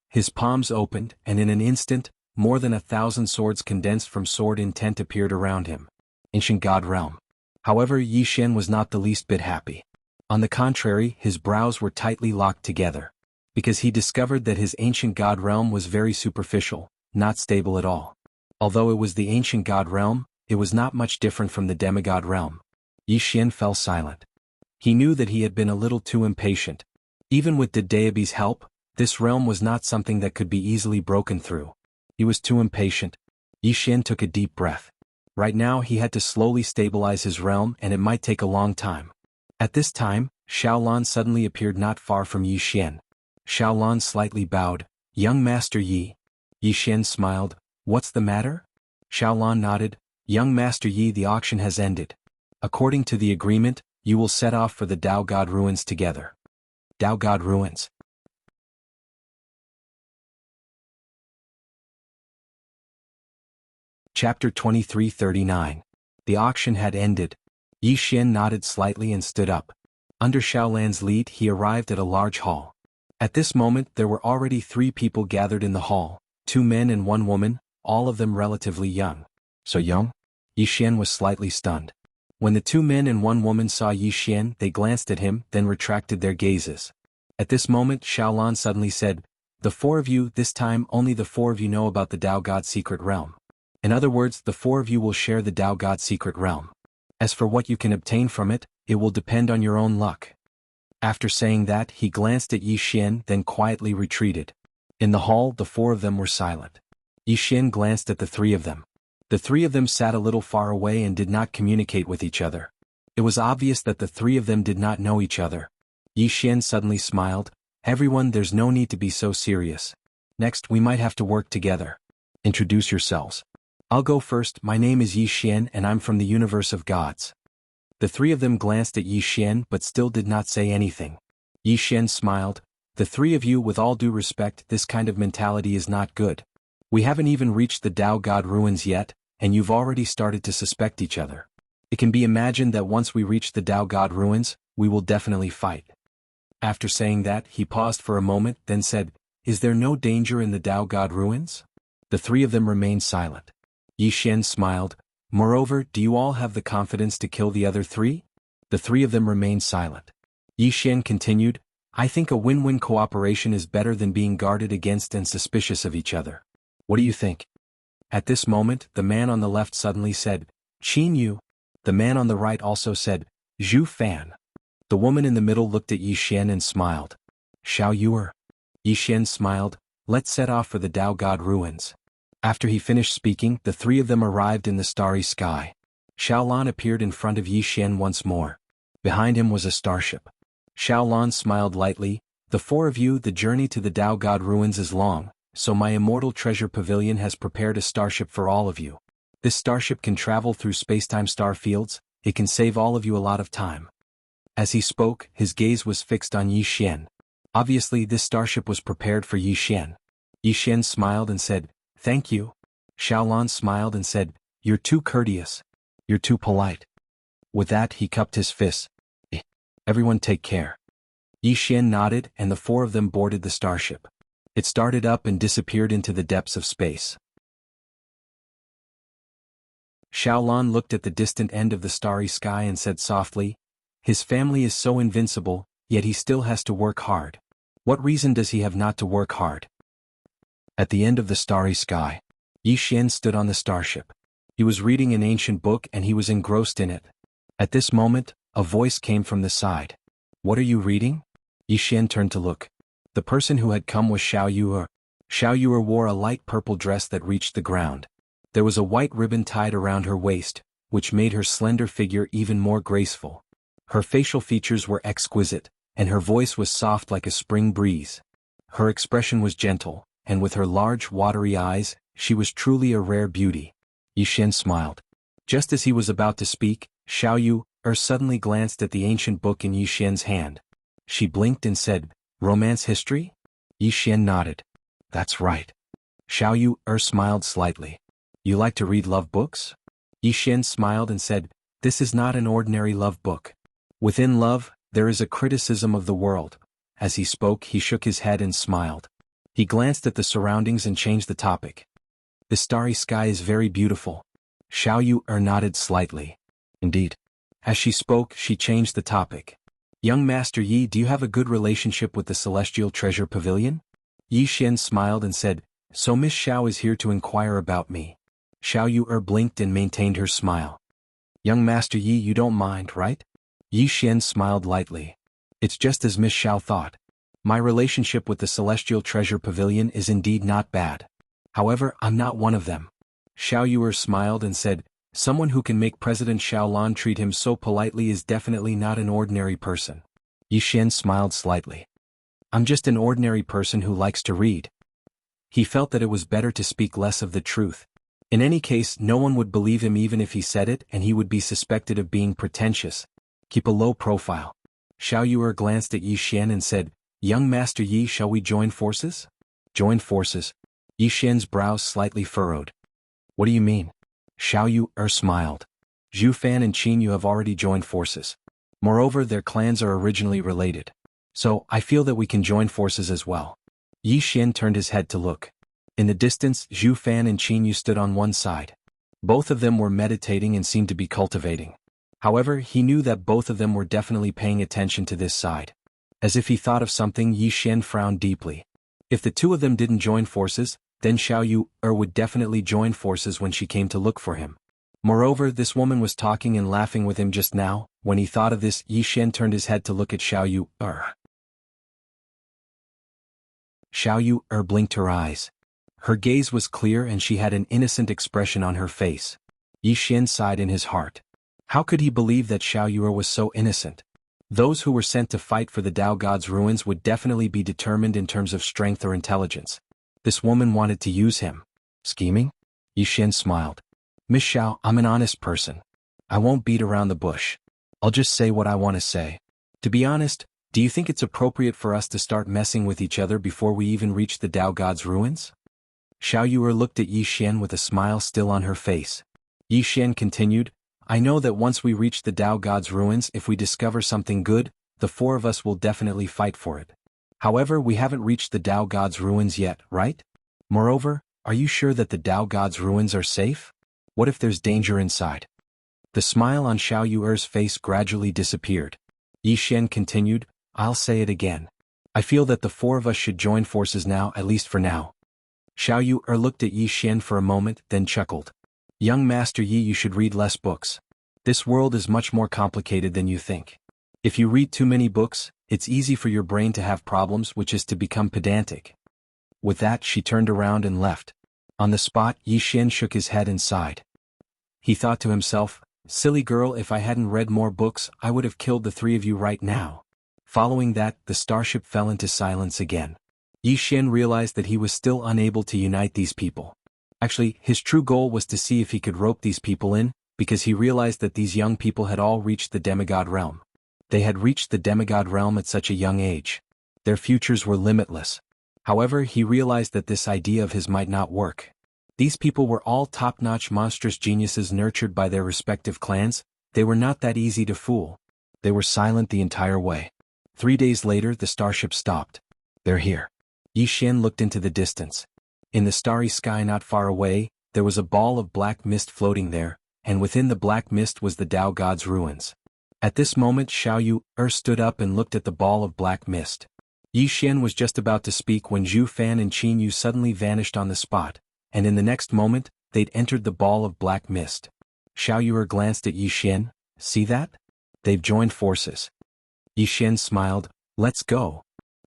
His palms opened, and in an instant, more than 1,000 swords condensed from sword intent appeared around him. Ancient God Realm. However, Yi Xian was not the least bit happy. On the contrary, his brows were tightly locked together. Because he discovered that his Ancient God Realm was very superficial, not stable at all. Although it was the Ancient God Realm, it was not much different from the Demigod Realm. Yi Xian fell silent. He knew that he had been a little too impatient. Even with the Daebi's help, this realm was not something that could be easily broken through. He was too impatient. Yi Xian took a deep breath. Right now he had to slowly stabilize his realm and it might take a long time. At this time, Xiaolan suddenly appeared not far from Yi Xian. Xiaolan slightly bowed, young Master Yi. Yi Xian smiled, what's the matter? Xiaolan nodded, young Master Yi, the auction has ended. According to the agreement, you will set off for the Tao God Ruins together. Tao God Ruins. Chapter 2339. The auction had ended. Yi Xian nodded slightly and stood up. Under Xiaolan's lead he arrived at a large hall. At this moment there were already 3 people gathered in the hall, 2 men and 1 woman, all of them relatively young. So young? Yi Xian was slightly stunned. When the 2 men and 1 woman saw Yi Xian, they glanced at him, then retracted their gazes. At this moment Xiaolan suddenly said, "The 4 of you, this time only the 4 of you know about the Tao God secret realm. In other words, the 4 of you will share the Tao God secret realm. As for what you can obtain from it, it will depend on your own luck." After saying that, he glanced at Yi Xian, then quietly retreated. In the hall, the 4 of them were silent. Yi Xian glanced at the 3 of them. The 3 of them sat a little far away and did not communicate with each other. It was obvious that the 3 of them did not know each other. Yi Xian suddenly smiled. "Everyone, there's no need to be so serious. Next, we might have to work together. Introduce yourselves." "I'll go first. My name is Yi Xian and I'm from the universe of gods." The 3 of them glanced at Yi Xian but still did not say anything. Yi Xian smiled. "The 3 of you, with all due respect, this kind of mentality is not good. We haven't even reached the Tao God ruins yet, and you've already started to suspect each other. It can be imagined that once we reach the Tao God ruins, we will definitely fight." After saying that, he paused for a moment, then said, "Is there no danger in the Tao God ruins?" The 3 of them remained silent. Yi Xian smiled. "Moreover, do you all have the confidence to kill the other 3? The 3 of them remained silent. Yi Xian continued, "I think a win-win cooperation is better than being guarded against and suspicious of each other. What do you think?" At this moment, the man on the left suddenly said, "Qin Yu." The man on the right also said, "Zhu Fan." The woman in the middle looked at Yi Xian and smiled. "Xiao Yuer." Yi Xian smiled. "Let's set off for the Tao God ruins." After he finished speaking, the 3 of them arrived in the starry sky. Xiaolan appeared in front of Yi Xian once more. Behind him was a starship. Xiaolan smiled lightly. "The 4 of you, the journey to the Tao God ruins is long, so my immortal treasure pavilion has prepared a starship for all of you. This starship can travel through spacetime star fields. It can save all of you a lot of time." As he spoke, his gaze was fixed on Yi Xian. Obviously this starship was prepared for Yi Xian. Yi Xian smiled and said, "Thank you." Xiaolan smiled and said, "You're too courteous. You're too polite." With that he cupped his fists. "Everyone take care." Yi Xian nodded and the 4 of them boarded the starship. It started up and disappeared into the depths of space. Xiaolan looked at the distant end of the starry sky and said softly, "His family is so invincible, yet he still has to work hard. What reason does he have not to work hard?" At the end of the starry sky, Yi Xian stood on the starship. He was reading an ancient book and he was engrossed in it. At this moment, a voice came from the side. "What are you reading?" Yi Xian turned to look. The person who had come was Xiao Yuer. Xiao Yuer wore a light purple dress that reached the ground. There was a white ribbon tied around her waist, which made her slender figure even more graceful. Her facial features were exquisite, and her voice was soft like a spring breeze. Her expression was gentle, and with her large watery eyes, she was truly a rare beauty. Yi Xian smiled. Just as he was about to speak, Xiao Yuer suddenly glanced at the ancient book in Yi Xian's hand. She blinked and said, "Romance history?" Yi Xian nodded. "That's right." Xiao Yuer smiled slightly. "You like to read love books?" Yi Xian smiled and said, "This is not an ordinary love book. Within love, there is a criticism of the world." As he spoke, he shook his head and smiled. He glanced at the surroundings and changed the topic. "The starry sky is very beautiful." Xiao Yuer nodded slightly. "Indeed." As she spoke, she changed the topic. "Young Master Yi, do you have a good relationship with the Celestial Treasure Pavilion?" Yi Xian smiled and said, "So Miss Xiao is here to inquire about me." Xiao Yuer blinked and maintained her smile. "Young Master Yi, you don't mind, right?" Yi Xian smiled lightly. "It's just as Miss Xiao thought. My relationship with the Celestial Treasure Pavilion is indeed not bad. However, I'm not one of them." Xiao Yuer smiled and said, "Someone who can make President Xiaolan treat him so politely is definitely not an ordinary person." Yi Xian smiled slightly. "I'm just an ordinary person who likes to read." He felt that it was better to speak less of the truth. In any case, no one would believe him even if he said it, and he would be suspected of being pretentious. Keep a low profile. Xiao Yuer glanced at Yi Xian and said, "Young Master Yi, shall we join forces?" "Join forces?" Yi Xian's brows slightly furrowed. "What do you mean?" Xiao Yuer smiled. "Zhu Fan and Qin Yu have already joined forces. Moreover, their clans are originally related. So, I feel that we can join forces as well. Yi Xian turned his head to look. In the distance, Zhu Fan and Qin Yu stood on one side. Both of them were meditating and seemed to be cultivating. However, he knew that both of them were definitely paying attention to this side. As if he thought of something, Yi Xian frowned deeply. If the two of them didn't join forces, then Xiao Yu would definitely join forces when she came to look for him. Moreover, this woman was talking and laughing with him just now. When he thought of this, Yi Xian turned his head to look at Xiao Yu. Xiao Yu blinked her eyes. Her gaze was clear and she had an innocent expression on her face. Yi Xian sighed in his heart. How could he believe that Xiao Yu was so innocent? Those who were sent to fight for the Dao God's ruins would definitely be determined in terms of strength or intelligence. This woman wanted to use him. Scheming? Yi Xian smiled. Miss Xiao, I'm an honest person. I won't beat around the bush. I'll just say what I want to say. To be honest, do you think it's appropriate for us to start messing with each other before we even reach the Dao God's ruins? Xiao Yu looked at Yi Xian with a smile still on her face. Yi Xian continued, I know that once we reach the Dao God's ruins, if we discover something good, the four of us will definitely fight for it. However, we haven't reached the Dao God's ruins yet, right? Moreover, are you sure that the Dao God's ruins are safe? What if there's danger inside? The smile on Xiao Yu's face gradually disappeared. Yi Xian continued, I'll say it again. I feel that the four of us should join forces now, at least for now. Xiao Yu looked at Yi Xian for a moment, then chuckled. Young Master Yi, you should read less books. This world is much more complicated than you think. If you read too many books, it's easy for your brain to have problems, which is to become pedantic. With that, she turned around and left. On the spot, Yi Xian shook his head and sighed. He thought to himself, silly girl, if I hadn't read more books, I would have killed the three of you right now. Following that, the starship fell into silence again. Yi Xian realized that he was still unable to unite these people. Actually, his true goal was to see if he could rope these people in, because he realized that these young people had all reached the demigod realm. They had reached the demigod realm at such a young age. Their futures were limitless. However, he realized that this idea of his might not work. These people were all top-notch monstrous geniuses nurtured by their respective clans. They were not that easy to fool. They were silent the entire way. 3 days later, the starship stopped. They're here. Yi Xian looked into the distance. In the starry sky not far away, there was a ball of black mist floating there, and within the black mist was the Dao God's ruins. At this moment, Xiao Yu stood up and looked at the ball of black mist. Yi Xian was just about to speak when Zhu Fan and Qin Yu suddenly vanished on the spot, and in the next moment, they'd entered the ball of black mist. Xiao Yu glanced at Yi Xian. See that? They've joined forces. Yi Xian smiled. Let's go.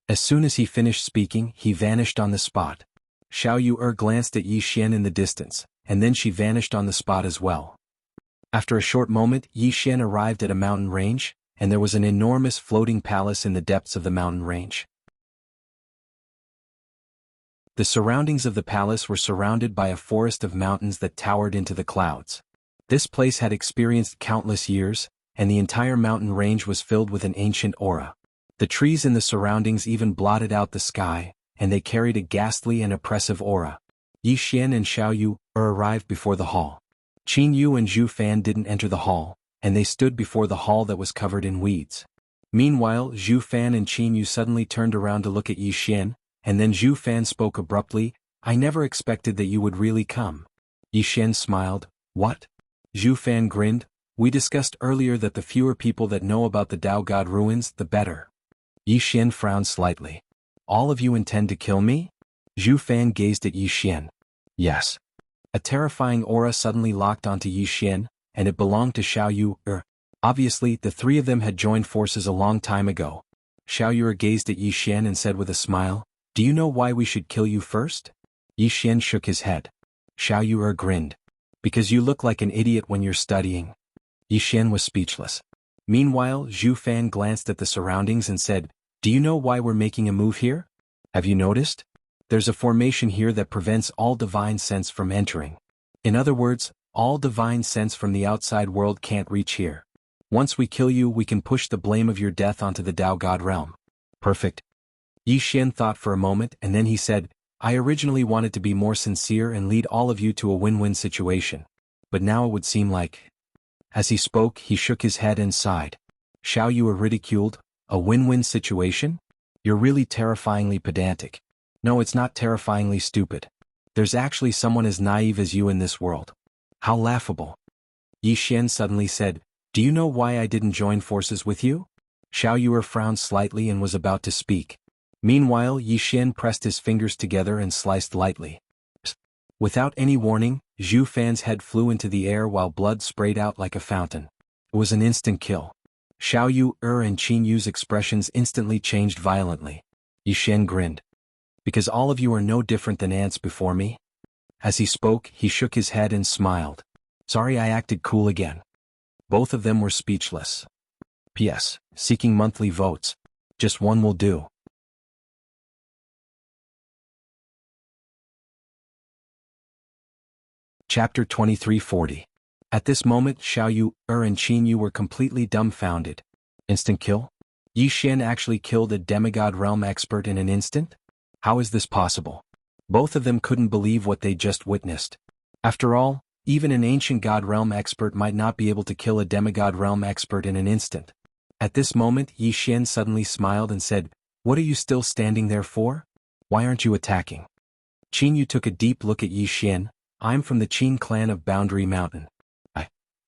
As soon as he finished speaking, he vanished on the spot. Xiao Yu glanced at Yi Xian in the distance, and then she vanished on the spot as well. After a short moment, Yi Xian arrived at a mountain range, and there was an enormous floating palace in the depths of the mountain range. The surroundings of the palace were surrounded by a forest of mountains that towered into the clouds. This place had experienced countless years, and the entire mountain range was filled with an ancient aura. The trees in the surroundings even blotted out the sky, and they carried a ghastly and oppressive aura. Yi Xian and Xiao Yu arrived before the hall. Qin Yu and Zhu Fan didn't enter the hall, and they stood before the hall that was covered in weeds. Meanwhile, Zhu Fan and Qin Yu suddenly turned around to look at Yi Xian, and then Zhu Fan spoke abruptly, I never expected that you would really come. Yi Xian smiled. What? Zhu Fan grinned. We discussed earlier that the fewer people that know about the Dao God ruins, the better. Yi Xian frowned slightly. All of you intend to kill me? Zhu Fan gazed at Yi Xian. Yes. A terrifying aura suddenly locked onto Yi Xian, and it belonged to Xiao Yu. Obviously, the three of them had joined forces a long time ago. Xiao Yu gazed at Yi Xian and said with a smile, Do you know why we should kill you first? Yi Xian shook his head. Xiao Yu grinned. Because you look like an idiot when you're studying. Yi Xian was speechless. Meanwhile, Zhu Fan glanced at the surroundings and said, Do you know why we're making a move here? Have you noticed? There's a formation here that prevents all divine sense from entering. In other words, all divine sense from the outside world can't reach here. Once we kill you, we can push the blame of your death onto the Dao God realm. Perfect. Yi Xian thought for a moment and then he said, I originally wanted to be more sincere and lead all of you to a win-win situation. But now it would seem like... As he spoke, he shook his head and sighed. Xiao Yu ridiculed, a win-win situation? You're really terrifyingly pedantic. No, it's not terrifyingly stupid. There's actually someone as naive as you in this world. How laughable. Yi Xian suddenly said, "Do you know why I didn't join forces with you?" Xiao Yuer frowned slightly and was about to speak. Meanwhile, Yi Xian pressed his fingers together and sliced lightly. Without any warning, Zhu Fan's head flew into the air while blood sprayed out like a fountain. It was an instant kill. Xiao Yuer and Qin Yu's expressions instantly changed violently. Yi Xian grinned. "Because all of you are no different than ants before me?" As he spoke, he shook his head and smiled. "Sorry, I acted cool again." Both of them were speechless. P.S. Seeking monthly votes. Just one will do. Chapter 2340. At this moment, Xiao Yuer and Qin Yu were completely dumbfounded. Instant kill? Yi Xian actually killed a demigod realm expert in an instant? How is this possible? Both of them couldn't believe what they just witnessed. After all, even an ancient god realm expert might not be able to kill a demigod realm expert in an instant. At this moment, Yi Xian suddenly smiled and said, "What are you still standing there for? Why aren't you attacking?" Qin Yu took a deep look at Yi Xian. "I'm from the Qin clan of Boundary Mountain."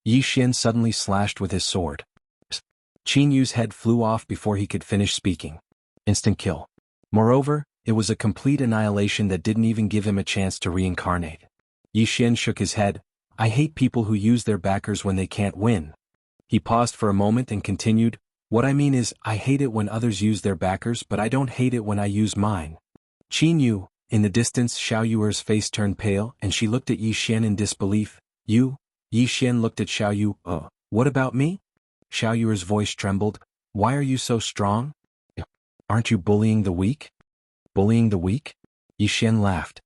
Yi Xian suddenly slashed with his sword. Qin Yu's head flew off before he could finish speaking. Instant kill. Moreover, it was a complete annihilation that didn't even give him a chance to reincarnate. Yi Xian shook his head. "I hate people who use their backers when they can't win." He paused for a moment and continued, "What I mean is, I hate it when others use their backers, but I don't hate it when I use mine." Qin Yu, in the distance, Xiao Yuer's face turned pale and she looked at Yi Xian in disbelief. "You?" Yi Xian looked at Xiao Yu. What about me?" Xiao Yuer's voice trembled. "Why are you so strong? Aren't you bullying the weak?" "Bullying the weak?" Yi Xian laughed.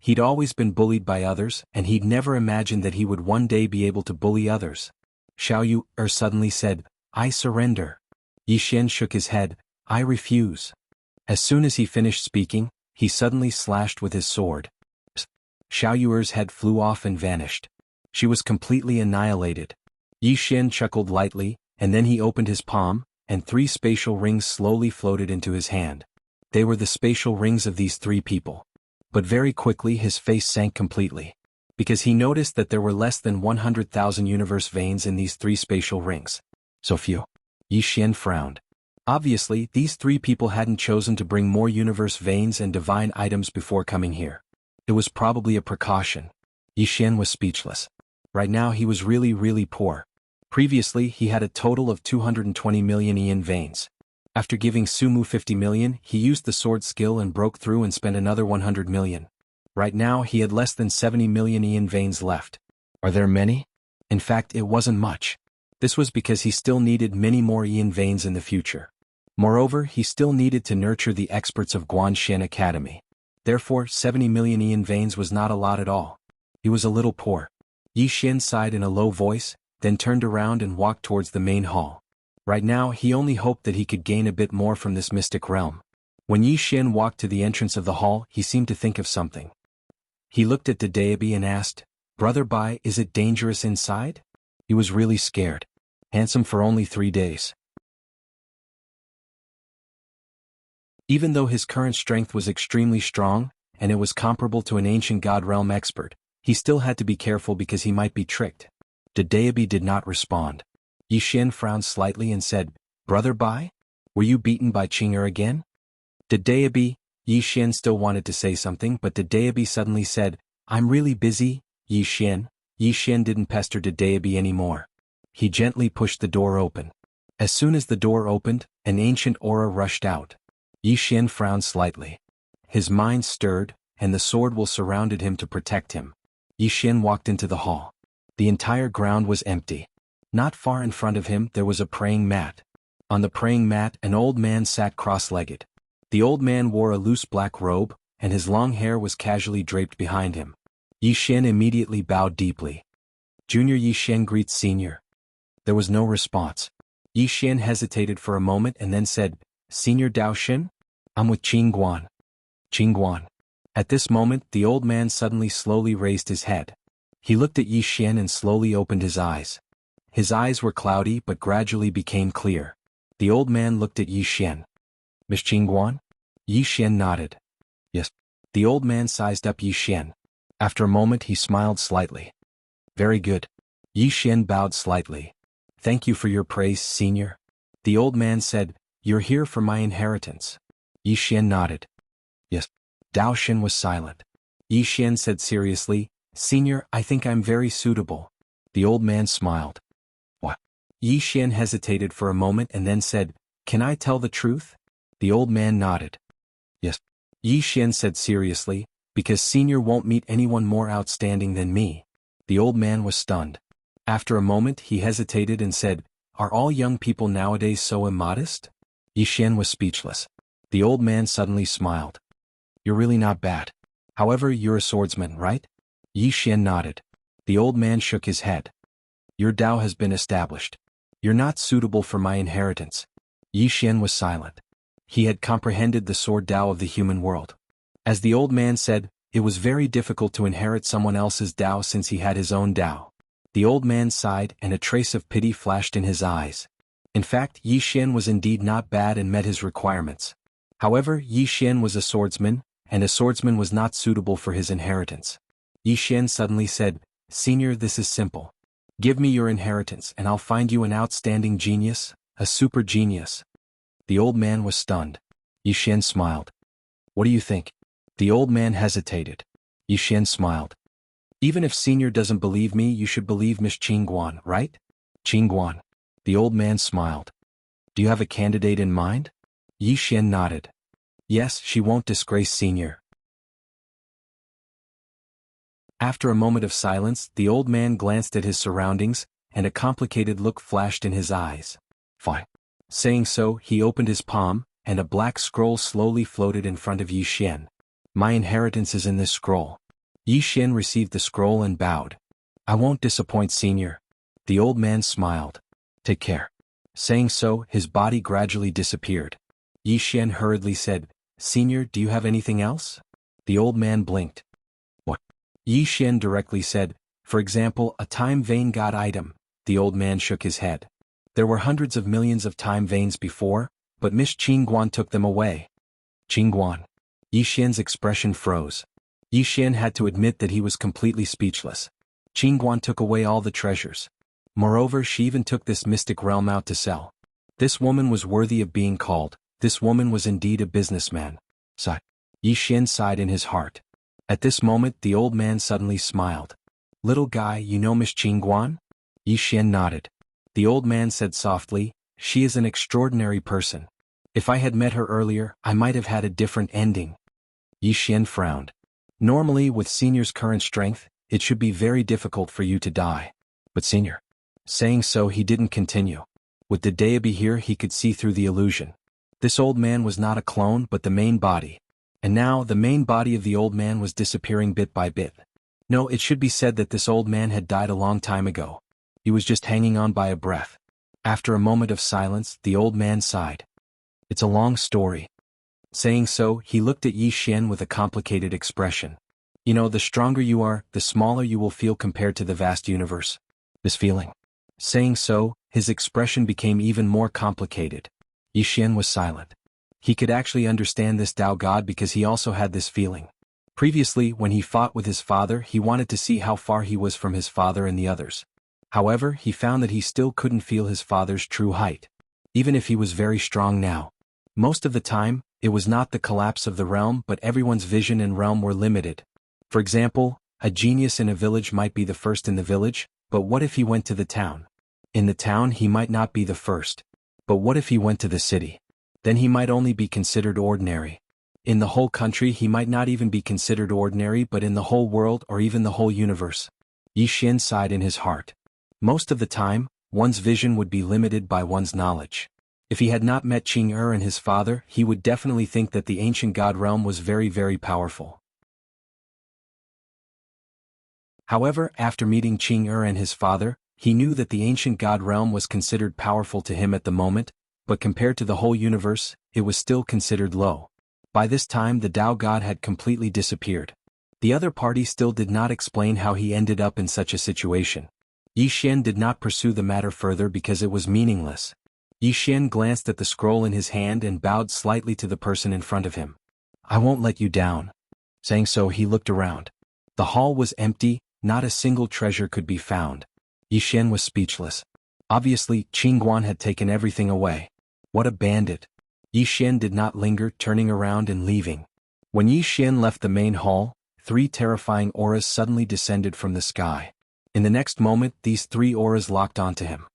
He'd always been bullied by others, and he'd never imagined that he would one day be able to bully others. Xiao Yuer suddenly said, "I surrender." Yi Xian shook his head. "I refuse." As soon as he finished speaking, he suddenly slashed with his sword. Xiao Yuer's head flew off and vanished. She was completely annihilated. Yi Xian chuckled lightly, and then he opened his palm, and 3 spatial rings slowly floated into his hand. They were the spatial rings of these 3 people. But very quickly his face sank completely. Because he noticed that there were less than 100,000 universe veins in these 3 spatial rings. So few. Yi Xian frowned. Obviously, these 3 people hadn't chosen to bring more universe veins and divine items before coming here. It was probably a precaution. Yi Xian was speechless. Right now he was really poor. Previously he had a total of 220 million yin veins. After giving Sumu 50 million, he used the sword skill and broke through and spent another 100 million. Right now he had less than 70 million yin veins left. Are there many? In fact, it wasn't much. This was because he still needed many more yin veins in the future. Moreover, he still needed to nurture the experts of Guanshan Academy. Therefore, 70 million yin veins was not a lot at all. He was a little poor. Yi Xian sighed in a low voice, then turned around and walked towards the main hall. Right now he only hoped that he could gain a bit more from this mystic realm. When Yi Xian walked to the entrance of the hall, he seemed to think of something. He looked at Daebi and asked, "Brother Bai, is it dangerous inside?" He was really scared. Handsome for only 3 days. Even though his current strength was extremely strong, and it was comparable to an ancient god realm expert, he still had to be careful because he might be tricked. Daebi did not respond. Yi Xian frowned slightly and said, "Brother Bai? Were you beaten by Qing'er again?" Daebi, Yi Xian still wanted to say something, but Daebi suddenly said, "I'm really busy, Yi Xian." Yi Xian didn't pester Daebi anymore. He gently pushed the door open. As soon as the door opened, an ancient aura rushed out. Yi Xian frowned slightly. His mind stirred, and the sword will surrounded him to protect him. Yi Xian walked into the hall. The entire ground was empty. Not far in front of him there was a praying mat. On the praying mat an old man sat cross-legged. The old man wore a loose black robe, and his long hair was casually draped behind him. Yi Xian immediately bowed deeply. "Junior Yi Xian greets Senior." There was no response. Yi Xian hesitated for a moment and then said, "Senior Dao Xin? I'm with Qing Guan." Qing Guan. At this moment the old man suddenly slowly raised his head. He looked at Yi Xian and slowly opened his eyes. His eyes were cloudy but gradually became clear. The old man looked at Yi Xian. Miss Qingguan? Yi Xian nodded. Yes. The old man sized up Yi Xian. After a moment he smiled slightly. Very good. Yi Xian bowed slightly. Thank you for your praise, senior. The old man said, You're here for my inheritance. Yi Xian nodded. Yes. Dao Xin was silent. Yi Xian said seriously, Senior, I think I'm very suitable. The old man smiled. What? Yi Xian hesitated for a moment and then said, Can I tell the truth? The old man nodded. Yes. Yi Xian said seriously, because senior won't meet anyone more outstanding than me. The old man was stunned. After a moment he hesitated and said, Are all young people nowadays so immodest? Yi Xian was speechless. The old man suddenly smiled. You're really not bad. However, you're a swordsman, right? Yi Xian nodded. The old man shook his head. Your Dao has been established. You're not suitable for my inheritance. Yi Xian was silent. He had comprehended the sword Dao of the human world. As the old man said, it was very difficult to inherit someone else's Dao since he had his own Dao. The old man sighed and a trace of pity flashed in his eyes. In fact, Yi Xian was indeed not bad and met his requirements. However, Yi Xian was a swordsman, and a swordsman was not suitable for his inheritance. Yi Xian suddenly said, Senior, this is simple. Give me your inheritance and I'll find you an outstanding genius, a super genius. The old man was stunned. Yi Xian smiled. What do you think? The old man hesitated. Yi Xian smiled. Even if Senior doesn't believe me, you should believe Miss Qingguan, right? Qingguan. The old man smiled. Do you have a candidate in mind? Yi Xian nodded. Yes, she won't disgrace Senior. After a moment of silence, the old man glanced at his surroundings, and a complicated look flashed in his eyes. Fine. Saying so, he opened his palm, and a black scroll slowly floated in front of Yi Xian. My inheritance is in this scroll. Yi Xian received the scroll and bowed. I won't disappoint Senior. The old man smiled. Take care. Saying so, his body gradually disappeared. Yi Xian hurriedly said, Senior, do you have anything else? The old man blinked. What? Yi Xian directly said, For example, a time vein god item. The old man shook his head. There were hundreds of millions of time veins before, but Miss Qingguan took them away. Qingguan. Yi Xian's expression froze. Yi Xian had to admit that he was completely speechless. Qingguan took away all the treasures. Moreover, she even took this mystic realm out to sell. This woman was worthy of being called. This woman was indeed a businessman. Sigh. Yi Xian sighed in his heart. At this moment, the old man suddenly smiled. Little guy, you know Miss Qingguan? Yi Xian nodded. The old man said softly, She is an extraordinary person. If I had met her earlier, I might have had a different ending. Yi Xian frowned. Normally, with Senior's current strength, it should be very difficult for you to die. But Senior. Saying so, he didn't continue. With the deity here, he could see through the illusion. This old man was not a clone but the main body. And now, the main body of the old man was disappearing bit by bit. No, it should be said that this old man had died a long time ago. He was just hanging on by a breath. After a moment of silence, the old man sighed. It's a long story. Saying so, he looked at Yi Xian with a complicated expression. You know, the stronger you are, the smaller you will feel compared to the vast universe. This feeling. Saying so, his expression became even more complicated. Yi Xian was silent. He could actually understand this Tao God because he also had this feeling. Previously, when he fought with his father, he wanted to see how far he was from his father and the others. However, he found that he still couldn't feel his father's true height. Even if he was very strong now. Most of the time, it was not the collapse of the realm but everyone's vision and realm were limited. For example, a genius in a village might be the first in the village, but what if he went to the town? In the town he might not be the first. But what if he went to the city? Then he might only be considered ordinary. In the whole country he might not even be considered ordinary but in the whole world or even the whole universe. Yi Xian sighed in his heart. Most of the time, one's vision would be limited by one's knowledge. If he had not met Qing and his father, he would definitely think that the ancient god realm was very, very powerful. However, after meeting Qing and his father, he knew that the ancient god realm was considered powerful to him at the moment, but compared to the whole universe, it was still considered low. By this time the Tao God had completely disappeared. The other party still did not explain how he ended up in such a situation. Yi Xian did not pursue the matter further because it was meaningless. Yi Xian glanced at the scroll in his hand and bowed slightly to the person in front of him. I won't let you down. Saying so, he looked around. The hall was empty, not a single treasure could be found. Yi Xian was speechless. Obviously, Qingguan had taken everything away. What a bandit. Yi Xian did not linger, turning around and leaving. When Yi Xian left the main hall, 3 terrifying auras suddenly descended from the sky. In the next moment, these 3 auras locked onto him.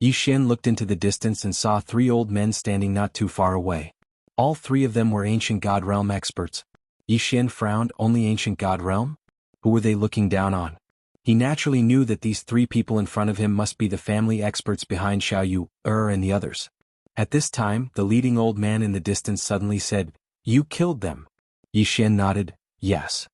Yi Xian looked into the distance and saw 3 old men standing not too far away. All 3 of them were ancient God Realm experts. Yi Xian frowned. Only ancient God Realm? Who were they looking down on? He naturally knew that these 3 people in front of him must be the family experts behind Xiao Yu, and the others. At this time, the leading old man in the distance suddenly said, You killed them. Yi Xian nodded, yes.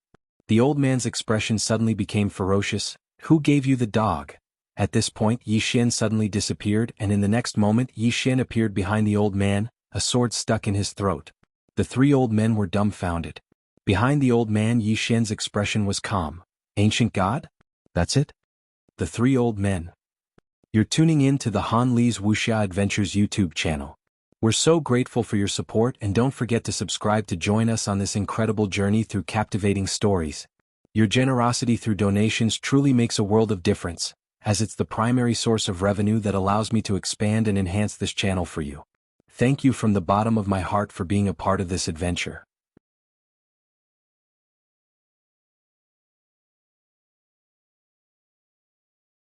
The old man's expression suddenly became ferocious. Who gave you the dog? At this point, Yi Xian suddenly disappeared, and in the next moment Yi Xian appeared behind the old man, a sword stuck in his throat. The 3 old men were dumbfounded. Behind the old man, Yi Xian's expression was calm. Ancient God? That's it? The 3 old men. You're tuning in to the Han Li's Wuxia Adventures YouTube channel. We're so grateful for your support, and don't forget to subscribe to join us on this incredible journey through captivating stories. Your generosity through donations truly makes a world of difference, as it's the primary source of revenue that allows me to expand and enhance this channel for you. Thank you from the bottom of my heart for being a part of this adventure.